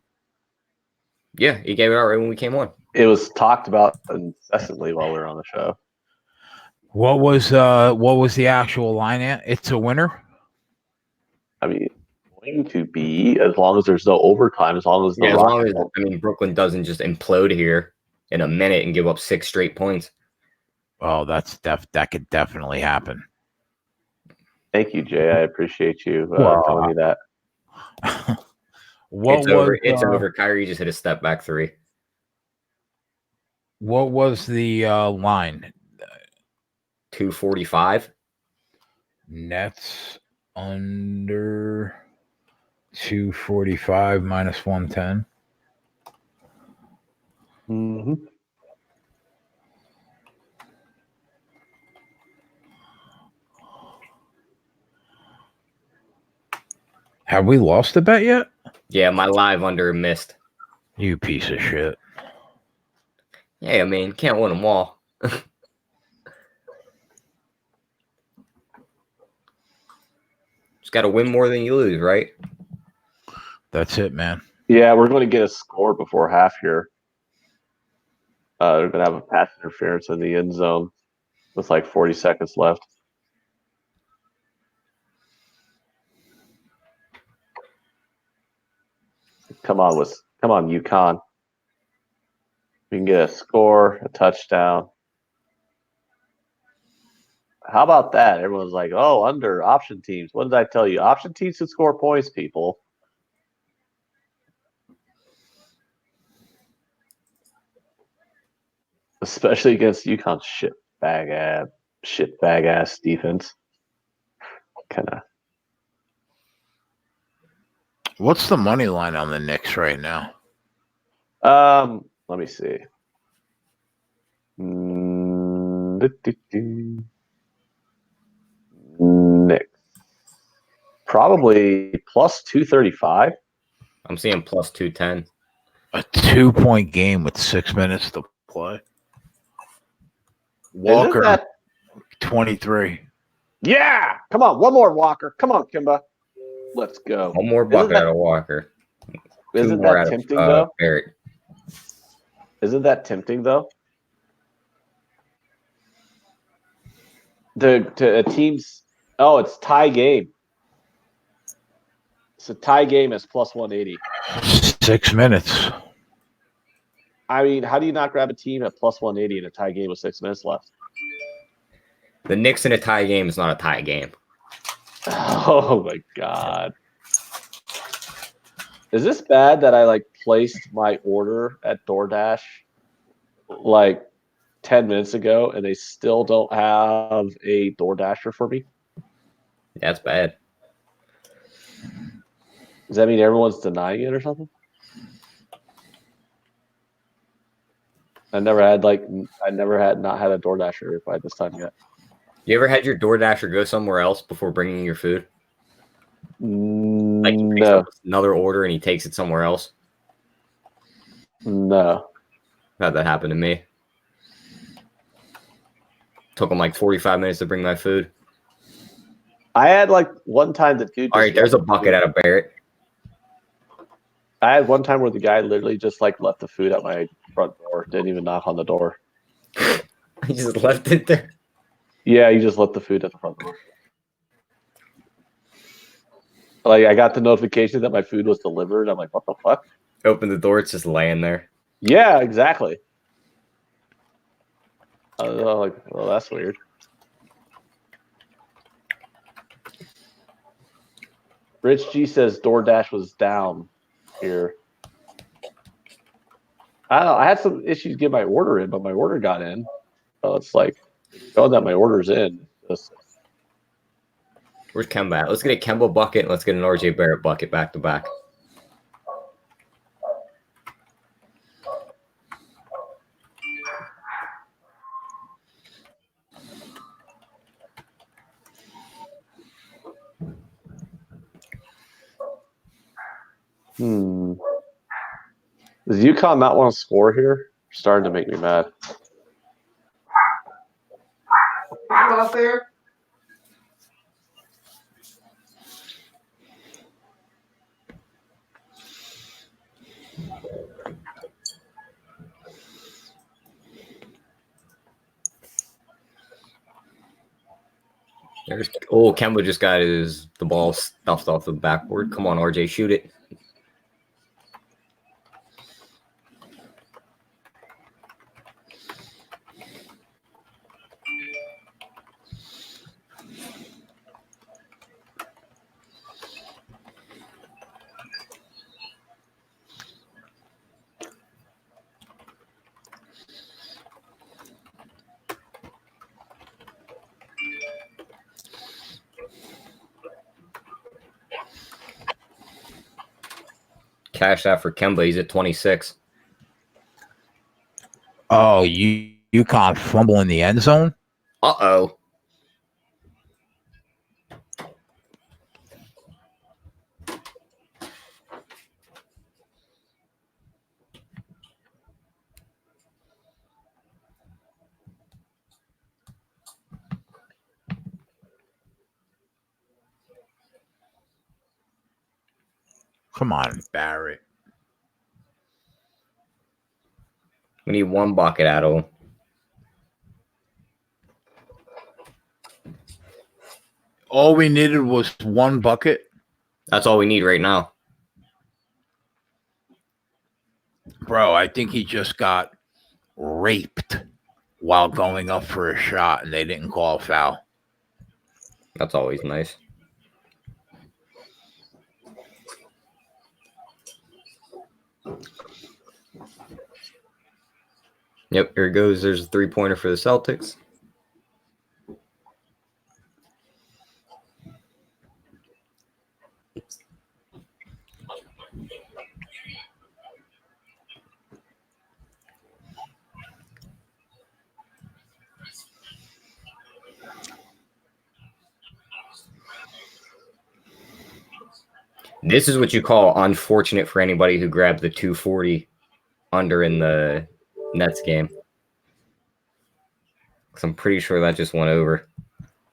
Yeah, he gave it out right when we came on. It was talked about incessantly while we were on the show. What was the actual line at? It's a winner? I mean, going to be as long as there's no overtime, as long as Brooklyn doesn't just implode here in a minute and give up 6 straight points. Oh, that could definitely happen. Thank you, Jay. I appreciate you telling me that. It's over. Kyrie just hit a step back 3. What was the line? 245. Nets under 245 minus 110. Mm-hmm. Have we lost the bet yet? Yeah, my live under missed. You piece of shit. Yeah, I mean, can't win them all. Just got to win more than you lose, right? That's it, man. Yeah, we're going to get a score before half here. They're going to have a pass interference in the end zone with like 40 seconds left. Come on, UConn. We can get a score, a touchdown. How about that? Everyone's like, oh, under option teams. What did I tell you? Option teams can score points, people. Especially against UConn's shitbag ass defense. Kinda. What's the money line on the Knicks right now? Let me see. Knicks. Probably plus 235. I'm seeing plus 210. A 2-point game with 6 minutes to play. Walker, 23. Yeah! Come on, one more Walker. Come on, Kimba. Let's go. One more bucket out of Walker. Isn't that tempting, though? Barrett. Isn't that tempting, though? To a team's... Oh, it's tie game. It's a tie game as plus 180. 6 minutes. I mean, how do you not grab a team at plus 180 in a tie game with 6 minutes left? The Knicks in a tie game is not a tie game. Oh, my God. Is this bad that I, placed my order at DoorDash, 10 minutes ago, and they still don't have a DoorDasher for me? That's bad. Does that mean everyone's denying it or something? I never had not had a DoorDasher by this time yet. You ever had your DoorDasher go somewhere else before bringing your food? Like you pick up another order and he takes it somewhere else? No. Had that happen to me. Took him 45 minutes to bring my food. I had one time the dude. All right, there's a bucket out of Barrett. I had one time where the guy literally just like left the food at my front door. Didn't even knock on the door. He just left it there. Yeah, he just left the food at the front door. Like I got the notification that my food was delivered. I'm like, what the fuck? Open the door, it's just laying there. Yeah, exactly. I was like, well, that's weird. Rich G says DoorDash was down here. I don't know. I had some issues getting my order in, but my order got in. So it's like showing that my order's in. Just, Where's Kemba at? Let's get a Kemba bucket and let's get an RJ Barrett bucket back to back. Does UConn not want to score here? Starting to make me mad. Out there. Kemba just got the ball stuffed off the backboard. Come on, RJ, shoot it. Cash that for Kemba. He's at 26. Oh, UConn fumble in the end zone? Uh-oh. Come on, Barrett. We need one bucket out of him. All we needed was one bucket. That's all we need right now. Bro, I think he just got raped while going up for a shot, and they didn't call a foul. That's always nice. Yep, here it goes. There's a three-pointer for the Celtics. This is what you call unfortunate for anybody who grabbed the 240 under in the Nets game. Because I'm pretty sure that just went over.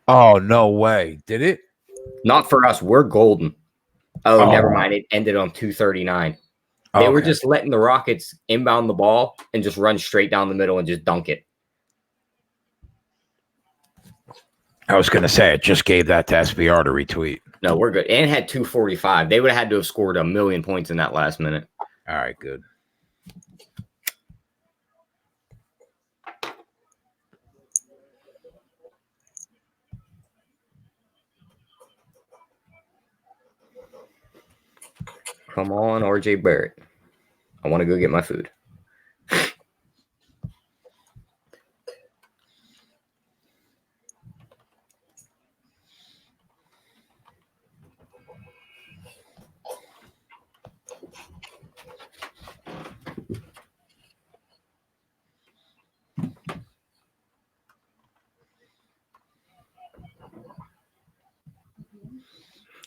Oh, no way. Did it? Not for us. We're golden. Oh, never mind. It ended on 239. They were just letting the Rockets inbound the ball and just run straight down the middle and just dunk it. I was going to say, I just gave that to SBR to retweet. No, we're good. And had 245. They would have had to have scored 1,000,000 points in that last minute. All right, good. Come on, RJ Barrett. I want to go get my food.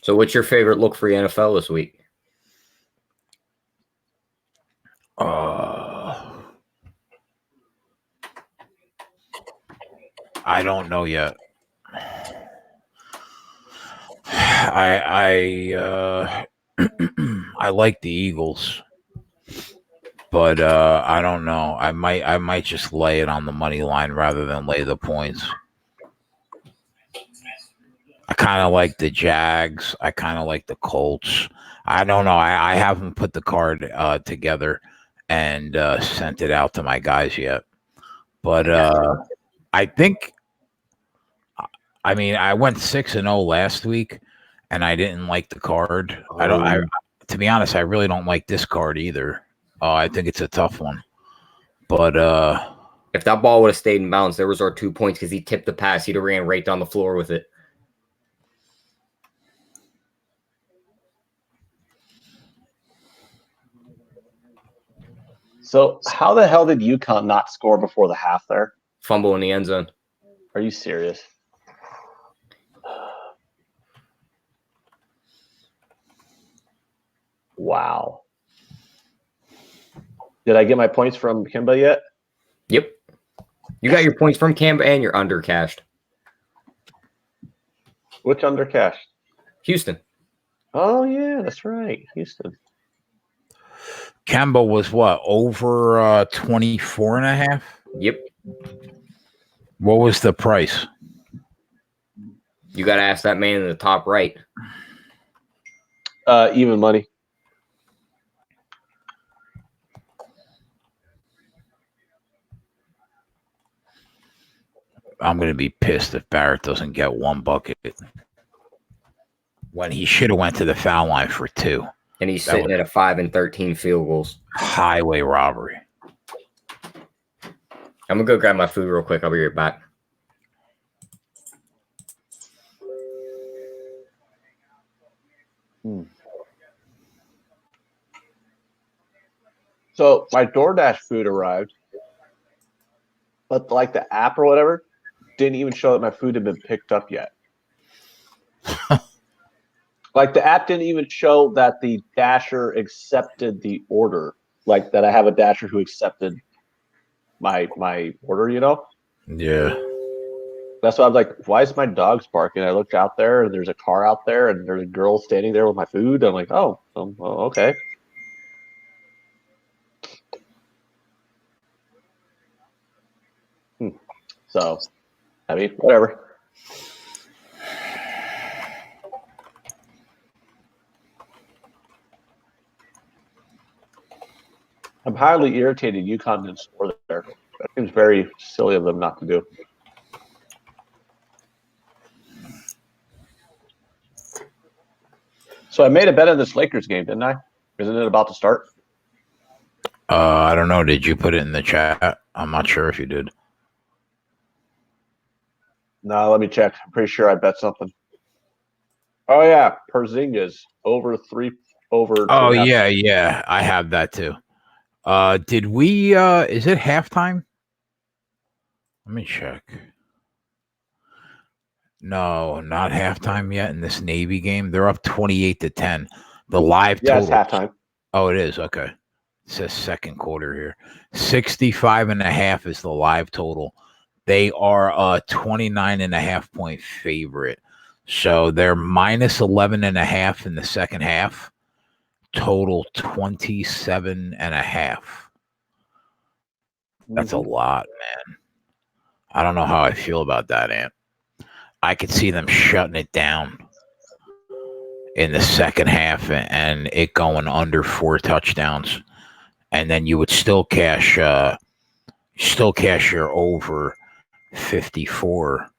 So what's your favorite look for the NFL this week? I don't know yet. I I like the Eagles, but I don't know. I might just lay it on the money line rather than lay the points. I kind of like the Jags. I kind of like the Colts. I don't know. I haven't put the card together and sent it out to my guys yet. But I think, I mean, I went 6-0 last week, and I didn't like the card. To be honest, I really don't like this card either. I think it's a tough one. But if that ball would have stayed in bounds, there was our 2 points because he tipped the pass. He'd have ran right down the floor with it. So how the hell did UConn not score before the half there? Fumble in the end zone. Are you serious? Wow. Did I get my points from Kimba yet? Yep. You got your points from Cam and you're under cashed. Which under cash? Houston. Oh, yeah, that's right. Houston. Kemba was what, over 24 and a half? Yep. What was the price? You got to ask that man in the top right. Even money. I'm going to be pissed if Barrett doesn't get one bucket when he should have went to the foul line for 2. And he's sitting at a 5 and 13 field goals. Highway robbery. I'm going to go grab my food real quick. I'll be right back. So my DoorDash food arrived, but like the app or whatever didn't even show that my food had been picked up yet. Like the app didn't even show that the Dasher accepted the order. Like that I have a Dasher who accepted my order, you know? Yeah. That's why I was like, why is my dog's barking? I looked out there and there's a car out there and there's a girl standing there with my food. I'm like, oh, okay. So, I mean, whatever. I'm highly irritated UConn didn't score there. That seems very silly of them not to do. So I made a bet on this Lakers game, didn't I? Isn't it about to start? I don't know. Did you put it in the chat? I'm not sure if you did. No, let me check. I'm pretty sure I bet something. Oh yeah, Porzingis over 3 over. Oh yeah. I have that too. Did we? Is it halftime? Let me check. No, not halftime yet in this Navy game. They're up 28-10. The live total. It's halftime. Oh, it is. Okay. It says second quarter here. 65.5 is the live total. They are a 29.5 point favorite. So they're minus 11.5 in the second half. Total 27.5. That's a lot, man. I don't know how I feel about that, Ant. I could see them shutting it down in the second half and it going under 4 touchdowns. And then you would still cash your over 54.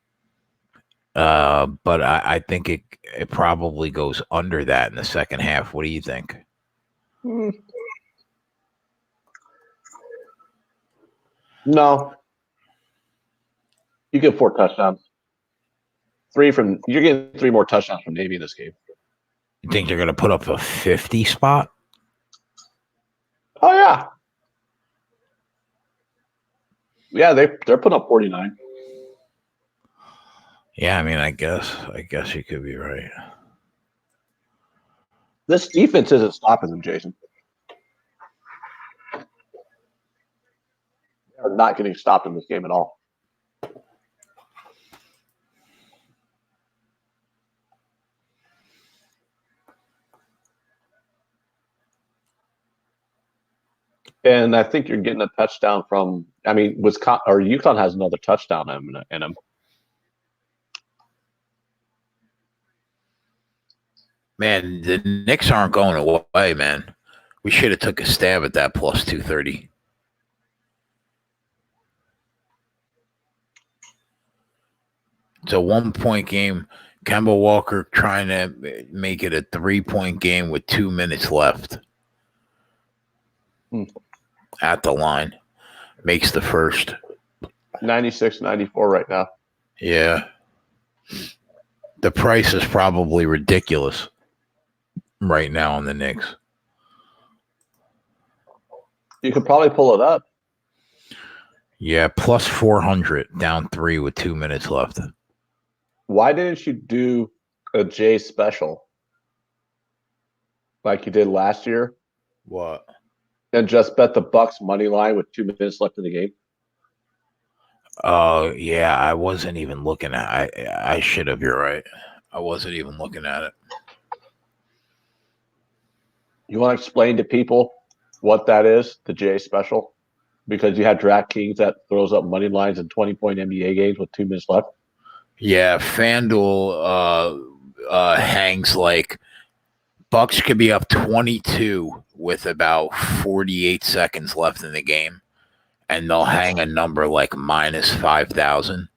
But I think it probably goes under that in the second half. What do you think? No. You get 4 touchdowns. You're getting 3 more touchdowns from Navy in this game. You think they're going to put up a 50 spot? Oh yeah. Yeah, they're putting up 49. Yeah, I mean, I guess you could be right. This defense isn't stopping them, Jason. They're not getting stopped in this game at all. And I think you're getting a touchdown from. I mean, Wisconsin or UConn has another touchdown in him. Man, the Knicks aren't going away, man. We should have took a stab at that plus 230. It's a 1-point game. Kemba Walker trying to make it a 3-point game with 2 minutes left. At the line. Makes the first. 96-94 right now. Yeah. The price is probably ridiculous right now on the Knicks. You could probably pull it up. Yeah, plus 400, down 3 with 2 minutes left. Why didn't you do a J special like you did last year What? and just bet the Bucks money line with 2 minutes left in the game? Yeah, I wasn't even looking at I should have, you're right. I wasn't even looking at it. You want to explain to people what that is, the J special? Because you have DraftKings that throws up money lines in 20-point NBA games with 2 minutes left. Yeah, FanDuel hangs like Bucks could be up 22 with about 48 seconds left in the game, and they'll hang a number like minus 5,000.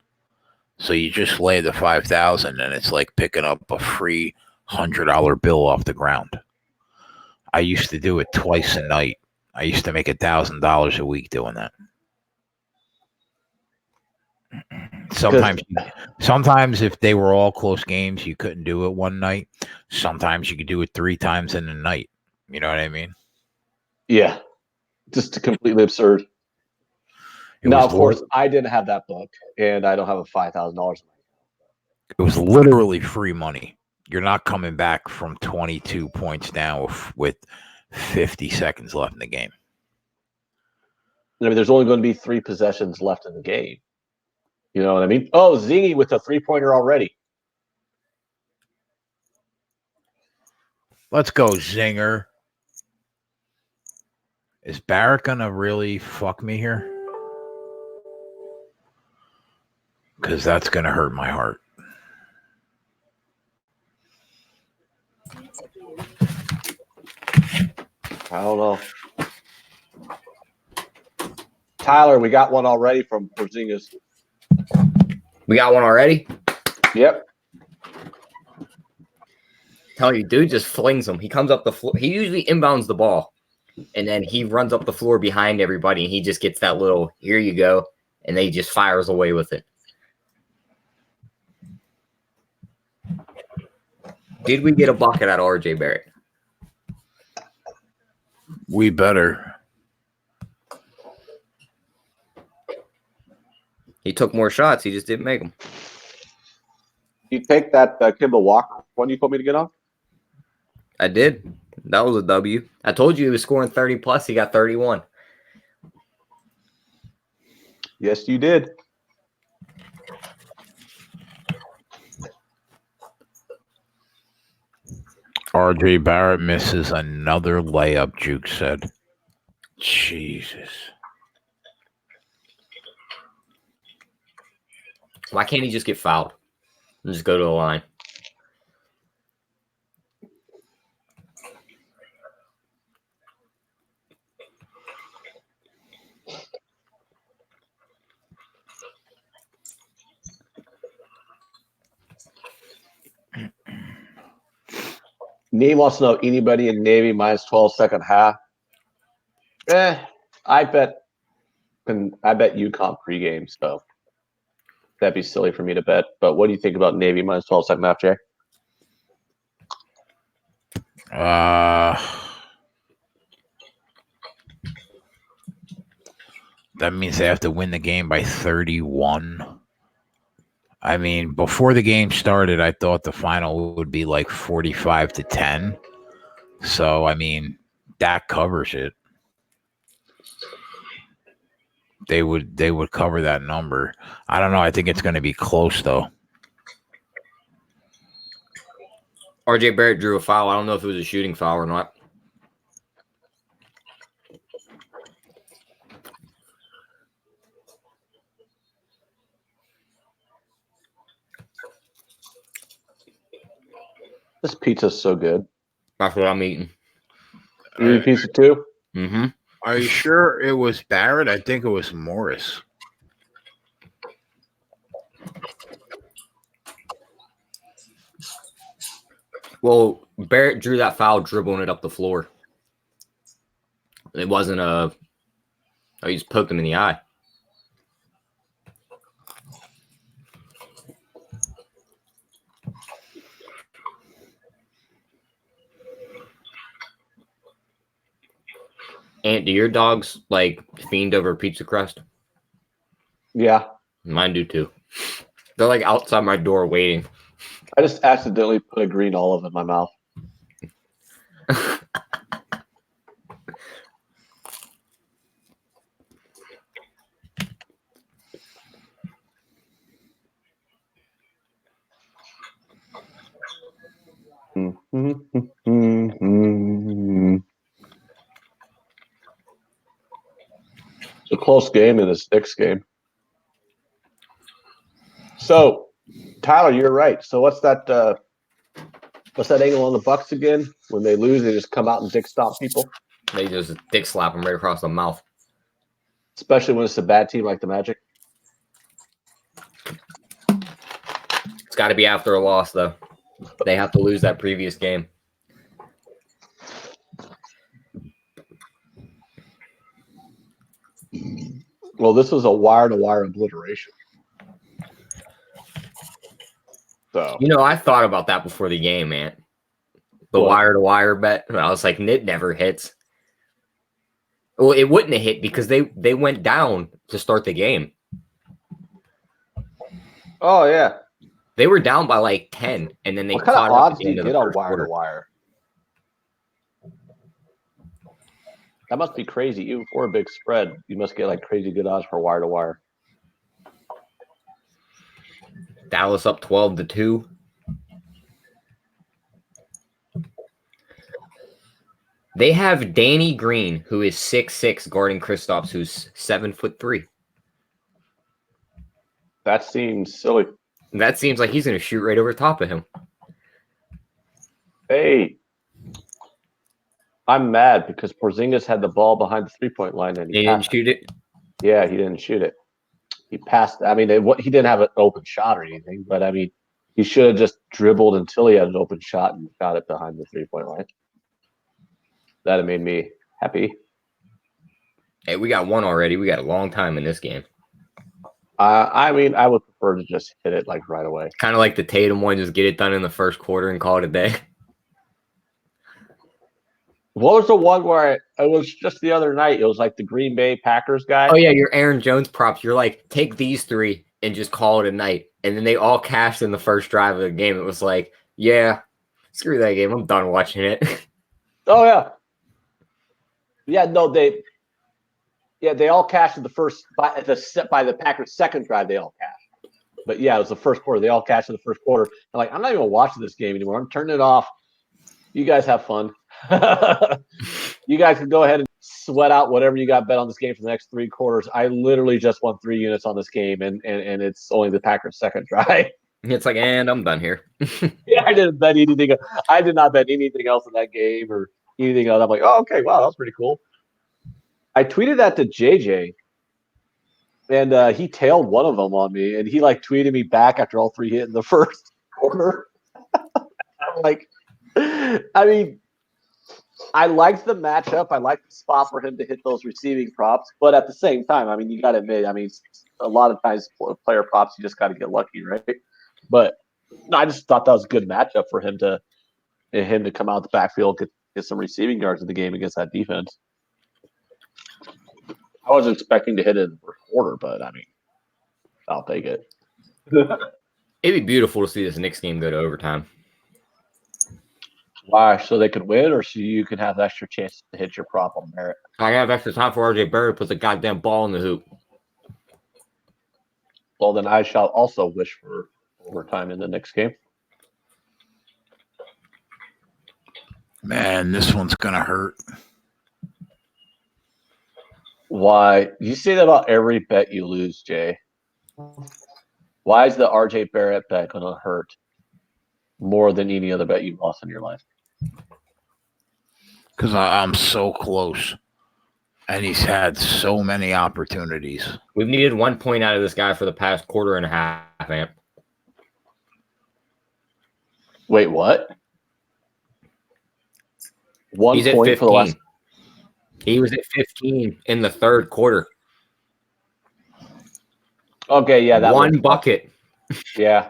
So you just lay the 5,000, and it's like picking up a free $100 bill off the ground. I used to do it twice a night. I used to make $1,000 a week doing that. Sometimes if they were all close games, you couldn't do it one night. Sometimes you could do it 3 times in a night. You know what I mean? Yeah, just completely absurd. Now, of course, I didn't have that book, and I don't have a $5,000. It was literally free money. You're not coming back from 22 points down with 50 seconds left in the game. I mean, there's only going to be 3 possessions left in the game. You know what I mean? Oh, Zingy with a 3-pointer already. Let's go, Zinger. Is Barrett going to really fuck me here? Because that's going to hurt my heart. I don't know. Tyler, we got one already from Porzingis. We got one already? Yep. Tell you, dude just flings them. He comes up the floor. He usually inbounds the ball, and then he runs up the floor behind everybody, and he just gets that little, here you go, and then he just fires away with it. Did we get a bucket out of RJ Barrett? We better. He took more shots. He just didn't make them. You take that Kemba Walker one you told me to get on? I did. That was a W. I told you he was scoring 30 plus. He got 31. Yes, you did. RJ Barrett misses another layup, Juke said. Jesus. Why can't he just get fouled and just go to the line? Nate wants to know anybody in Navy minus 12 second half. I bet UConn pregame, so that'd be silly for me to bet. But what do you think about Navy minus 12 second half, Jay? That means they have to win the game by 31. I mean, before the game started, I thought the final would be like 45-10. So, I mean, that covers it. They would cover that number. I don't know. I think it's going to be close, though. RJ Barrett drew a foul. I don't know if it was a shooting foul or not. This pizza's so good. That's what I'm eating. You eat pizza too? Mm-hmm. Are you sure it was Barrett? I think it was Morris. Well, Barrett drew that foul dribbling it up the floor. It wasn't a. Oh, he just poked him in the eye. Ant, do your dogs like fiend over pizza crust? Yeah. Mine do too. They're like outside my door waiting. I just accidentally put a green olive in my mouth. It's a close game in this Knicks game. So, Tyler, you're right. So what's that angle on the Bucks again? When they lose, they just come out and dick stomp people? They just dick slap them right across the mouth. Especially when it's a bad team like the Magic. It's got to be after a loss, though. They have to lose that previous game. Well, this was a wire-to-wire obliteration. So, You know, I thought about that before the game, man. The What? wire-to-wire bet. I was like, it never hits. Well, it wouldn't have hit because they went down to start the game. oh yeah. They were down by like 10, and then they What kind caught of up odds at the do end you of the get on first quarter. wire-to-wire? That must be crazy. Even for a big spread, you must get like crazy good odds for wire-to-wire. Dallas up 12-2. They have Danny Green, who is 6'6", guarding Kristaps, who's 7'3". That seems silly. That seems like he's going to shoot right over top of him. Hey, I'm mad because Porzingis had the ball behind the three-point line and He didn't shoot it. Yeah, he didn't shoot it. He passed. I mean, he didn't have an open shot or anything, but I mean, he should have just dribbled until he had an open shot and got it behind the three-point line. That made me happy. Hey, we got one already. We got a long time in this game. I mean, I would prefer to just hit it like right away. Kind of like the Tatum one, just get it done in the first quarter and call it a day. What was the one where it was just the other night? It was like the Green Bay Packers guy. Oh, yeah, your Aaron Jones props. You're like, take these three and just call it a night. And then they all cashed in the first drive of the game. It was like, yeah, screw that game. I'm done watching it. Oh, yeah. Yeah, no, they all cashed in the first by the Packers' second drive. They all cashed, but yeah, it was the first quarter. They all cashed in the first quarter. I'm like, I'm not even watching this game anymore. I'm turning it off. You guys have fun. You guys can go ahead and sweat out whatever you got bet on this game for the next 3 quarters. I literally just won 3 units on this game, and it's only the Packers' second drive. It's like, and I'm done here. Yeah, I didn't bet anything. I did not bet anything else in that game or anything else. I'm like, oh, okay, wow, that was pretty cool. I tweeted that to JJ, and he tailed one of them on me, and he like tweeted me back after all 3 hit in the first quarter. I'm like, I mean, I liked the matchup. I liked the spot for him to hit those receiving props, but at the same time, I mean, you got to admit, I mean, a lot of times player props, you just got to get lucky, right? But no, I just thought that was a good matchup for him to come out the backfield, get some receiving yards in the game against that defense. I wasn't expecting to hit it in the first quarter, but I mean, I'll take it. It'd be beautiful to see this Knicks game go to overtime. Why? So they could win, or so you can have extra chance to hit your prop on Barrett? I have extra time for RJ Barrett to put the goddamn ball in the hoop. Well, then I shall also wish for overtime in the next game. Man, this one's gonna hurt. Why? You say that about every bet you lose, Jay. Why is the RJ Barrett bet going to hurt? more than any other bet you've lost in your life? Because I'm so close. And he's had so many opportunities. We've needed 1 point out of this guy for the past quarter and a half, Amp. Wait, what? 1 He's at point for the 15. last. He was at 15 in the third quarter. Okay, yeah, that One would, bucket. yeah,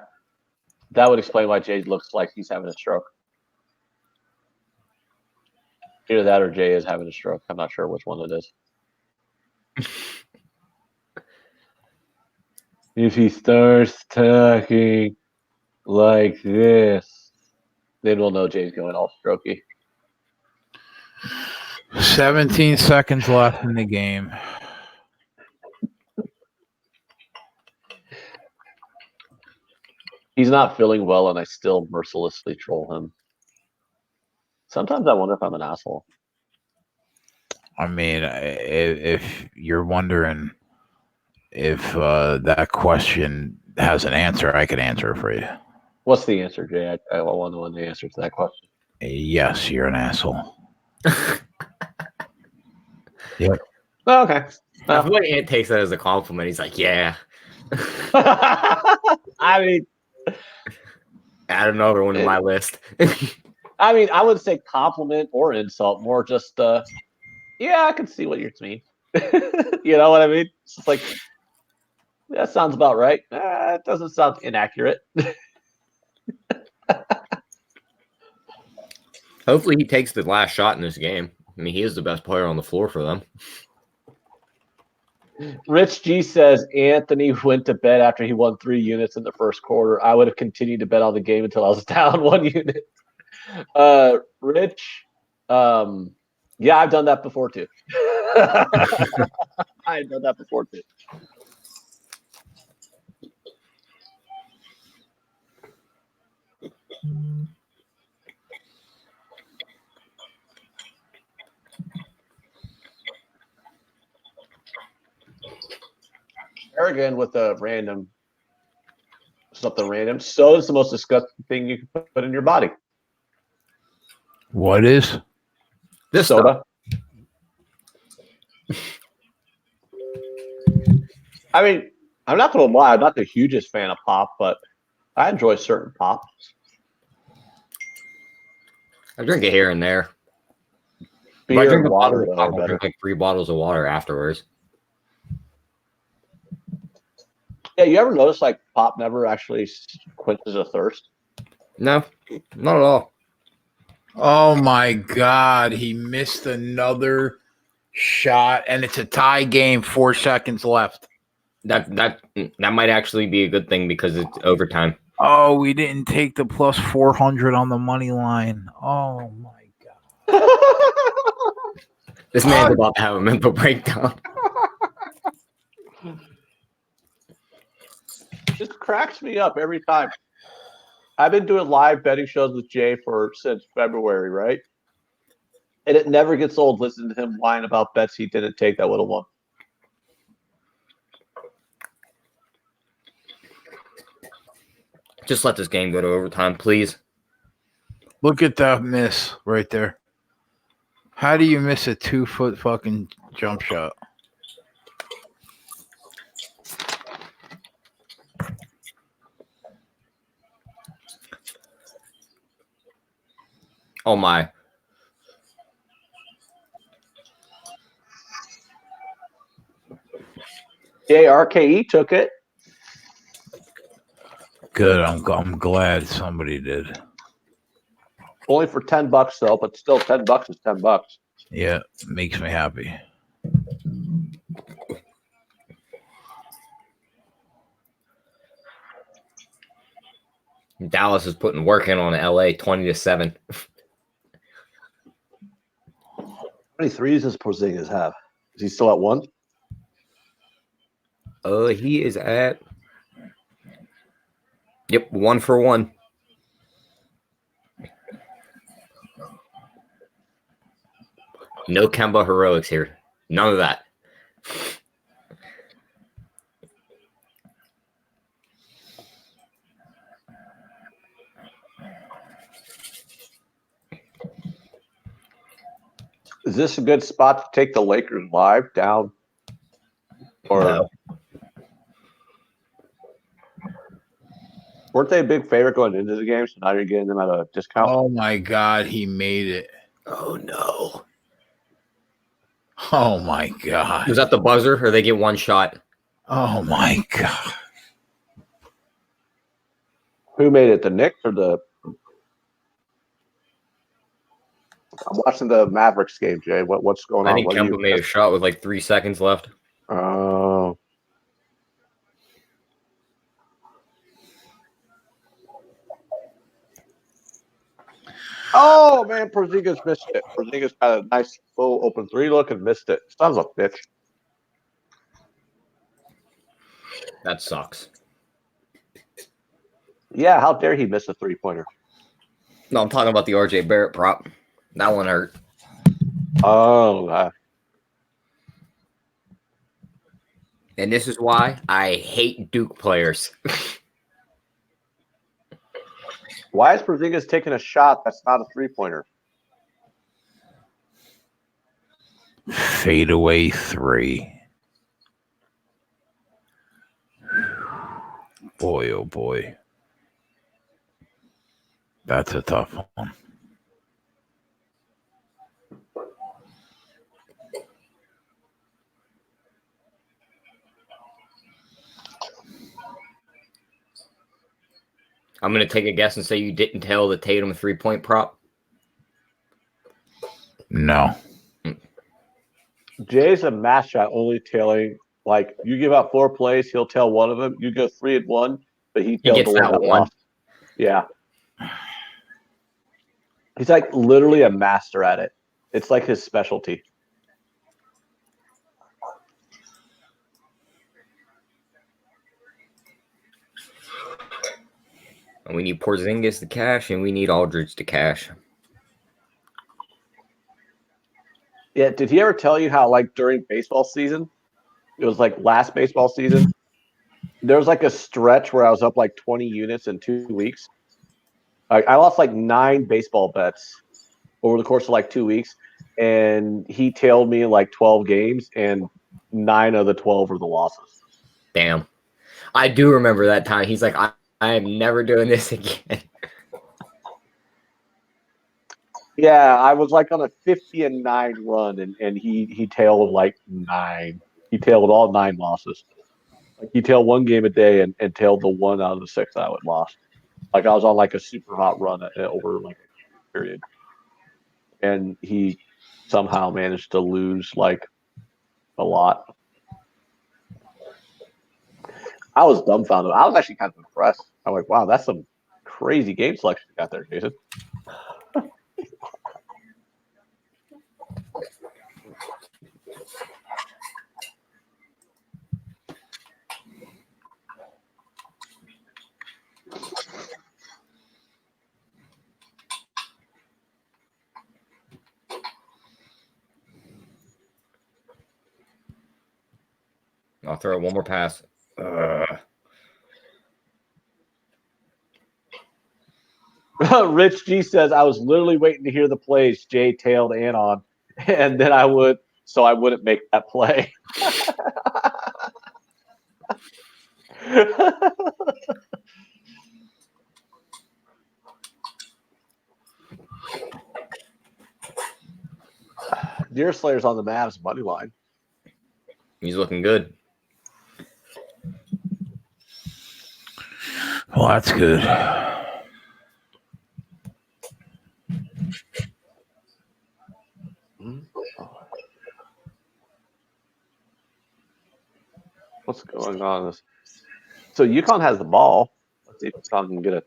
that would explain why Jay looks like he's having a stroke. Either that or Jay is having a stroke. I'm not sure which one it is. If he starts talking like this, then we'll know Jay's going all strokey. 17 seconds left in the game. He's not feeling well, and I still mercilessly troll him. Sometimes I wonder if I'm an asshole. I mean, if you're wondering if that question has an answer, I could answer it for you. What's the answer, Jay? I want to know the answer to that question. Yes, you're an asshole. Yep. Oh, okay. I feel like Ant takes that as a compliment. He's like, yeah. I mean, Add another one to my list. I wouldn't say compliment or insult, more just, yeah, I can see what you mean. You know what I mean? It's just like, that sounds about right. It doesn't sound inaccurate. Hopefully he takes the last shot in this game. I mean, he is the best player on the floor for them. Rich G says Anthony went to bed after he won 3 units in the first quarter. I would have continued to bet on the game until I was down 1 unit. Rich, yeah, I've done that before too. I've done that before too. Again with a random something random. Soda is the most disgusting thing you can put in your body. What is? This Soda. I mean, I'm not going to lie. I'm not the hugest fan of pop, but I enjoy certain pops. I drink it here and there. Beer I drink and water, I'll though, drink like 3 bottles of water afterwards. Yeah, you ever notice like pop never actually quenches a thirst? No, not at all. Oh my God, he missed another shot, and it's a tie game. 4 seconds left. That might actually be a good thing because it's overtime. Oh, we didn't take the plus 400 on the money line. Oh my God. This man's about to have a mental breakdown. This cracks me up every time. I've been doing live betting shows with Jay since February, right? And it never gets old listening to him whine about bets he didn't take that would have won. Just let this game go to overtime, please. Look at that miss right there. How do you miss a 2-foot fucking jump shot? Oh my. Yeah, RKE took it. Good. I'm glad somebody did. Only for $10 though, but still $10 is $10. Yeah, makes me happy. Dallas is putting work in on LA 20-7. How many threes does Porzingis have? Is he still at 1? He is at 1 for 1. No Kemba heroics here. None of that. Is this a good spot to take the Lakers live down? Or No. weren't they a big favorite going into the game? So now you're getting them at a discount. Oh my God, he made it. Oh no. Oh my God. Was that the buzzer or they get one shot? Oh my God. Who made it? The Knicks or the? I'm watching the Mavericks game, Jay. What's going I on? think What are you? Kemba made a shot with like 3 seconds left. Oh. Oh man, Porzingis missed it. Porzingis had a nice full open three look and missed it. Son of a bitch. That sucks. Yeah, how dare he miss a 3-pointer? No, I'm talking about the RJ Barrett prop. That one hurt. Oh, And this is why I hate Duke players. why is Porzingis taking a shot that's not a 3-pointer? Fadeaway 3. Boy, oh boy. That's a tough one. I'm going to take a guess and say you didn't tell the Tatum 3-point prop. No. Jay's a match shot only tailing. Like you give out 4 plays, he'll tail one of them. You go 3 and 1, but he tailed gets the one that that one. lost. Yeah. He's like literally a master at it. It's like his specialty. And we need Porzingis to cash, and we need Aldridge to cash. Yeah, did he ever tell you how like during baseball season, it was like last baseball season, there was like a stretch where I was up like 20 units in 2 weeks. I lost like 9 baseball bets over the course of like 2 weeks, and he tailed me in like 12 games, and 9 of the 12 were the losses. Damn. I do remember that time. He's like, I am never doing this again. Yeah, I was like on a 50-9 run, and he tailed like 9. He tailed all 9 losses. Like he tailed one game a day and tailed the 1 out of the 6 I would lost. Like I was on like a super hot run over like a period, and he somehow managed to lose like a lot. I was dumbfounded. I was actually kind of impressed. I'm like, wow, that's some crazy game selection you got there, Jason. I'll throw one more pass. Rich G says, I was literally waiting to hear the plays Jay tailed Ann on, and then I wouldn't make that play. Deer Slayer's on the Mavs money line. He's looking good. Well, that's good. What's going on? So UConn has the ball. Let's see if UConn can get a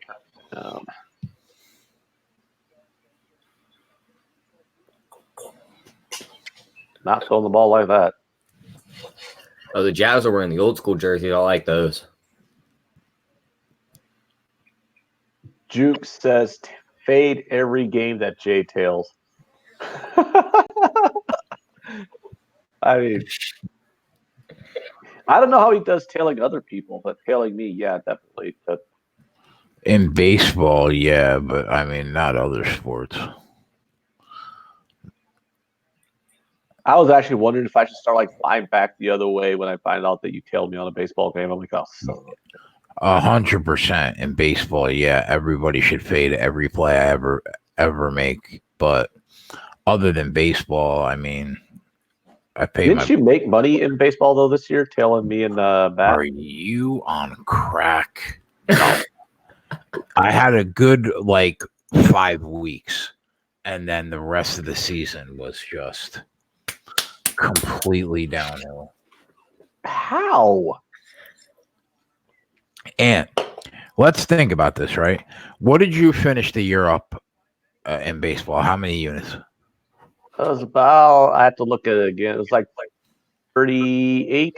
not throwing the ball like that. Oh, the Jazz are wearing the old school jerseys. I like those. Juke says fade every game that Jay tails. I mean, I don't know how he does tailing other people, but tailing me, yeah, definitely. In baseball, yeah, but I mean, not other sports. I was actually wondering if I should start like buying back the other way when I find out that you tailed me on a baseball game. I'm like, oh, son of a- 100% in baseball. Yeah, everybody should fade every play I ever make. But other than baseball, I mean, I pay my. Didn't you make money in baseball though this year, tailing me in bat? Are you on crack? No. I had a good 5 weeks, and then the rest of the season was just completely downhill. How? And let's think about this, right? What did you finish the year up in baseball? How many units? It was about. I have to look at it again. It was like 38.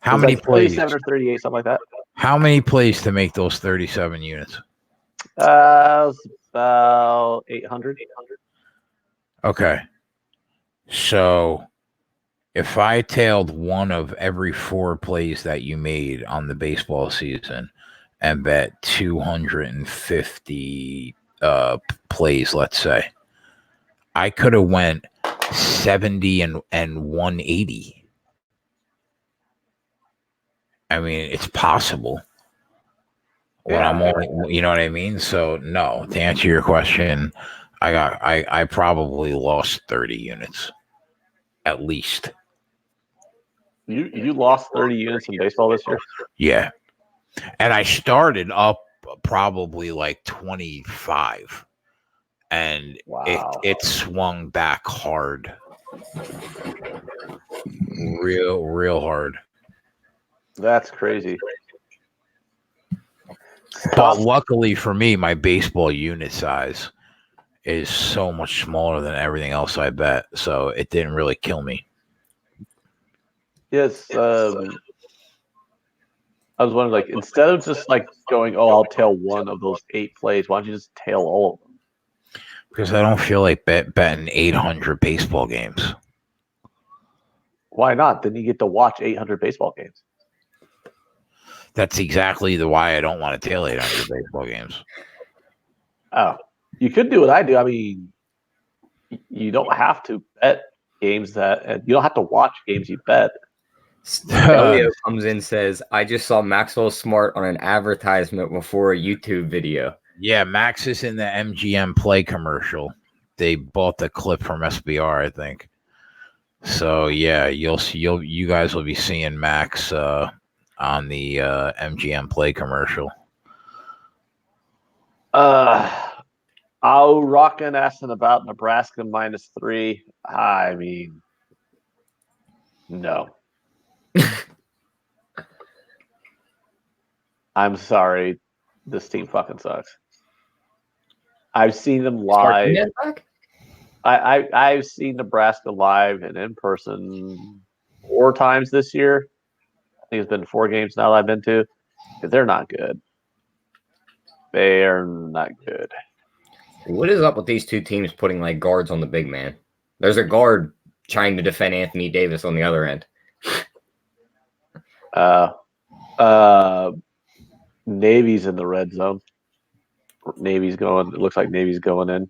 How It was many like plays? 37 or 38, something like that. How many plays to make those 37 units? It was about 800. Okay. So if I tailed one of every 4 plays that you made on the baseball season and bet 250 plays, let's say, I could have went 70 and 180. I mean, it's possible. When I'm only, you know what I mean? So no, to answer your question, I probably lost 30 units at least. You lost 30 units in baseball this year? Yeah. And I started up probably like 25, and Wow. it swung back hard. Real hard. That's crazy. But luckily for me, my baseball unit size is so much smaller than everything else I bet, so it didn't really kill me. Yes. I was wondering, like, instead of just like going, oh, I'll tail one of those 8 plays, why don't you just tail all of them? Because I don't feel like betting 800 baseball games. Why not? Then you get to watch 800 baseball games. That's exactly the why I don't want to tail 800 baseball games. Oh, you could do what I do. I mean, you don't have to bet games and you don't have to watch games you bet. Stelio comes in and says, I just saw Maxwell Smart on an advertisement before a YouTube video. Yeah, Max is in the MGM Play commercial. They bought the clip from SBR, I think. So yeah, you guys will be seeing Max on the MGM Play commercial. I'll rockin' asking about Nebraska -3. I mean, no. I'm sorry. This team fucking sucks. I've seen them live. I've seen Nebraska live and in person 4 times this year. I think it's been 4 games now that I've been to. They're not good. They are not good. What is up with these two teams putting like guards on the big man? There's a guard trying to defend Anthony Davis on the other end. Navy's in the red zone. Navy's going. It looks like Navy's going in.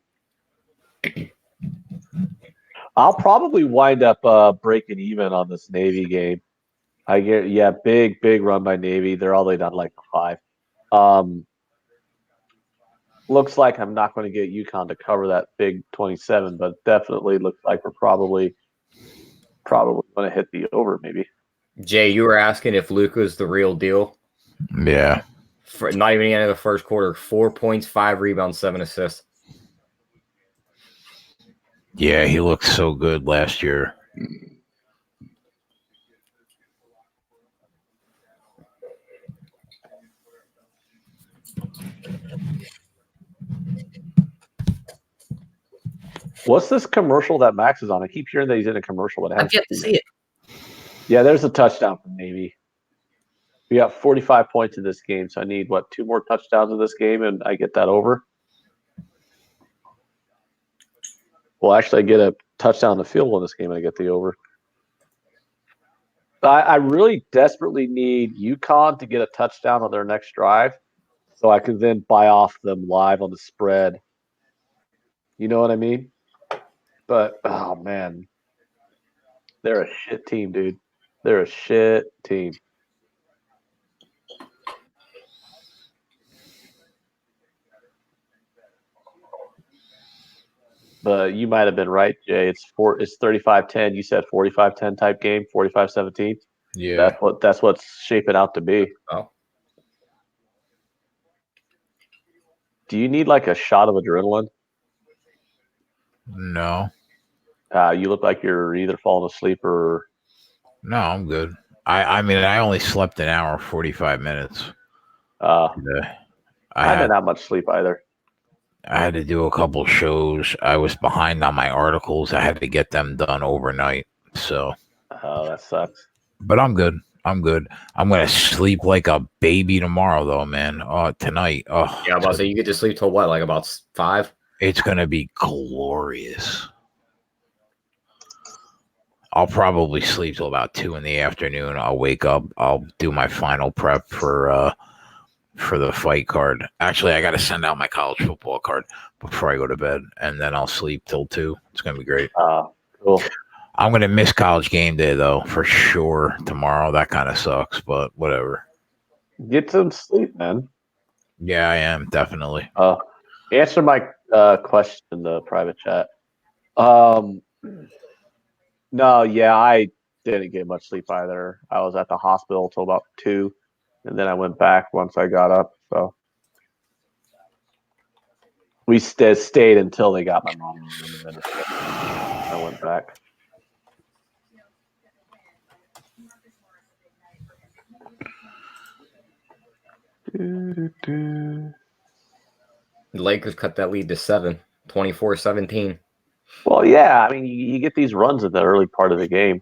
I'll probably wind up breaking even on this Navy game. I get big run by Navy. They're all the way down to like 5. Looks like I'm not going to get UConn to cover that big 27, but definitely looks like we're probably going to hit the over maybe. Jay, you were asking if Luka's the real deal. Yeah. For not even the end of the first quarter, 4 points, 5 rebounds, 7 assists. Yeah, he looked so good last year. What's this commercial that Max is on? I keep hearing that he's in a commercial, but I've yet to see it. Yeah, there's a touchdown from Navy. We got 45 points in this game, so I need 2 more touchdowns in this game, and I get that over. Well, actually, I get a touchdown in the field goal in this game, and I get the over. I really desperately need UConn to get a touchdown on their next drive, so I can then buy off them live on the spread. You know what I mean? But oh man, They're a shit team, dude. They're a shit team. But you might have been right, Jay. It's 35-10. You said 45-10 type game, 45-17. Yeah. That's what's shaping out to be. Oh, Do you need like a shot of adrenaline? No. You look like you're either falling asleep or. No, I'm good. I mean, I only slept an hour 45 minutes. I I didn't had have much sleep either. I had to do a couple shows. I was behind on my articles. I had to get them done overnight. So, Oh, that sucks. but I'm good. I'm good. I'm gonna sleep like a baby tomorrow, though, man. Tonight. Oh, yeah. I'm about to say you get to sleep till what, like about 5? it's gonna be glorious. I'll probably sleep till about 2 in the afternoon. I'll wake up. I'll do my final prep for the fight card. Actually, I got to send out my college football card before I go to bed, and then I'll sleep till 2. It's gonna be great. Cool. I'm gonna miss college game day though, for sure. Tomorrow, that kind of sucks, but whatever. Get some sleep, man. Yeah, I am definitely. Answer my question in the private chat. No, yeah, I didn't get much sleep either. I was at the hospital till about 2, and then I went back once I got up. So we stayed until they got my mom, and then I went back. The Lakers cut that lead to 7, 24-17. Well, yeah, I mean, you get these runs in the early part of the game.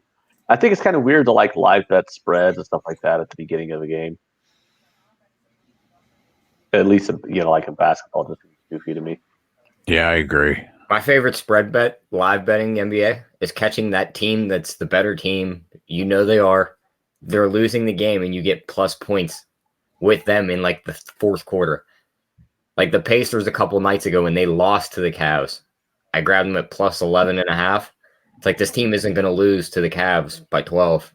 I think it's kind of weird to like live bet spreads and stuff like that at the beginning of the game. At least, like in basketball, just goofy to me. Yeah, I agree. My favorite spread bet, live betting in the NBA, is catching that team that's the better team. You know they are. They're losing the game, and you get plus points with them in like the fourth quarter. Like the Pacers a couple nights ago when they lost to the Cavs. I grabbed them at plus 11.5. It's like this team isn't going to lose to the Cavs by 12.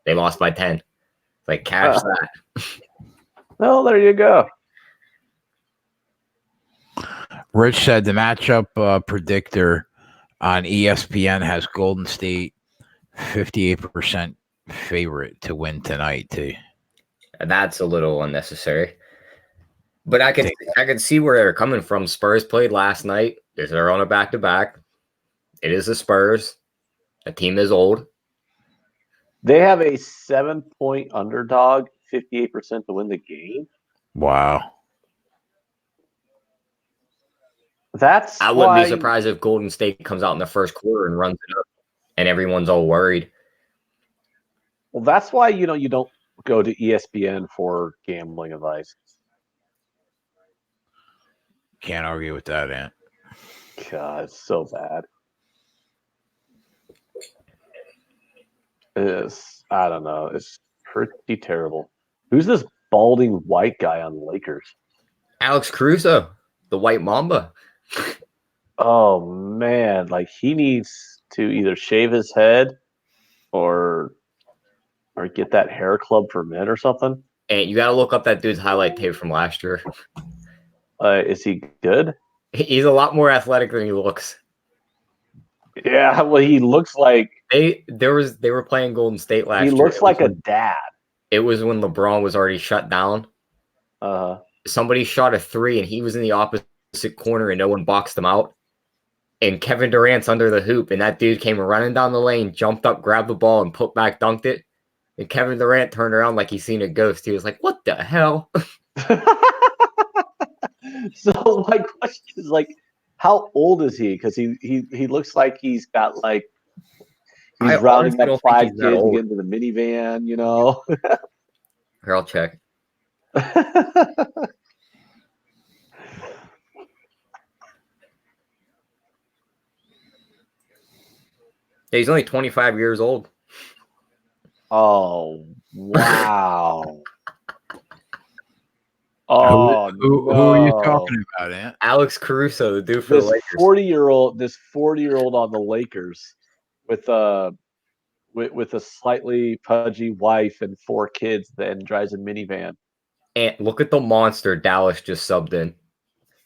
They lost by 10. It's like cash that. Well, there you go. Rich said the matchup predictor on ESPN has Golden State 58% favorite to win tonight too. That's a little unnecessary. But I can see where they're coming from. Spurs played last night. They're on a back-to-back. It is the Spurs. The team is old. They have a 7-point underdog, 58% to win the game. Wow. I wouldn't be surprised if Golden State comes out in the first quarter and runs it up, and everyone's all worried. Well, that's why you don't go to ESPN for gambling advice. Can't argue with that, Ant. God, it's so bad. I don't know. It's pretty terrible. Who's this balding white guy on the Lakers? Alex Caruso, the White Mamba. Oh man, like he needs to either shave his head or get that hair club for men or something. And you got to look up that dude's highlight tape from last year. Is he good? He's a lot more athletic than he looks. Yeah, well, he looks like they were playing Golden State last year. He looks like a dad. It was when LeBron was already shut down. Somebody shot a 3 and he was in the opposite corner and no one boxed him out. And Kevin Durant's under the hoop and that dude came running down the lane, jumped up, grabbed the ball, and put back, dunked it. And Kevin Durant turned around like he seen a ghost. He was like, "What the hell?" So my question is how old is he? Because he looks like he's got he's rounding up 5 kids to get into the minivan, Here, I'll check. Yeah, he's only 25 years old. Oh, wow. Who are you talking about, Ant? Alex Caruso, the dude for the Lakers. This 40-year-old on the Lakers with with a slightly pudgy wife and 4 kids, then drives a minivan. And look at the monster Dallas just subbed in.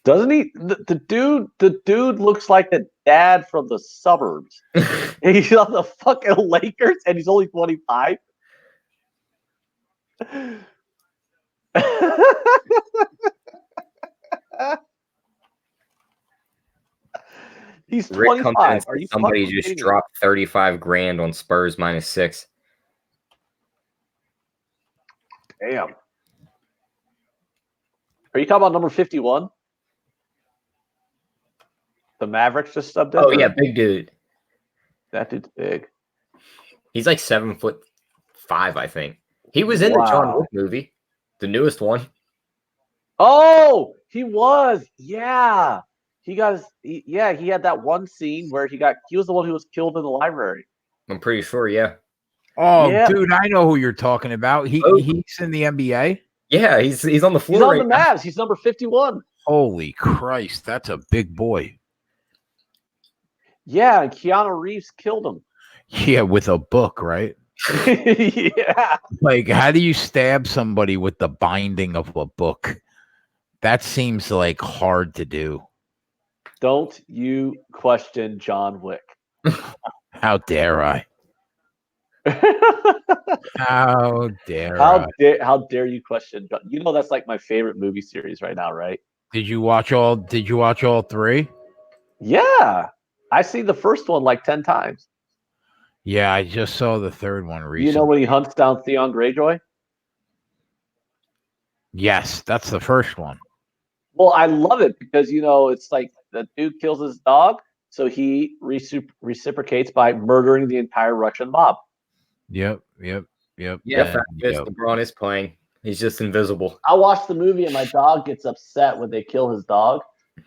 Doesn't he? The dude looks like the dad from the suburbs. And he's on the fucking Lakers, and he's only 25. He's Rick comes 25. in Are you somebody fucking just kidding me? dropped 35 grand on Spurs -6. Damn. Are you talking about number 51? The Mavericks just subbed in? Oh yeah, big dude. That dude's big. He's like 7'5", I think. He was in the John Wow. Wick movie, the newest one. Oh, he was. Yeah. He got he had that one scene where he was the one who was killed in the library. I'm pretty sure, yeah. Oh, Yeah. dude, I know who you're talking about. He's in the NBA. Yeah, he's on the floor He's on right the now. Mavs. He's number 51. Holy Christ, that's a big boy. Yeah, and Keanu Reeves killed him. Yeah, with a book, right? Yeah. Like, how do you stab somebody with the binding of a book? That seems like hard to do. Don't you question John Wick. How dare I? How dare How I? how dare you question John? You know that's like my favorite movie series right now, right? Did you watch all 3? Yeah. I see the first one like 10 times. Yeah, I just saw the 3rd one recently. You know when he hunts down Theon Greyjoy? Yes, that's the first one. Well, I love it because it's like the dude kills his dog, so he reciprocates by murdering the entire Russian mob. Yep. Yeah, Yep. LeBron is playing. He's just invisible. I watched the movie and my dog gets upset when they kill his dog,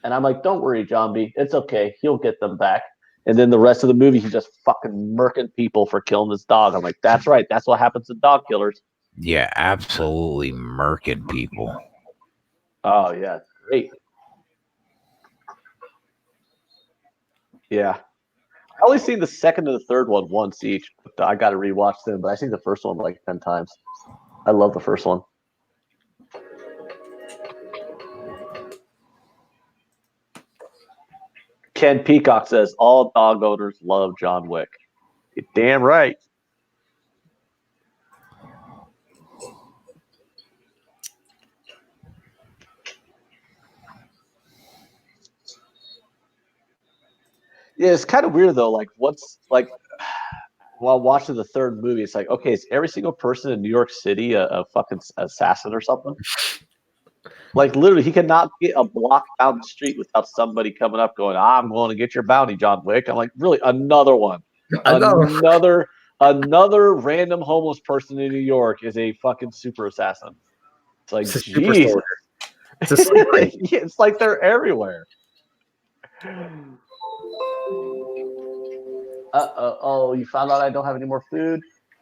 and I'm like, "Don't worry, John B. It's okay. He'll get them back." And then the rest of the movie, he's just fucking murking people for killing his dog. I'm like, "That's right. That's what happens to dog killers." Yeah, absolutely murking people. Oh yeah, great. Yeah. I only seen the second and the third one once each. But I got to rewatch them, but I seen the first one like 10 times. I love the first one. Ken Peacock says all dog owners love John Wick. You're damn right. Yeah, it's kind of weird though. Like, what's like while watching the third movie, it's like, okay, is every single person in New York City a fucking assassin or something? Like, literally, he cannot get a block down the street without somebody coming up going, "I'm going to get your bounty, John Wick." I'm like, really, another one, another random homeless person in New York is a fucking super assassin. It's like, It's a super Jesus. soldier. It's a sleeper. Yeah, it's like they're everywhere. Oh, you found out I don't have any more food?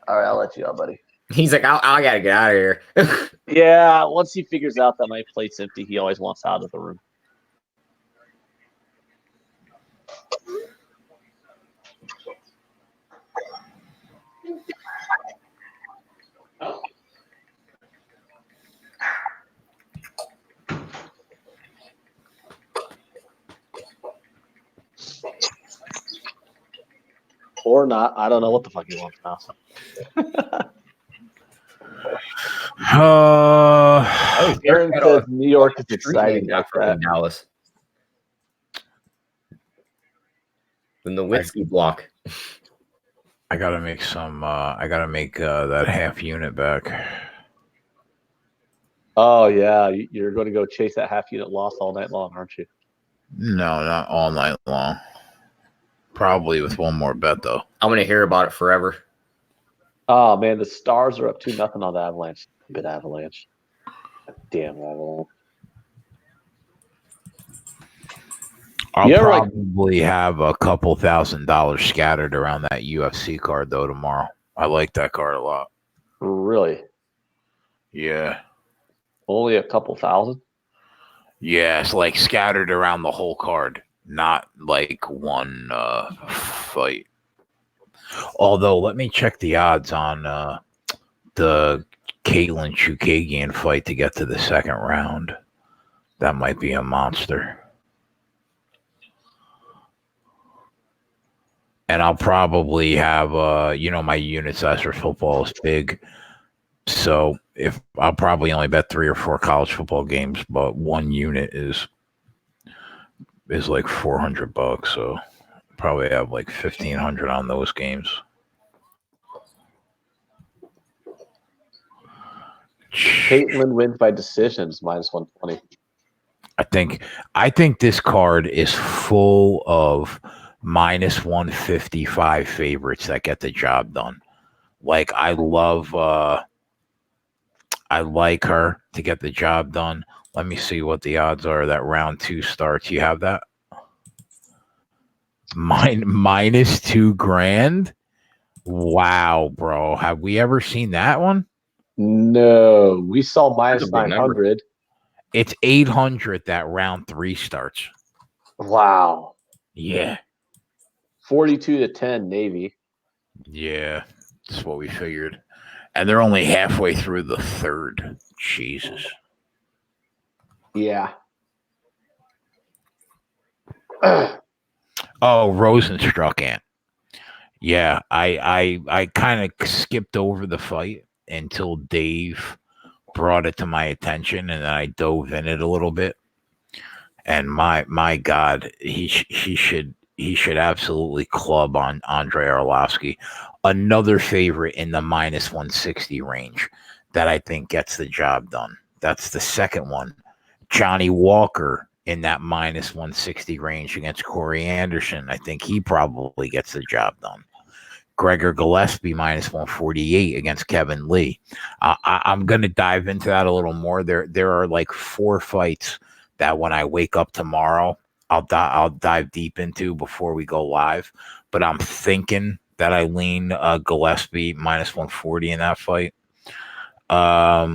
All right, I'll let you out, buddy. He's like, I gotta get out of here. Yeah, once he figures out that my plate's empty, he always wants out of the room. Or not. I don't know what the fuck he wants now. Aaron says New York is exciting. Like that. Dallas. The Nowitzki block. I gotta make some. I gotta make that half unit back. Oh yeah, you're going to go chase that half unit loss all night long, aren't you? No, not all night long. Probably with one more bet though. I'm gonna hear about it forever. Oh man, the Stars are up 2-0 on the Avalanche. Good Avalanche. Damn Avalanche. I'll probably have a couple $1,000 scattered around that UFC card though tomorrow. I like that card a lot. Really? Yeah. Only a couple thousand? Yeah, it's like scattered around the whole card, not like one fight. Although, let me check the odds on the Caitlin Chukagian fight to get to the second round. That might be a monster. And I'll probably have, my unit size for football is big. So if I'll probably only bet 3 or 4 college football games, but one unit is like $400. So probably have like 1,500 on those games. Caitlin wins by decisions, minus 120. I think this card is full of minus 155 favorites that get the job done. Like I like her to get the job done. Let me see what the odds are that round 2 starts. You have that? Minus $2,000. Wow, bro. Have we ever seen that one? No, we saw minus That's a big number. 900. It's 800 that round 3 starts. Wow. Yeah. 42-10 Navy. Yeah. That's what we figured. And they're only halfway through the third. Jesus. Yeah. Oh, Rosenstruck Ant. Yeah, I kind of skipped over the fight until Dave brought it to my attention, and then I dove in it a little bit. And my God, he should absolutely club on Andrei Arlovsky, another favorite in the minus 160 range that I think gets the job done. That's the second one. Johnny Walker in that minus 160 range against Corey Anderson. I think he probably gets the job done. Gregor Gillespie minus 148 against Kevin Lee. I'm going to dive into that a little more. There are like 4 fights that when I wake up tomorrow, I'll dive deep into before we go live. But I'm thinking that I lean Gillespie minus 140 in that fight. A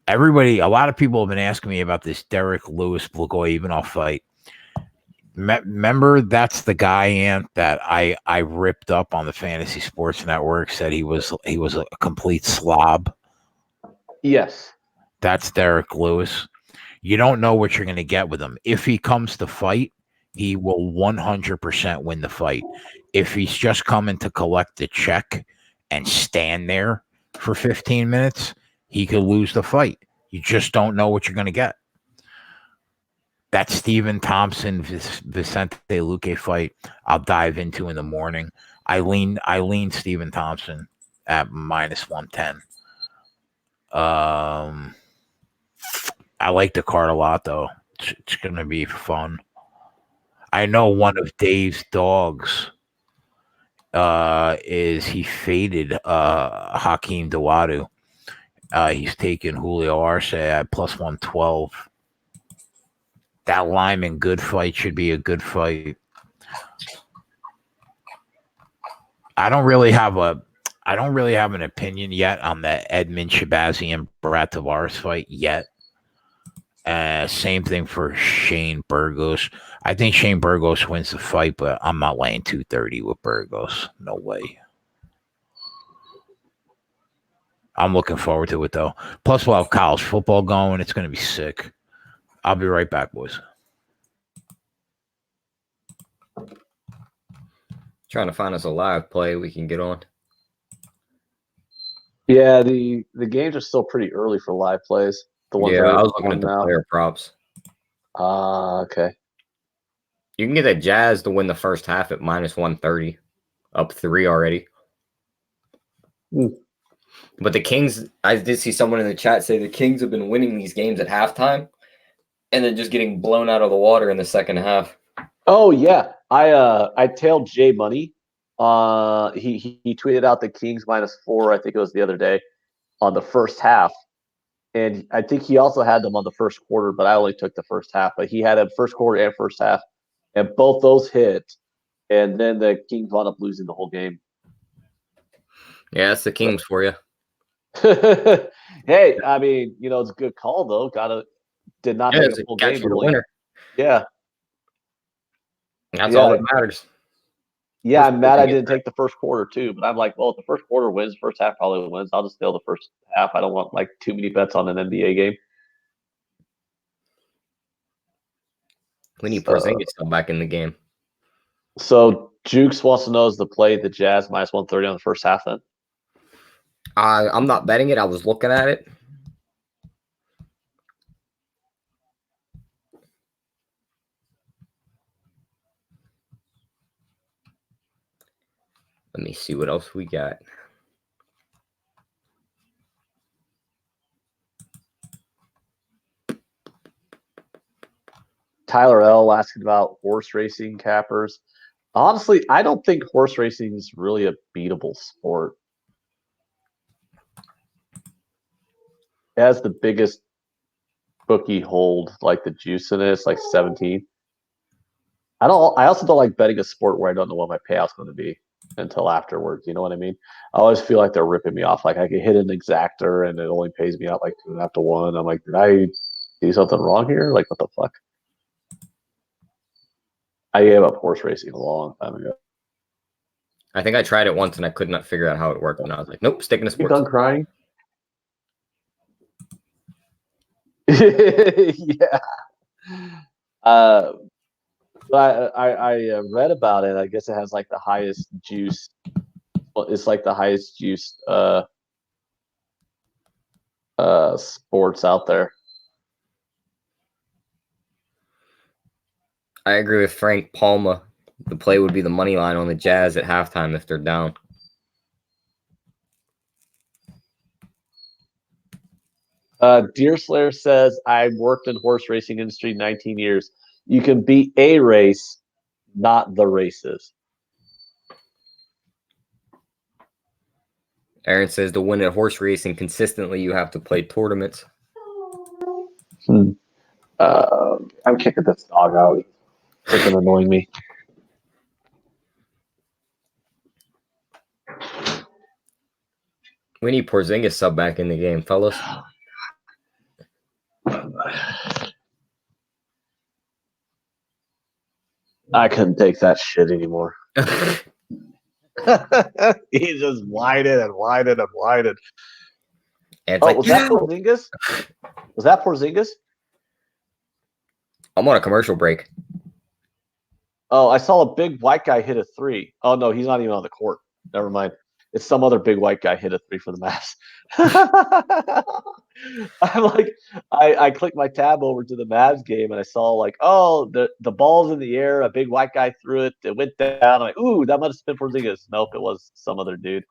lot of people have been asking me about this Derek Lewis Blagoy-Ivanov fight. Remember, that's the guy, Ant, that I ripped up on the Fantasy Sports Network, said he was a complete slob. Yes. That's Derek Lewis. You don't know what you're going to get with him. If he comes to fight, he will 100% win the fight. If he's just coming to collect the check and stand there for 15 minutes, he could lose the fight. You just don't know what you're going to get. That Stephen Thompson Vicente Luque fight, I'll dive into in the morning. I lean Stephen Thompson at minus 110. I like the card a lot, though. It's going to be fun. I know one of Dave's dogs is he faded Hakeem Dawodu. He's taken Julio Arce at plus 112. That Lyman good fight should be a good fight. I don't really have an opinion yet on the Edmund Shabazian Brad Tavares fight yet. Same thing for Shane Burgos. I think Shane Burgos wins the fight, but I'm not laying 230 with Burgos. No way. I'm looking forward to it, though. Plus, we'll have college football going. It's going to be sick. I'll be right back, boys. Trying to find us a live play we can get on. Yeah, the games are still pretty early for live plays. The ones Yeah, that I was looking on at the now. player props. Okay. You can get the Jazz to win the first half at minus 130, up 3 already. But the Kings, I did see someone in the chat say the Kings have been winning these games at halftime and then just getting blown out of the water in the second half. Oh yeah, I tailed Jay Money. He tweeted out the Kings minus 4. I think it was the other day on the first half, and I think he also had them on the first quarter, but I only took the first half. But he had a first quarter and first half, and both those hit, and then the Kings wound up losing the whole game. Yeah, that's the Kings for you. Hey, I mean, it's a good call though. Did not make a full game. The winner. Yeah. That's all that matters. Yeah, First I'm quarter mad I gets didn't take the first quarter too, but I'm like, well, if the first quarter wins, first half probably wins. I'll just steal the first half. I don't want like too many bets on an NBA game. We need Porzingis to come back in the game. So Jukes wants to know is the play the Jazz minus 130 on the first half then? I'm not betting it. I was looking at it. Let me see what else we got. Tyler L asking about horse racing cappers. Honestly, I don't think horse racing is really a beatable sport. It has the biggest bookie hold, like the juice in it. It's like 17. I also don't like betting a sport where I don't know what my payout's going to be until afterwards. You know what I mean? I always feel like they're ripping me off. Like I could hit an exactor and it only pays me out like 2.5 to 1. I'm like, did I do something wrong here? Like, what the fuck? I gave up horse racing a long time ago. I think I tried it once and I could not figure out how it worked. And I was like, nope, sticking to You sports. done crying? Yeah. But I read about it. I guess it has like the highest juice. Well, it's like the highest juice sports out there. I agree with Frank Palma. The play would be the money line on the Jazz at halftime if they're down. Deerslayer says, I worked in horse racing industry 19 years. You can beat a race, not the races. Aaron says to win at horse racing consistently, you have to play tournaments. I'm kicking this dog out. It's freaking annoying me. We need Porzingis sub back in the game, fellas. I couldn't take that shit anymore. He just whited and whited and whited. And it's Was that Porzingis? Was that Porzingis? I'm on a commercial break. Oh, I saw a big white guy hit a three. Oh, no, he's not even on the court. Never mind. It's some other big white guy hit a three for the Mavs. I'm like, I clicked my tab over to the Mavs game and I saw like, oh, the ball's in the air. A big white guy threw it. It went down. I'm like, ooh, that must have been Porzingis. Nope, it was some other dude.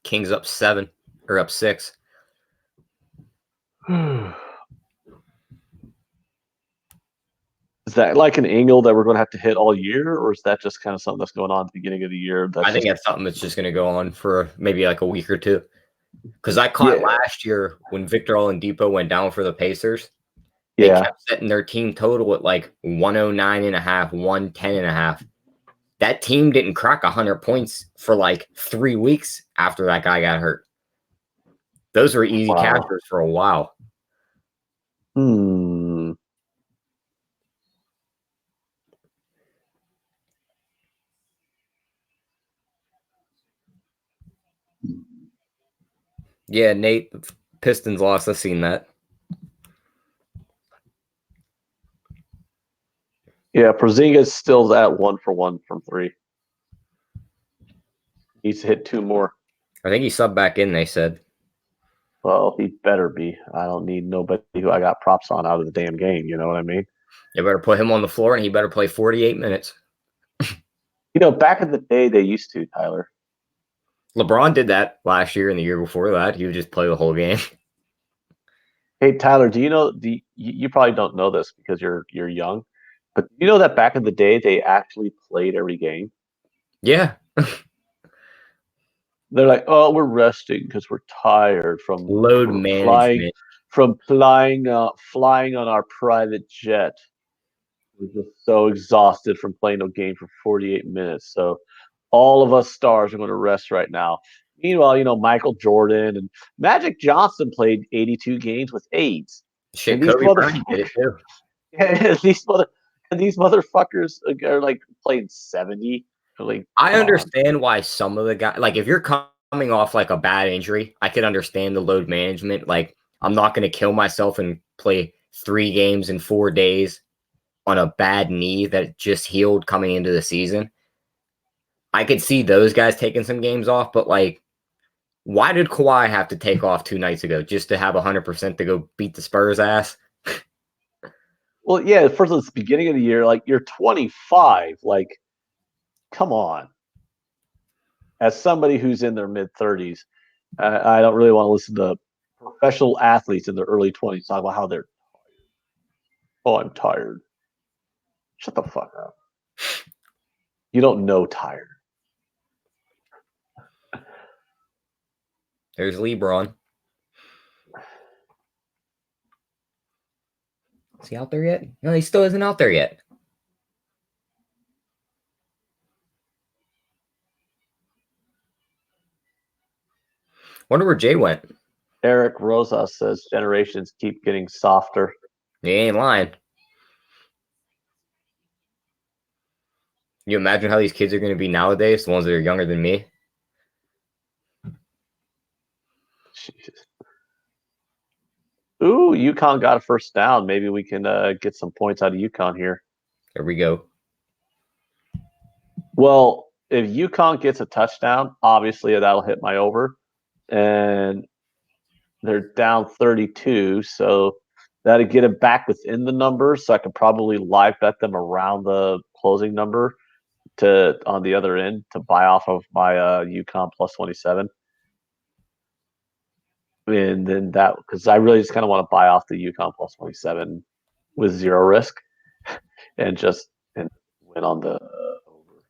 Kings up 7 or up 6. Is that like an angle that we're going to have to hit all year, or is that just kind of something that's going on at the beginning of the year? I think that's something that's just going to go on for maybe like a week or two. Because I caught last year when Victor Oladipo went down for the Pacers. They kept setting their team total at like 109.5, 110.5. That team didn't crack 100 points for like 3 weeks after that guy got hurt. Those were easy cashers for a while. Yeah, Nate, the Pistons lost. I've seen that. Yeah, Porzingis still at 1-for-1 from 3. Needs to hit 2 more. I think he subbed back in, they said. Well, he better be. I don't need nobody who I got props on out of the damn game. You know what I mean? You better put him on the floor, and he better play 48 minutes. You know, back in the day, they used to, Tyler. LeBron did that last year and the year before that. He would just play the whole game. Hey, Tyler, do you know you probably don't know this because you're young, but you know that back in the day they actually played every game? Yeah. They're like, oh, we're resting because we're tired from load management, flying on our private jet. We're just so exhausted from playing a game for 48 minutes. So all of us stars are going to rest right now. Meanwhile, Michael Jordan and Magic Johnson played 82 games with AIDS. Shit, And these Kobe Bryant did it too. these motherfuckers are like playing 70. Like, I come on. understand why some of the guys, like if you're coming off like a bad injury, I could understand the load management. Like I'm not going to kill myself and play 3 games in 4 days on a bad knee that just healed coming into the season. I could see those guys taking some games off, but like, why did Kawhi have to take off 2 nights ago just to have 100% to go beat the Spurs ass? Well, yeah, first it's the beginning of the year, like you're 25, like come on. As somebody who's in their mid 30s, I don't really want to listen to professional athletes in their early 20s talk about how they're tired. Oh, I'm tired. Shut the fuck up. You don't know tired. There's LeBron. Is he out there yet? No, he still isn't out there yet. Wonder where Jay went. Eric Rosa says generations keep getting softer. He ain't lying. You imagine how these kids are going to be nowadays, the ones that are younger than me? Jesus. Ooh, UConn got a first down. Maybe we can get some points out of UConn here. There we go. Well, if UConn gets a touchdown, obviously that'll hit my over. And they're down 32, so that'll get it back within the numbers. So I could probably live bet them around the closing number on the other end to buy off of my UConn plus 27. And then that, because I really just kind of want to buy off the UConn plus 27 with zero risk and win on the over.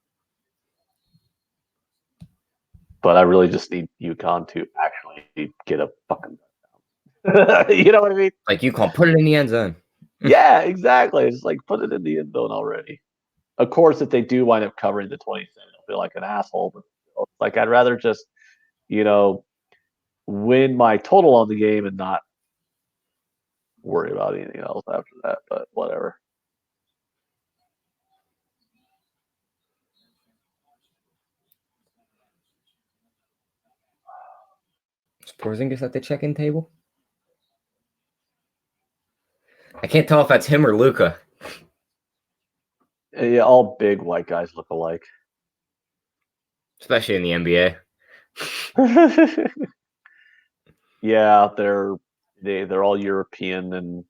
But I really just need UConn to actually get a fucking you know what I mean? Like UConn, put it in the end zone. Yeah, exactly. It's like put it in the end zone already. Of course, if they do wind up covering the 27, I'll feel like an asshole. But like I'd rather just, win my total on the game and not worry about anything else after that. But whatever. Is Porzingis at the check-in table? I can't tell if that's him or Luca. Yeah, all big white guys look alike. Especially in the NBA. Yeah, they're all European and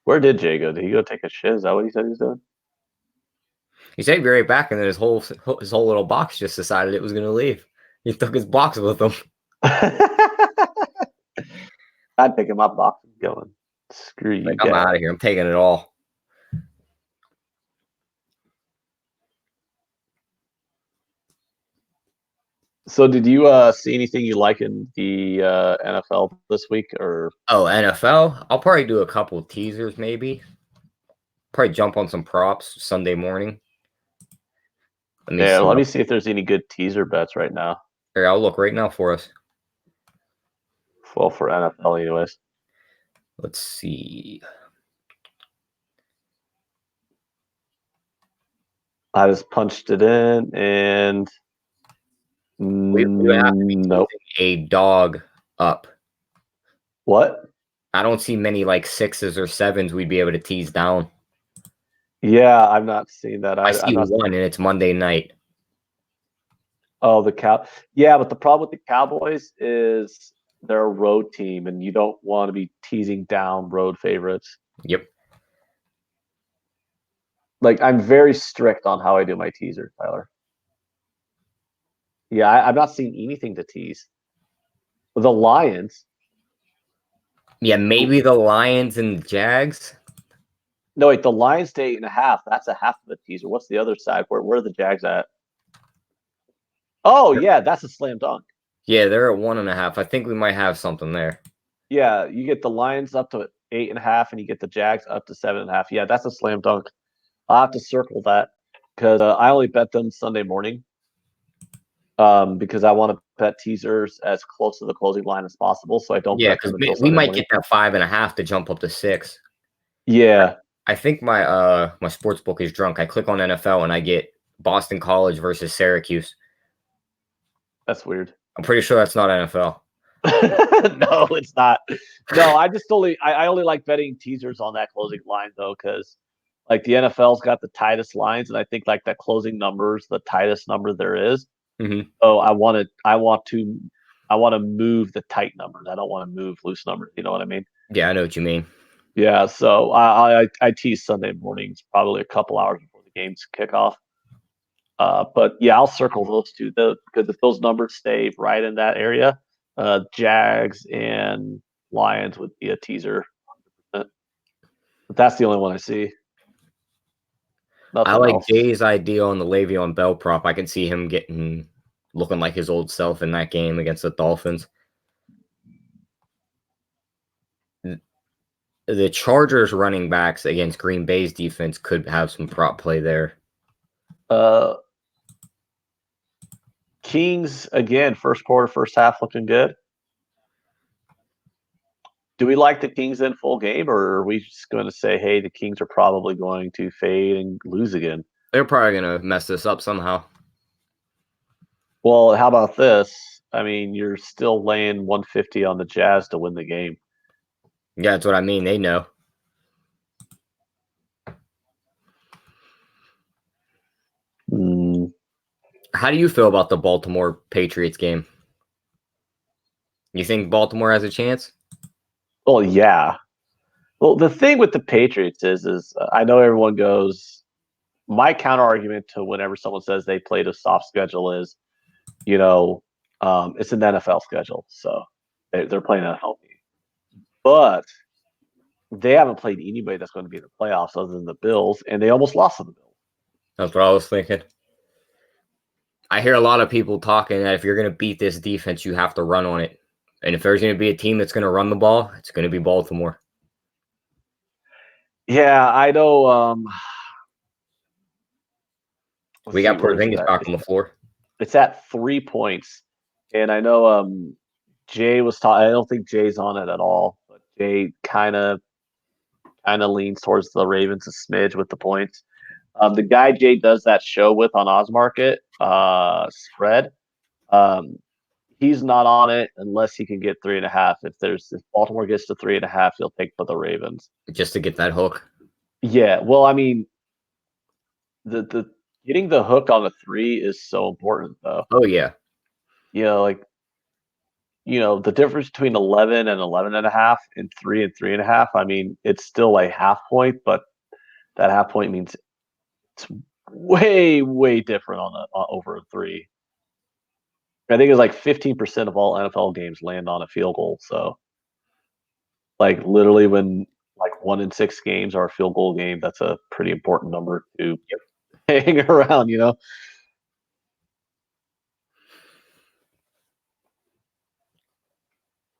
where did Jay go? Did he go take a shit? Is that what he said he's doing? He said he'd be right back, and then his whole little box just decided it was going to leave. He took his box with him. I'd pick him up box and going. Screw you. Like, I'm out of here. I'm taking it all. So did you see anything you like in the NFL this week? Or NFL? I'll probably do a couple of teasers, maybe. Probably jump on some props Sunday morning. Let me see if there's any good teaser bets right now. Here, I'll look right now for us. Well, for NFL anyways. Let's see. I just punched it in and we would have to be nope. A dog up. What? I don't see many like 6s or 7s we'd be able to tease down. Yeah, I've not seen that. I see one, and it's Monday night. Oh, yeah, but the problem with the Cowboys is they're a road team, and you don't want to be teasing down road favorites. Yep. Like, I'm very strict on how I do my teaser, Tyler. Yeah, I've not seen anything to tease. The Lions. Yeah, maybe the Lions and Jags. No, wait, the Lions to 8.5. That's a half of the teaser. What's the other side? Where are the Jags at? Oh, yeah, that's a slam dunk. Yeah, they're at 1.5. I think we might have something there. Yeah, you get the Lions up to 8.5, and you get the Jags up to 7.5. Yeah, that's a slam dunk. I'll have to circle that. because I only bet them Sunday morning. Because I want to bet teasers as close to the closing line as possible, so I don't Yeah, bet them because until we Sunday might morning. get that 5.5 to jump up to 6. Yeah, I think my sports book is drunk. I click on NFL and I get Boston College versus Syracuse. that's weird. I'm pretty sure that's not NFL. No, it's not. No, I only like betting teasers on that closing line though, because like the NFL's got the tightest lines, and I think like that closing number is the tightest number there is. Mm-hmm. So I want to move the tight numbers. I don't want to move loose numbers. You know what I mean? Yeah, I know what you mean. Yeah. So I tease Sunday mornings, probably a couple hours before the games kick off. But yeah, I'll circle those two though, because if those numbers stay right in that area, Jags and Lions would be a teaser. But that's the only one I see. I Nothing like else. Jay's idea on the Le'Veon Bell prop. I can see him looking like his old self in that game against the Dolphins. The Chargers running backs against Green Bay's defense could have some prop play there. Kings again, first quarter, first half looking good. Do we like the Kings in full game, or are we just going to say, hey, the Kings are probably going to fade and lose again? They're probably going to mess this up somehow. Well, how about this? I mean, you're still laying 150 on the Jazz to win the game. Yeah, that's what I mean. They know. How do you feel about the Baltimore Patriots game? You think Baltimore has a chance? Well, yeah. Well, the thing with the Patriots is I know everyone goes. My counter argument to whenever someone says they played a soft schedule is, it's an NFL schedule, so they're playing a NFL game, but they haven't played anybody that's going to be in the playoffs other than the Bills, and they almost lost to the Bills. That's what I was thinking. I hear a lot of people talking that if you're going to beat this defense, you have to run on it. And if there's going to be a team that's going to run the ball, it's going to be Baltimore. Yeah, I know. We got Porzingis back on the floor. It's at 3 points, and I know Jay was talking. I don't think Jay's on it at all, but Jay kind of leans towards the Ravens a smidge with the points. The guy Jay does that show with on Ozmarket, Spread, he's not on it unless he can get 3.5. If Baltimore gets to 3.5, he'll take for the Ravens just to get that hook. Yeah, well, I mean, the getting the hook on the 3 is so important, though. Oh yeah, the difference between 11 and 11.5 and 3 and 3.5. I mean, it's still a half point, but that half point means it's way, way different on over a 3. I think it's like 15% of all NFL games land on a field goal. So, like literally, when like 1 in 6 games are a field goal game, that's a pretty important number to hang around.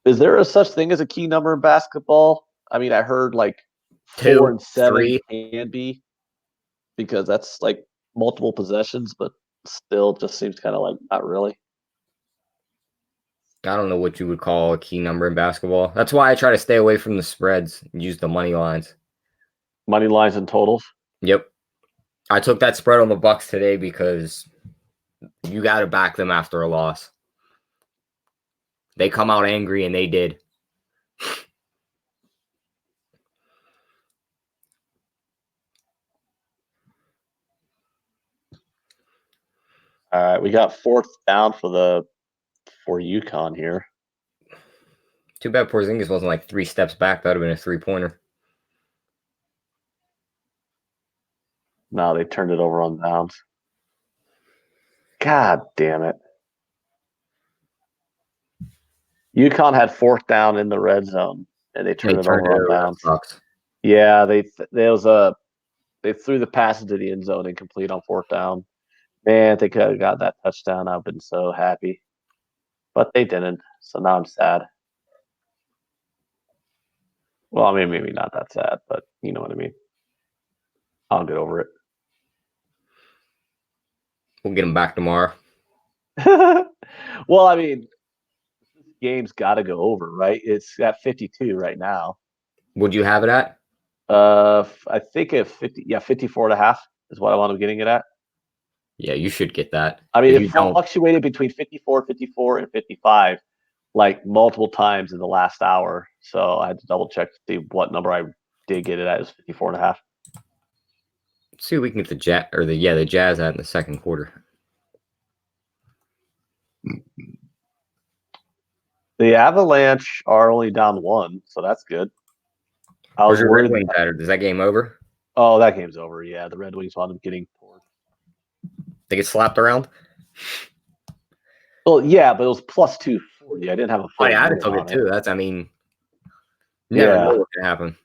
Is there a such thing as a key number in basketball? I mean, I heard like 4 and 7 3. can be, because that's like multiple possessions, but still just seems kind of like not really. I don't know what you would call a key number in basketball. That's why I try to stay away from the spreads and use the money lines. Money lines and totals? Yep. I took that spread on the Bucks today because you got to back them after a loss. They come out angry, and they did. All right, we got 4th down for UConn here. Too bad Porzingis wasn't like 3 steps back. That would have been a 3-pointer. No, they turned it over on downs. God damn it. UConn had 4th down in the red zone, and they turned it over on downs. Yeah, they threw the pass into the end zone incomplete on 4th down. Man, if they could have got that touchdown, I've been so happy. But they didn't, so now I'm sad. Well, I mean, maybe not that sad, but you know what I mean. I'll get over it. We'll get him back tomorrow. Well, I mean, this game's got to go over, right? It's at 52 right now. Would you have it at? I think at 54.5 is what I wound up getting it at. Yeah, you should get that. I mean, If it you don't, fluctuated between 54, and 55, like multiple times in the last hour. So I had to double check to see what number I did get it at. Is 54.5. see if we can get the Jazz out in the second quarter. The Avalanche are only down 1, so that's good. I Where's was your Red worried. Wings at? Is that game over? Oh, that game's over. Yeah, the Red Wings wound up getting torched. They get slapped around? Well, yeah, but it was plus 240. I didn't have a Oh, full yeah, I'd have unit took on it too. That's, I mean, you Yeah. never know what can happen.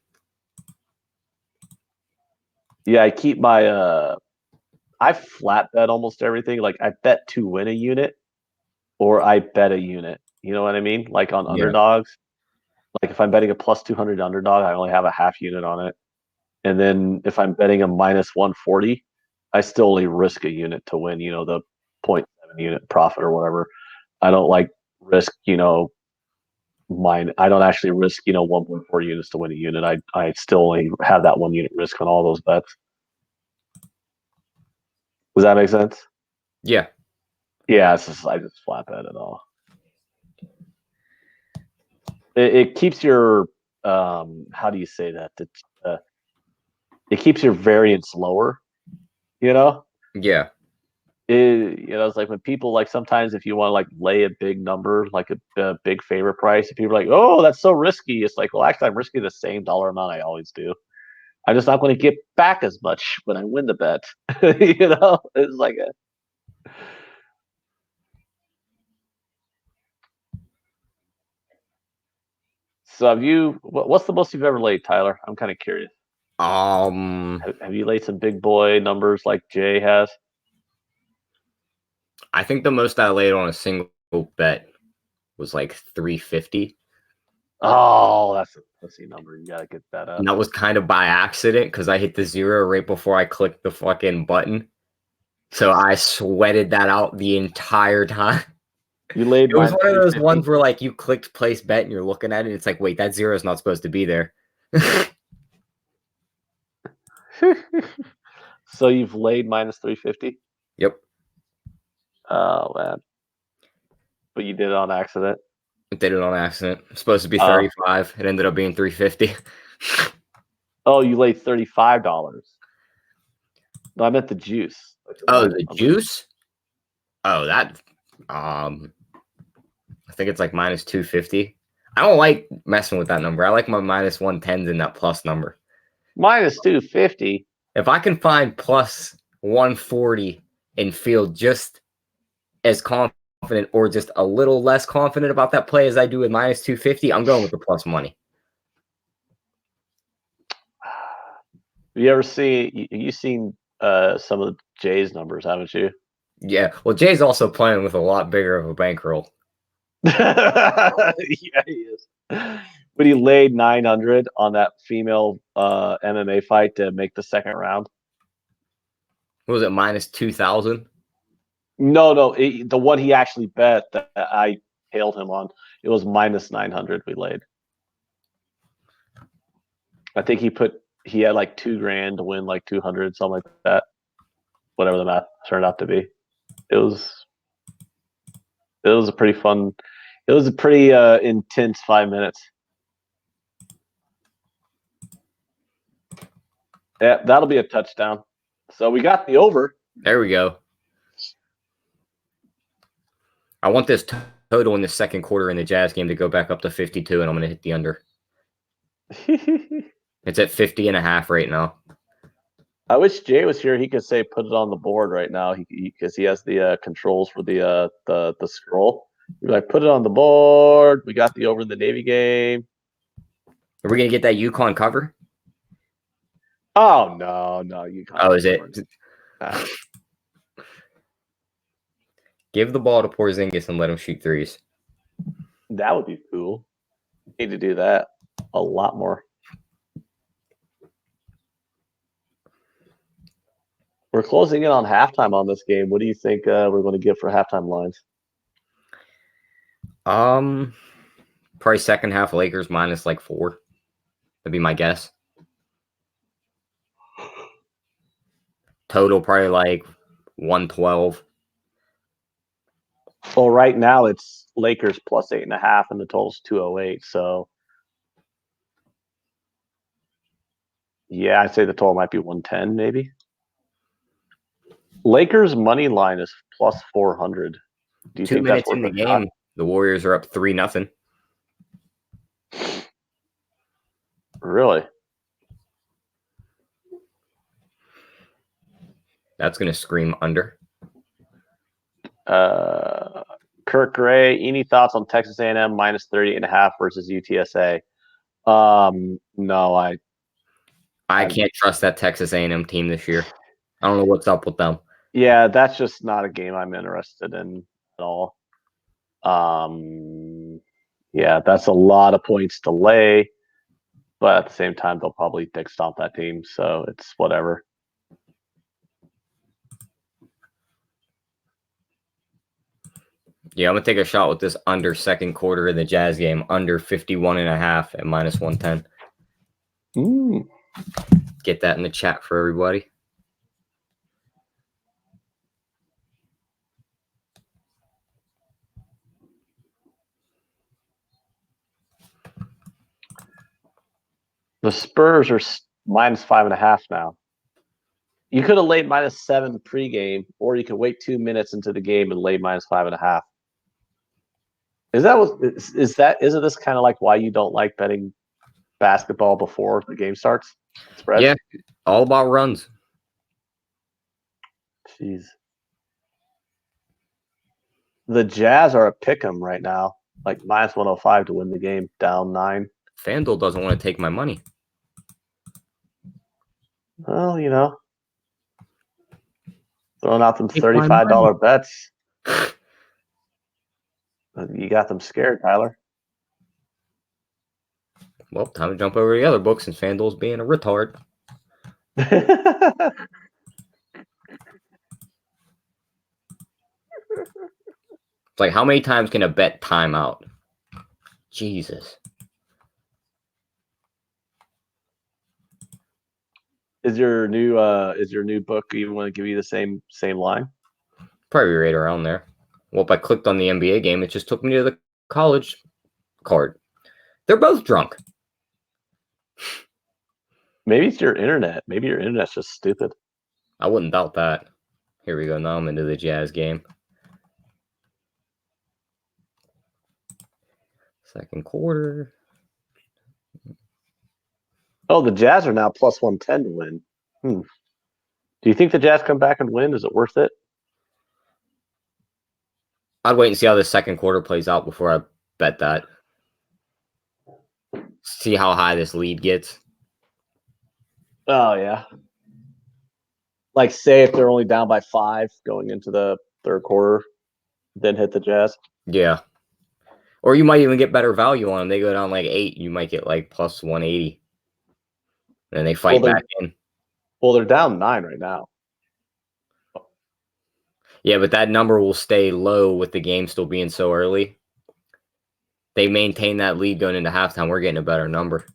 Yeah, I keep my I flat bet almost everything. Like I bet to win a unit or I bet a unit. You know what I mean? Like on Yeah. underdogs. Like if I'm betting a plus 200 underdog, I only have a half unit on it. And then if I'm betting a minus 140, I still only risk a unit to win, the 0.7 unit profit or whatever. I don't like risk, I don't actually risk, 1.4 units to win a unit. I still only have that 1 unit risk on all those bets. Does that make sense? Yeah. Yeah, I just flat bet it all. It keeps your how do you say that? It keeps your variance lower, Yeah. It's like when people like sometimes if you want to like lay a big number, like a big favorite price, and people are like, oh, that's so risky. It's like, well, actually, I'm risking the same dollar amount I always do. I'm just not going to get back as much when I win the bet. It's like a. So what's the most you've ever laid, Tyler? I'm kind of curious. Have you laid some big boy numbers like Jay has? I think the most I laid on a single bet was like 350. Oh, that's a pussy number. You gotta get that up. And that was kind of by accident because I hit the 0 right before I clicked the fucking button. So I sweated that out the entire time. You laid. It was one of those ones where like you clicked place bet and you're looking at it. It's like, wait, that 0 is not supposed to be there. So you've laid minus 350? Yep. Oh man. But you did it on accident. I did it on accident. It's supposed to be 35. It ended up being 350. Oh, you laid $35. No, I meant the juice. Oh, the juice? Oh, that I think it's like minus 250. I don't like messing with that number. I like my minus 110s in that plus number. Minus 250. If I can find plus 140 and feel just as confident or just a little less confident about that play as I do with minus 250, I'm going with the plus money. Have you ever seen some of Jay's numbers, haven't you? Yeah. Well, Jay's also playing with a lot bigger of a bankroll. Yeah, he is. But he laid 900 on that female MMA fight to make the second round. What was it, minus 2,000? No, the one he actually bet that I hailed him on, it was minus 900 we laid. I think he had like $2,000 to win like 200, something like that. Whatever the math turned out to be. It was a pretty fun. It was a pretty intense 5 minutes. Yeah, that'll be a touchdown. So we got the over. There we go. I want this total in the second quarter in the Jazz game to go back up to 52, and I'm going to hit the under. It's at 50.5 right now. I wish Jay was here. He could say put it on the board right now because he has the controls for the scroll. He'd be like, put it on the board. We got the over in the Navy game. Are we going to get that UConn cover? Oh, no, UConn. Oh, is it? Give the ball to Porzingis and let him shoot threes. That would be cool. Need to do that a lot more. We're closing in on halftime on this game. What do you think we're going to get for halftime lines? Probably second half Lakers minus like 4. That'd be my guess. Total probably like 112. Well, right now it's Lakers plus 8.5, and the total's 208. So, yeah, I'd say the total might be 110, maybe. Lakers money line is plus 400. Do you 2 think that's minutes worth in the a shot? game, the Warriors are up 3-0. Really? That's gonna scream under. Kirk Gray, any thoughts on Texas A&M minus 38.5 versus UTSA? No, I can't trust that Texas A&M team this year. I don't know what's up with them. yeah, that's just not a game I'm interested in at all. Yeah, that's a lot of points to lay, but at the same time, they'll probably dick stomp that team, so it's whatever. Yeah, I'm gonna take a shot with this under second quarter in the Jazz game, under 51.5 at minus 110. Get that in the chat for everybody. The Spurs are minus 5.5 now. You could have laid minus 7 pregame, or you could wait 2 minutes into the game and lay minus 5.5. Isn't this kind of like why you don't like betting basketball before the game starts? Spreads? Yeah, all about runs. Jeez. The Jazz are a pick 'em right now, like minus 105 to win the game, down 9. FanDuel doesn't want to take my money. Well, throwing out them $35 bets. You got them scared, Tyler. Well, time to jump over to the other book since FanDuel's being a retard. It's like, how many times can a bet time out? Jesus. Is your new book even want to give you the same line? Probably right around there. Well, if I clicked on the NBA game, it just took me to the college card. They're both drunk. Maybe it's your internet. Maybe your internet's just stupid. I wouldn't doubt that. Here we go. Now I'm into the Jazz game. Second quarter. Oh, the Jazz are now plus 110 to win. Do you think the Jazz come back and win? Is it worth it? I'd wait and see how the second quarter plays out before I bet that. See how high this lead gets. Oh, yeah. Like, say if they're only down by 5 going into the third quarter, then hit the Jazz. Yeah. Or you might even get better value on them. They go down like 8. You might get like plus 180. And they fight back in. Well, they're down 9 right now. Yeah, but that number will stay low with the game still being so early. They maintain that lead going into halftime. We're getting a better number.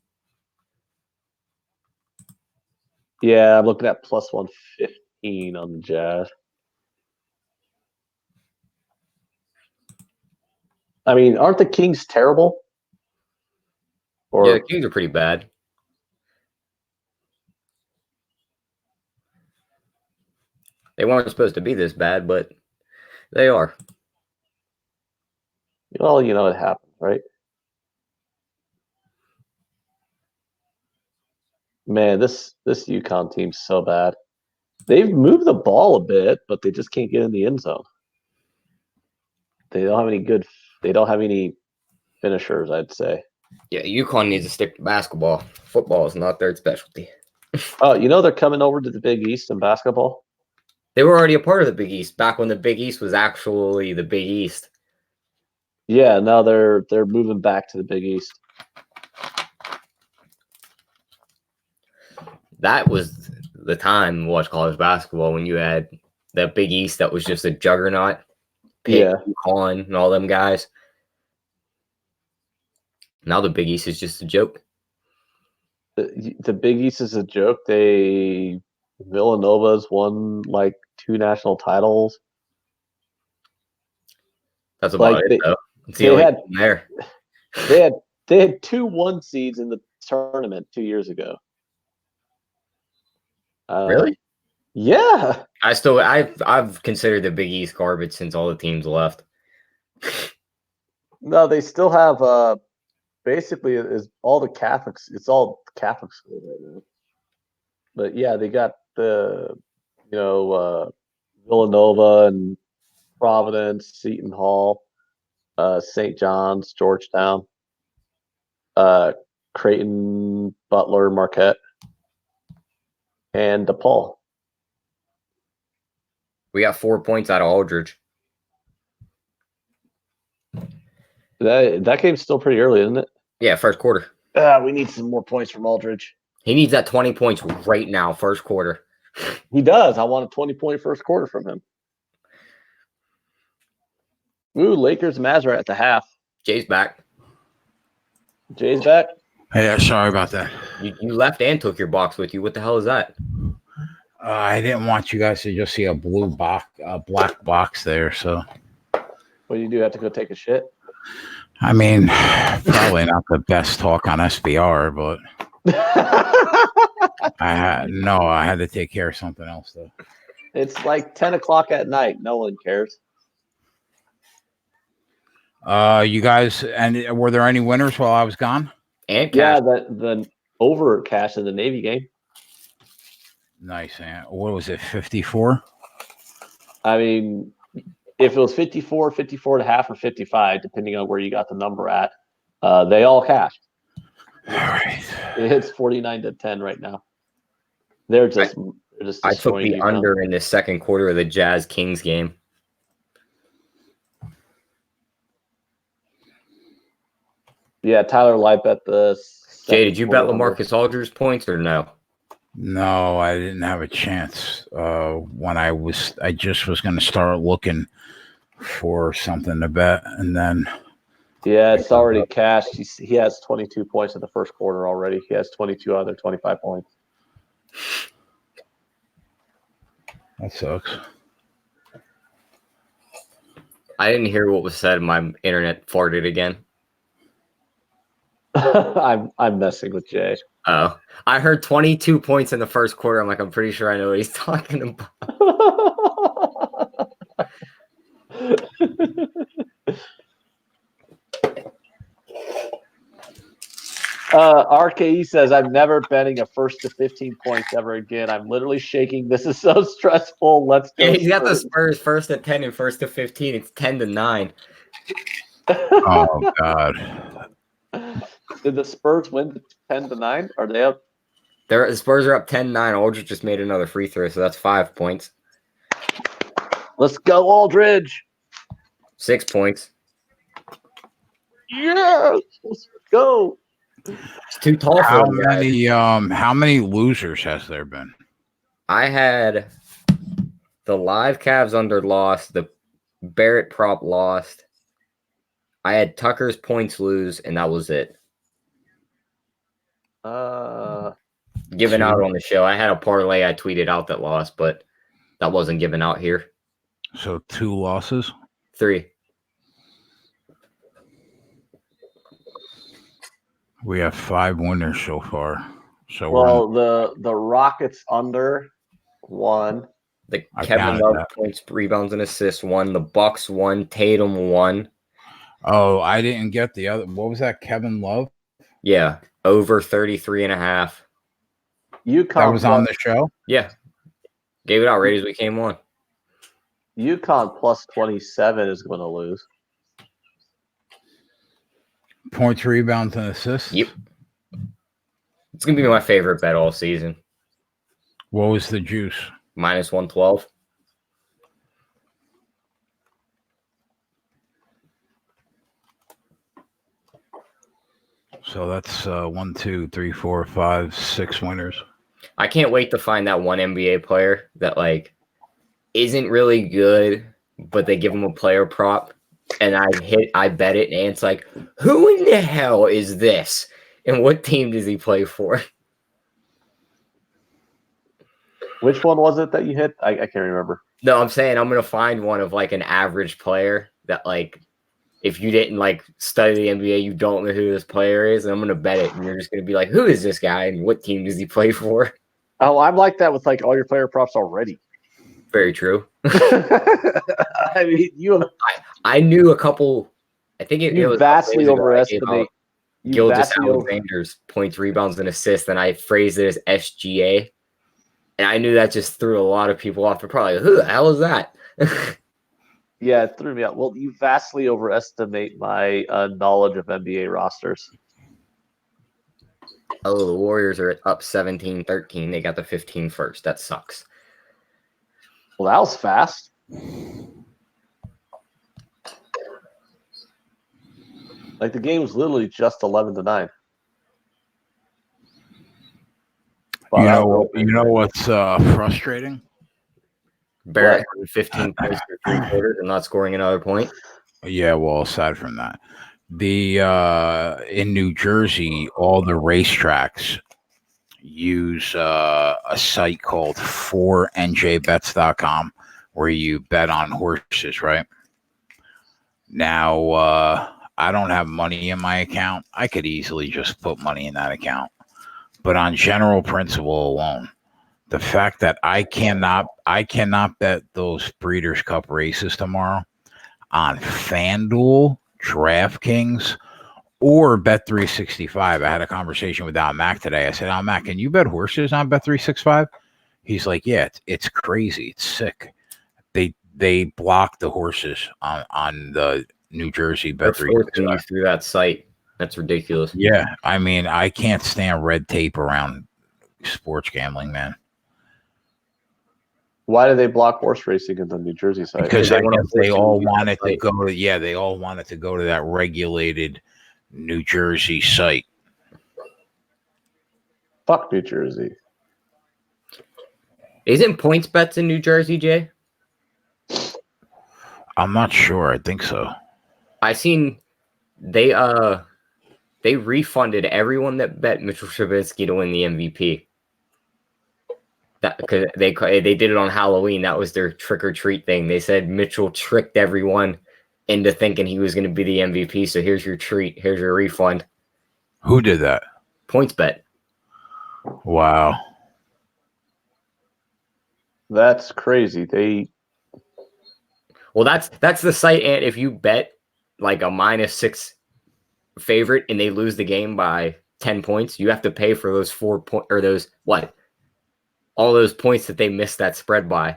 Yeah, I'm looking at plus 115 on the Jazz. I mean, aren't the Kings terrible? Yeah, the Kings are pretty bad. They weren't supposed to be this bad, but they are. Well, it happens, right? Man, this UConn team's so bad. They've moved the ball a bit, but they just can't get in the end zone. They don't have any finishers, I'd say. Yeah, UConn needs to stick to basketball. Football is not their specialty. Oh, they're coming over to the Big East in basketball? They were already a part of the Big East back when the Big East was actually the Big East. Yeah, now they're moving back to the Big East. That was the time to watch college basketball when you had that Big East that was just a juggernaut. Pitt, UConn, and all them guys. Now the Big East is just a joke. The Big East is a joke. Villanova's won like 2 national titles. That's about Like it, though. It's the they only had team there. they had 2 1 seeds in the tournament 2 years ago. Really? Yeah. I've considered the Big East garbage since all the teams left. No, they still have basically is all the Catholics. It's all Catholic schools right now. But yeah, they got the Villanova and Providence, Seton Hall, St. John's, Georgetown, Creighton, Butler, Marquette, and DePaul. We got 4 points out of Aldridge. That game's still pretty early, isn't it? Yeah, first quarter. We need some more points from Aldridge. He needs that 20 points right now, first quarter. He does. I want a 20-point first quarter from him. Ooh, Lakers and Mavs are at the half. Jay's back. Jay's back. Hey, sorry about that. You left and took your box with you. What the hell is that? I didn't want you guys to just see a black box there. So, What do you do? Have to go take a shit? I mean, probably not the best talk on SBR, but I had to take care of something else though. It's like 10 o'clock at night. No one cares. You guys, and were there any winners while I was gone? And cash. Yeah, the over cash in the Navy game. Nice. What was it, 54? I mean, if it was 54, 54 and a half, or 55, depending on where you got the number at, they all cashed. All right. It's 49-10 right now. They're just I took the under in the second quarter of the Jazz Kings game. Yeah, Tyler Light bet the. Jay, did you bet LaMarcus Aldridge's points or no? No, I didn't have a chance. When I just was going to start looking for something to bet, and then. Yeah, it's already cashed. He has 22 points in the first quarter already. He has 22 out of their 25 points. That sucks. I didn't hear what was said. My internet farted again. I'm messing with Jay. Oh, I heard 22 points in the first quarter. I'm like, I'm pretty sure I know what he's talking about. RKE says, I'm never betting a first to 15 points ever again. I'm literally shaking. This is so stressful. Let's go. Yeah, he's got the Spurs first to 10 and first to 15. It's 10-9. Oh, God. Did the Spurs win 10-9? Are they up? The Spurs are up 10-9. Aldridge just made another free throw, so that's 5 points. Let's go, Aldridge. 6 points. Yes, let's go. It's too tall for him, guys. How many losers has there been? I had the live Cavs under lost, the Barrett prop lost. I had Tucker's points lose, and that was it. Given out on the show. I had a parlay I tweeted out that lost, but that wasn't given out here. So 2 losses? 3. We have 5 winners so far. So the Rockets under 1. The Kevin Love points, rebounds, and assists 1. The Bucks 1. Tatum 1. Oh, I didn't get the other. What was that, Kevin Love? Yeah, over 33.5. UConn that was on the show? Yeah. Gave it out right as we came on. UConn plus 27 is going to lose. Points, rebounds, and assists? Yep. It's going to be my favorite bet all season. What was the juice? Minus 112. So that's 1, 2, 3, 4, 5, 6 winners. I can't wait to find that one NBA player that like isn't really good, but they give him a player prop, and I bet it, and it's like, who in the hell is this, and what team does he play for? Which one was it that you hit? I can't remember. No, I'm saying I'm gonna find one of like an average player that like if you didn't like study the NBA, you don't know who this player is, and I'm gonna bet it, and you're just gonna be like, who is this guy, and what team does he play for? Oh, I'm like that with like all your player props already. Very true. I mean, I knew a couple. I think it was vastly days ago, overestimate. Gilgeous Alexander's points, rebounds, and assists, and I phrased it as SGA. And I knew that just threw a lot of people off. They're probably like, who the hell is that? Yeah, it threw me out. Well, you vastly overestimate my knowledge of NBA rosters. Oh, the Warriors are up 17-13. They got the 15 first. That sucks. Well, that was fast. Like the game was literally just 11-9. Wow, you know what's frustrating? Barrett having 15 points for 3 quarters and not scoring another point. Yeah, well, aside from that, the in New Jersey, all the racetracks use a site called 4njbets.com where you bet on horses, right? Now, I don't have money in my account. I could easily just put money in that account. But on general principle alone, the fact that I cannot bet those Breeders' Cup races tomorrow on FanDuel, DraftKings, or Bet365. I had a conversation with Al Mack today. I said, Al Mack, can you bet horses on Bet365? He's like, yeah, it's crazy. It's sick. They block the horses on the New Jersey Bet365. They're forcing you through that site. That's ridiculous. Yeah, I mean, I can't stand red tape around sports gambling, man. Why do they block horse racing in the New Jersey side? Because I guess they all wanted to go to they all wanted to go to that regulated New Jersey site. Fuck New Jersey. Isn't points bets in New Jersey, Jay? I'm not sure. I think so. I seen they refunded everyone that bet Mitchell Trubisky to win the MVP. That because they did it on Halloween. That was their trick or treat thing. They said Mitchell tricked everyone into thinking he was going to be the MVP. So here's your treat. Here's your refund. Who did that? Points bet. Wow. That's crazy. Well, that's the site, and if you bet like a -6 favorite and they lose the game by 10 points, you have to pay for those 4 points or those all those points that they missed that spread by.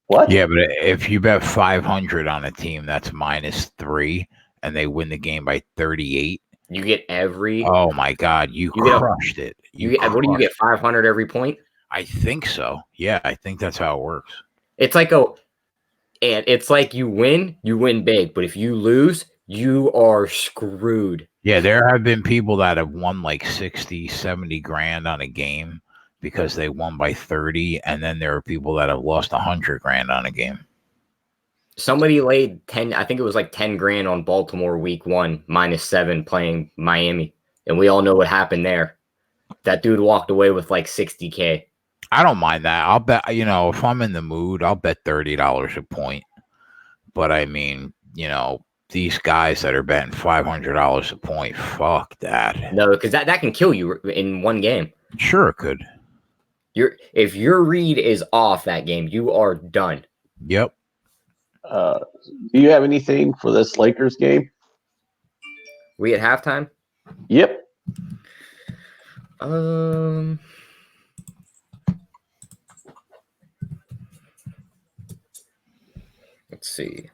What? Yeah, but if you bet 500 on a team that's -3 and they win the game by 38, you get every. Oh my God, you crushed it. What do you get? 500 every point? I think so. Yeah, I think that's how it works. It's like it's like you win big, but if you lose, you are screwed. Yeah, there have been people that have won like 60, 70 grand on a game because they won by 30, and then there are people that have lost 100 grand on a game. Somebody laid 10, I think it was like 10 grand on Baltimore week 1, -7 playing Miami, and we all know what happened there. That dude walked away with like 60K. I don't mind that. I'll bet, if I'm in the mood, I'll bet $30 a point. But I mean, these guys that are betting $500 a point, fuck that. No, because that can kill you in one game. Sure, it could. If your read is off that game, you are done. Yep. Do you have anything for this Lakers game? We at halftime? Yep. Let's see.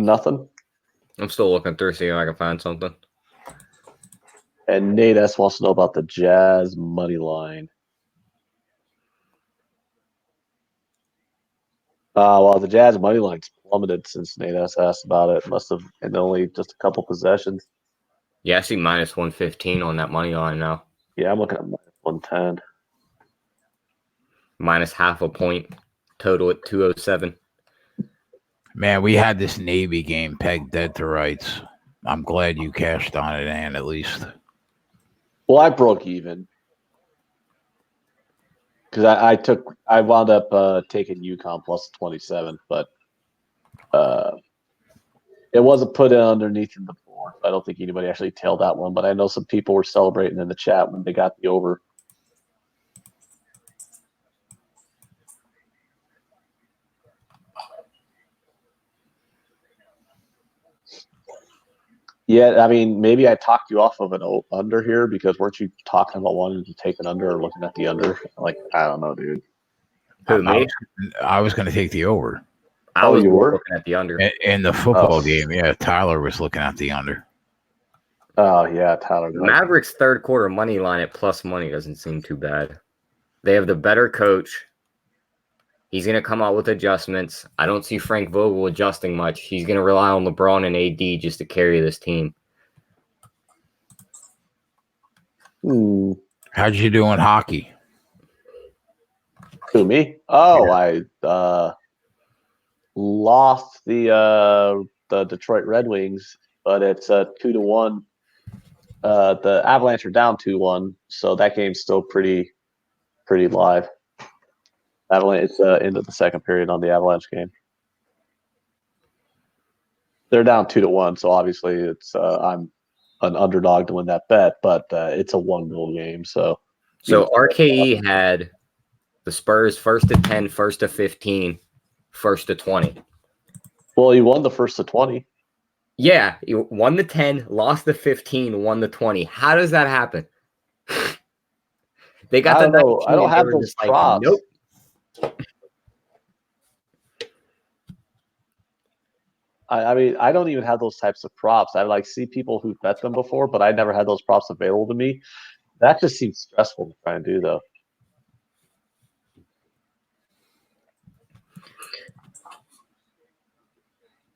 Nothing. I'm still looking through, see if I can find something. And Nate S wants to know about the Jazz money line. Well, the Jazz money line's plummeted since Nate S asked about it. Must have in only just a couple possessions. Yeah, I see minus 115 on that money line now. Yeah, I'm looking at minus 110. Minus half a point. Total at 207. Man, we had this Navy game pegged dead to rights. I'm glad you cashed on it, Ann, at least. Well, I broke even because I wound up taking UConn plus 27, but it wasn't put in underneath in the board. I don't think anybody actually tailed that one, but I know some people were celebrating in the chat when they got the over. Yeah, I mean, maybe I talked you off of an under here because weren't you talking about wanting to take an under or looking at the under? Like, I don't know, dude. Who, me? I was going to take the over. I was you were? looking at the under. In the football game, yeah, Tyler was looking at the under. Oh, yeah, Tyler. The Mavericks' third quarter money line at plus money doesn't seem too bad. They have the better coach. He's going to come out with adjustments. I don't see Frank Vogel adjusting much. He's going to rely on LeBron and AD just to carry this team. How'd you do in hockey? Who, me? Oh, yeah. I lost the Detroit Red Wings, but it's 2-1. The Avalanche are down 2-1, so that game's still pretty live. Avalanche, it's into the second period on the Avalanche game. They're down 2-1, so obviously it's I'm an underdog to win that bet, but it's a 1-goal game. So RKE had the Spurs first to 10, first to 15, first to 20. Well, he won the first to 20. Yeah, he won the 10, lost the 15, won the 20. How does that happen? They got I don't know. I don't have those props. Nope. I mean, I don't even have those types of props. I see people who bet them before, but I never had those props available to me. That just seems stressful to try and do, though.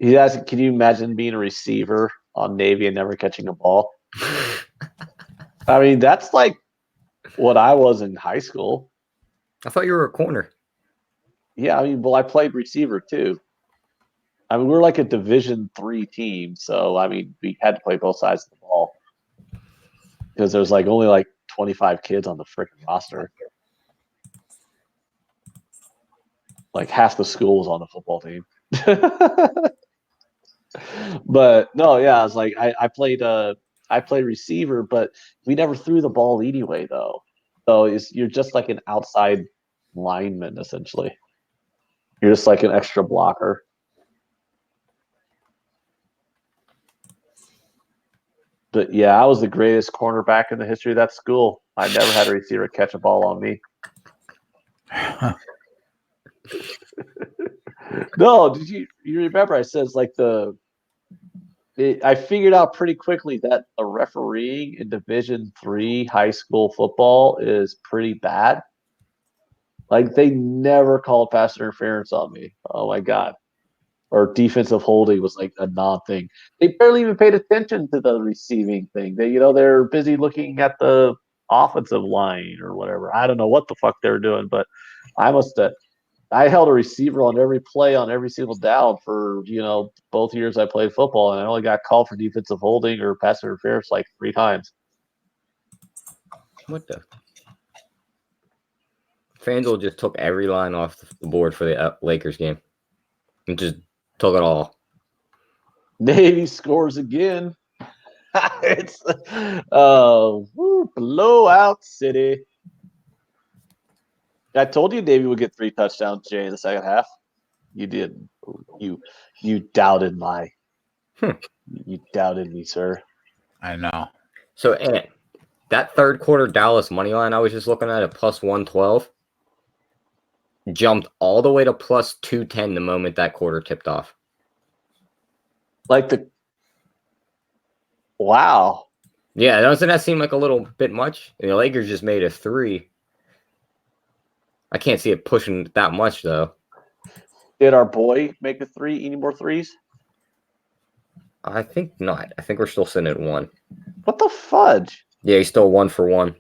Can you imagine being a receiver on Navy and never catching a ball? I mean, that's like what I was in high school. I thought you were a corner. Yeah, I mean, well, I played receiver too. I mean, we're like a Division III team, so I mean, we had to play both sides of the ball because there's only 25 kids on the freaking roster. Like half the school was on the football team. But no, yeah, I was like, I played receiver, but we never threw the ball anyway, though. So you're just like an outside lineman essentially. You're just like an extra blocker. But yeah, I was the greatest cornerback in the history of that school. I never had a receiver catch a ball on me. No, did you remember I said I figured out pretty quickly that a refereeing in Division III high school football is pretty bad. Like they never called pass interference on me. Oh my God. Or defensive holding was like a non-thing. They barely even paid attention to the receiving thing. They're busy looking at the offensive line or whatever. I don't know what the fuck they were doing, but I held a receiver on every play on every single down for, both years I played football, and I only got called for defensive holding or pass interference 3 times. What the? FanDuel just took every line off the board for the Lakers game. And just took it all. Navy scores again. It's blowout city. I told you Navy would get 3 touchdowns, Jay, in the second half. You didn't. You doubted you doubted me, sir. I know. So, Ant, that third quarter Dallas money line I was just looking at plus 112 jumped all the way to plus 210 the moment that quarter tipped off. Like the wow. Yeah, doesn't that seem like a little bit much? And the Lakers just made a 3. I can't see it pushing that much though. Did our boy make a 3? Any more threes? I think not. I think we're still sitting at 1. What the fudge? Yeah, he's still 1 for 1.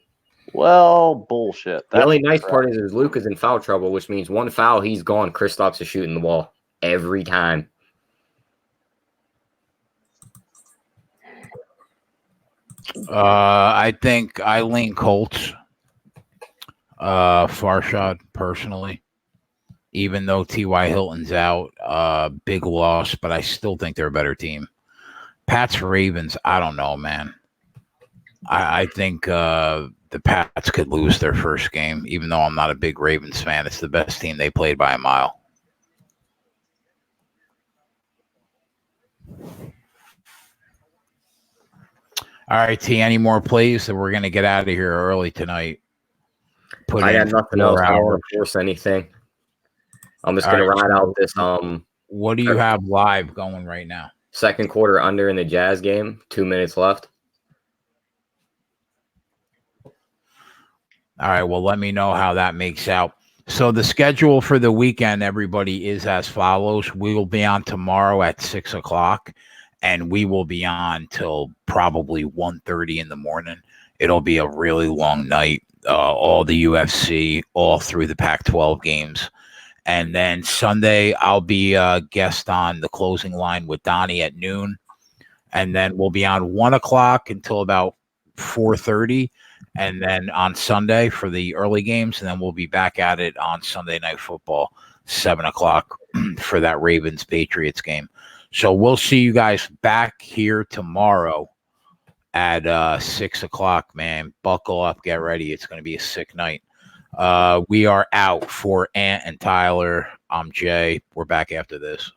Well, bullshit. The only nice part is Luke is in foul trouble, which means 1 foul, he's gone. Kristaps is shooting the ball every time. I think I lean Colts. Farshad personally, even though T.Y. Hilton's out, big loss, but I still think they're a better team. Pats Ravens, I don't know, man. I think the Pats could lose their first game, even though I'm not a big Ravens fan. It's the best team they played by a mile. All right, T, any more plays that we're going to get out of here early tonight? I got nothing else. I don't want to force anything. I'm just going to ride out this. What do you have live going right now? Second quarter under in the Jazz game. 2 minutes left. All right, well, let me know how that makes out. So the schedule for the weekend, everybody, is as follows. We will be on tomorrow at 6 o'clock, and we will be on till probably 1:30 in the morning. It'll be a really long night. All the UFC, all through the Pac-12 games. And then Sunday, I'll be a guest on the closing line with Donnie at noon. And then we'll be on 1 o'clock until about 4:30. And then on Sunday for the early games. And then we'll be back at it on Sunday Night Football, 7 o'clock for that Ravens-Patriots game. So we'll see you guys back here tomorrow at 6 o'clock, man. Buckle up, get ready. It's going to be a sick night. We are out for Ant and Tyler. I'm Jay. We're back after this.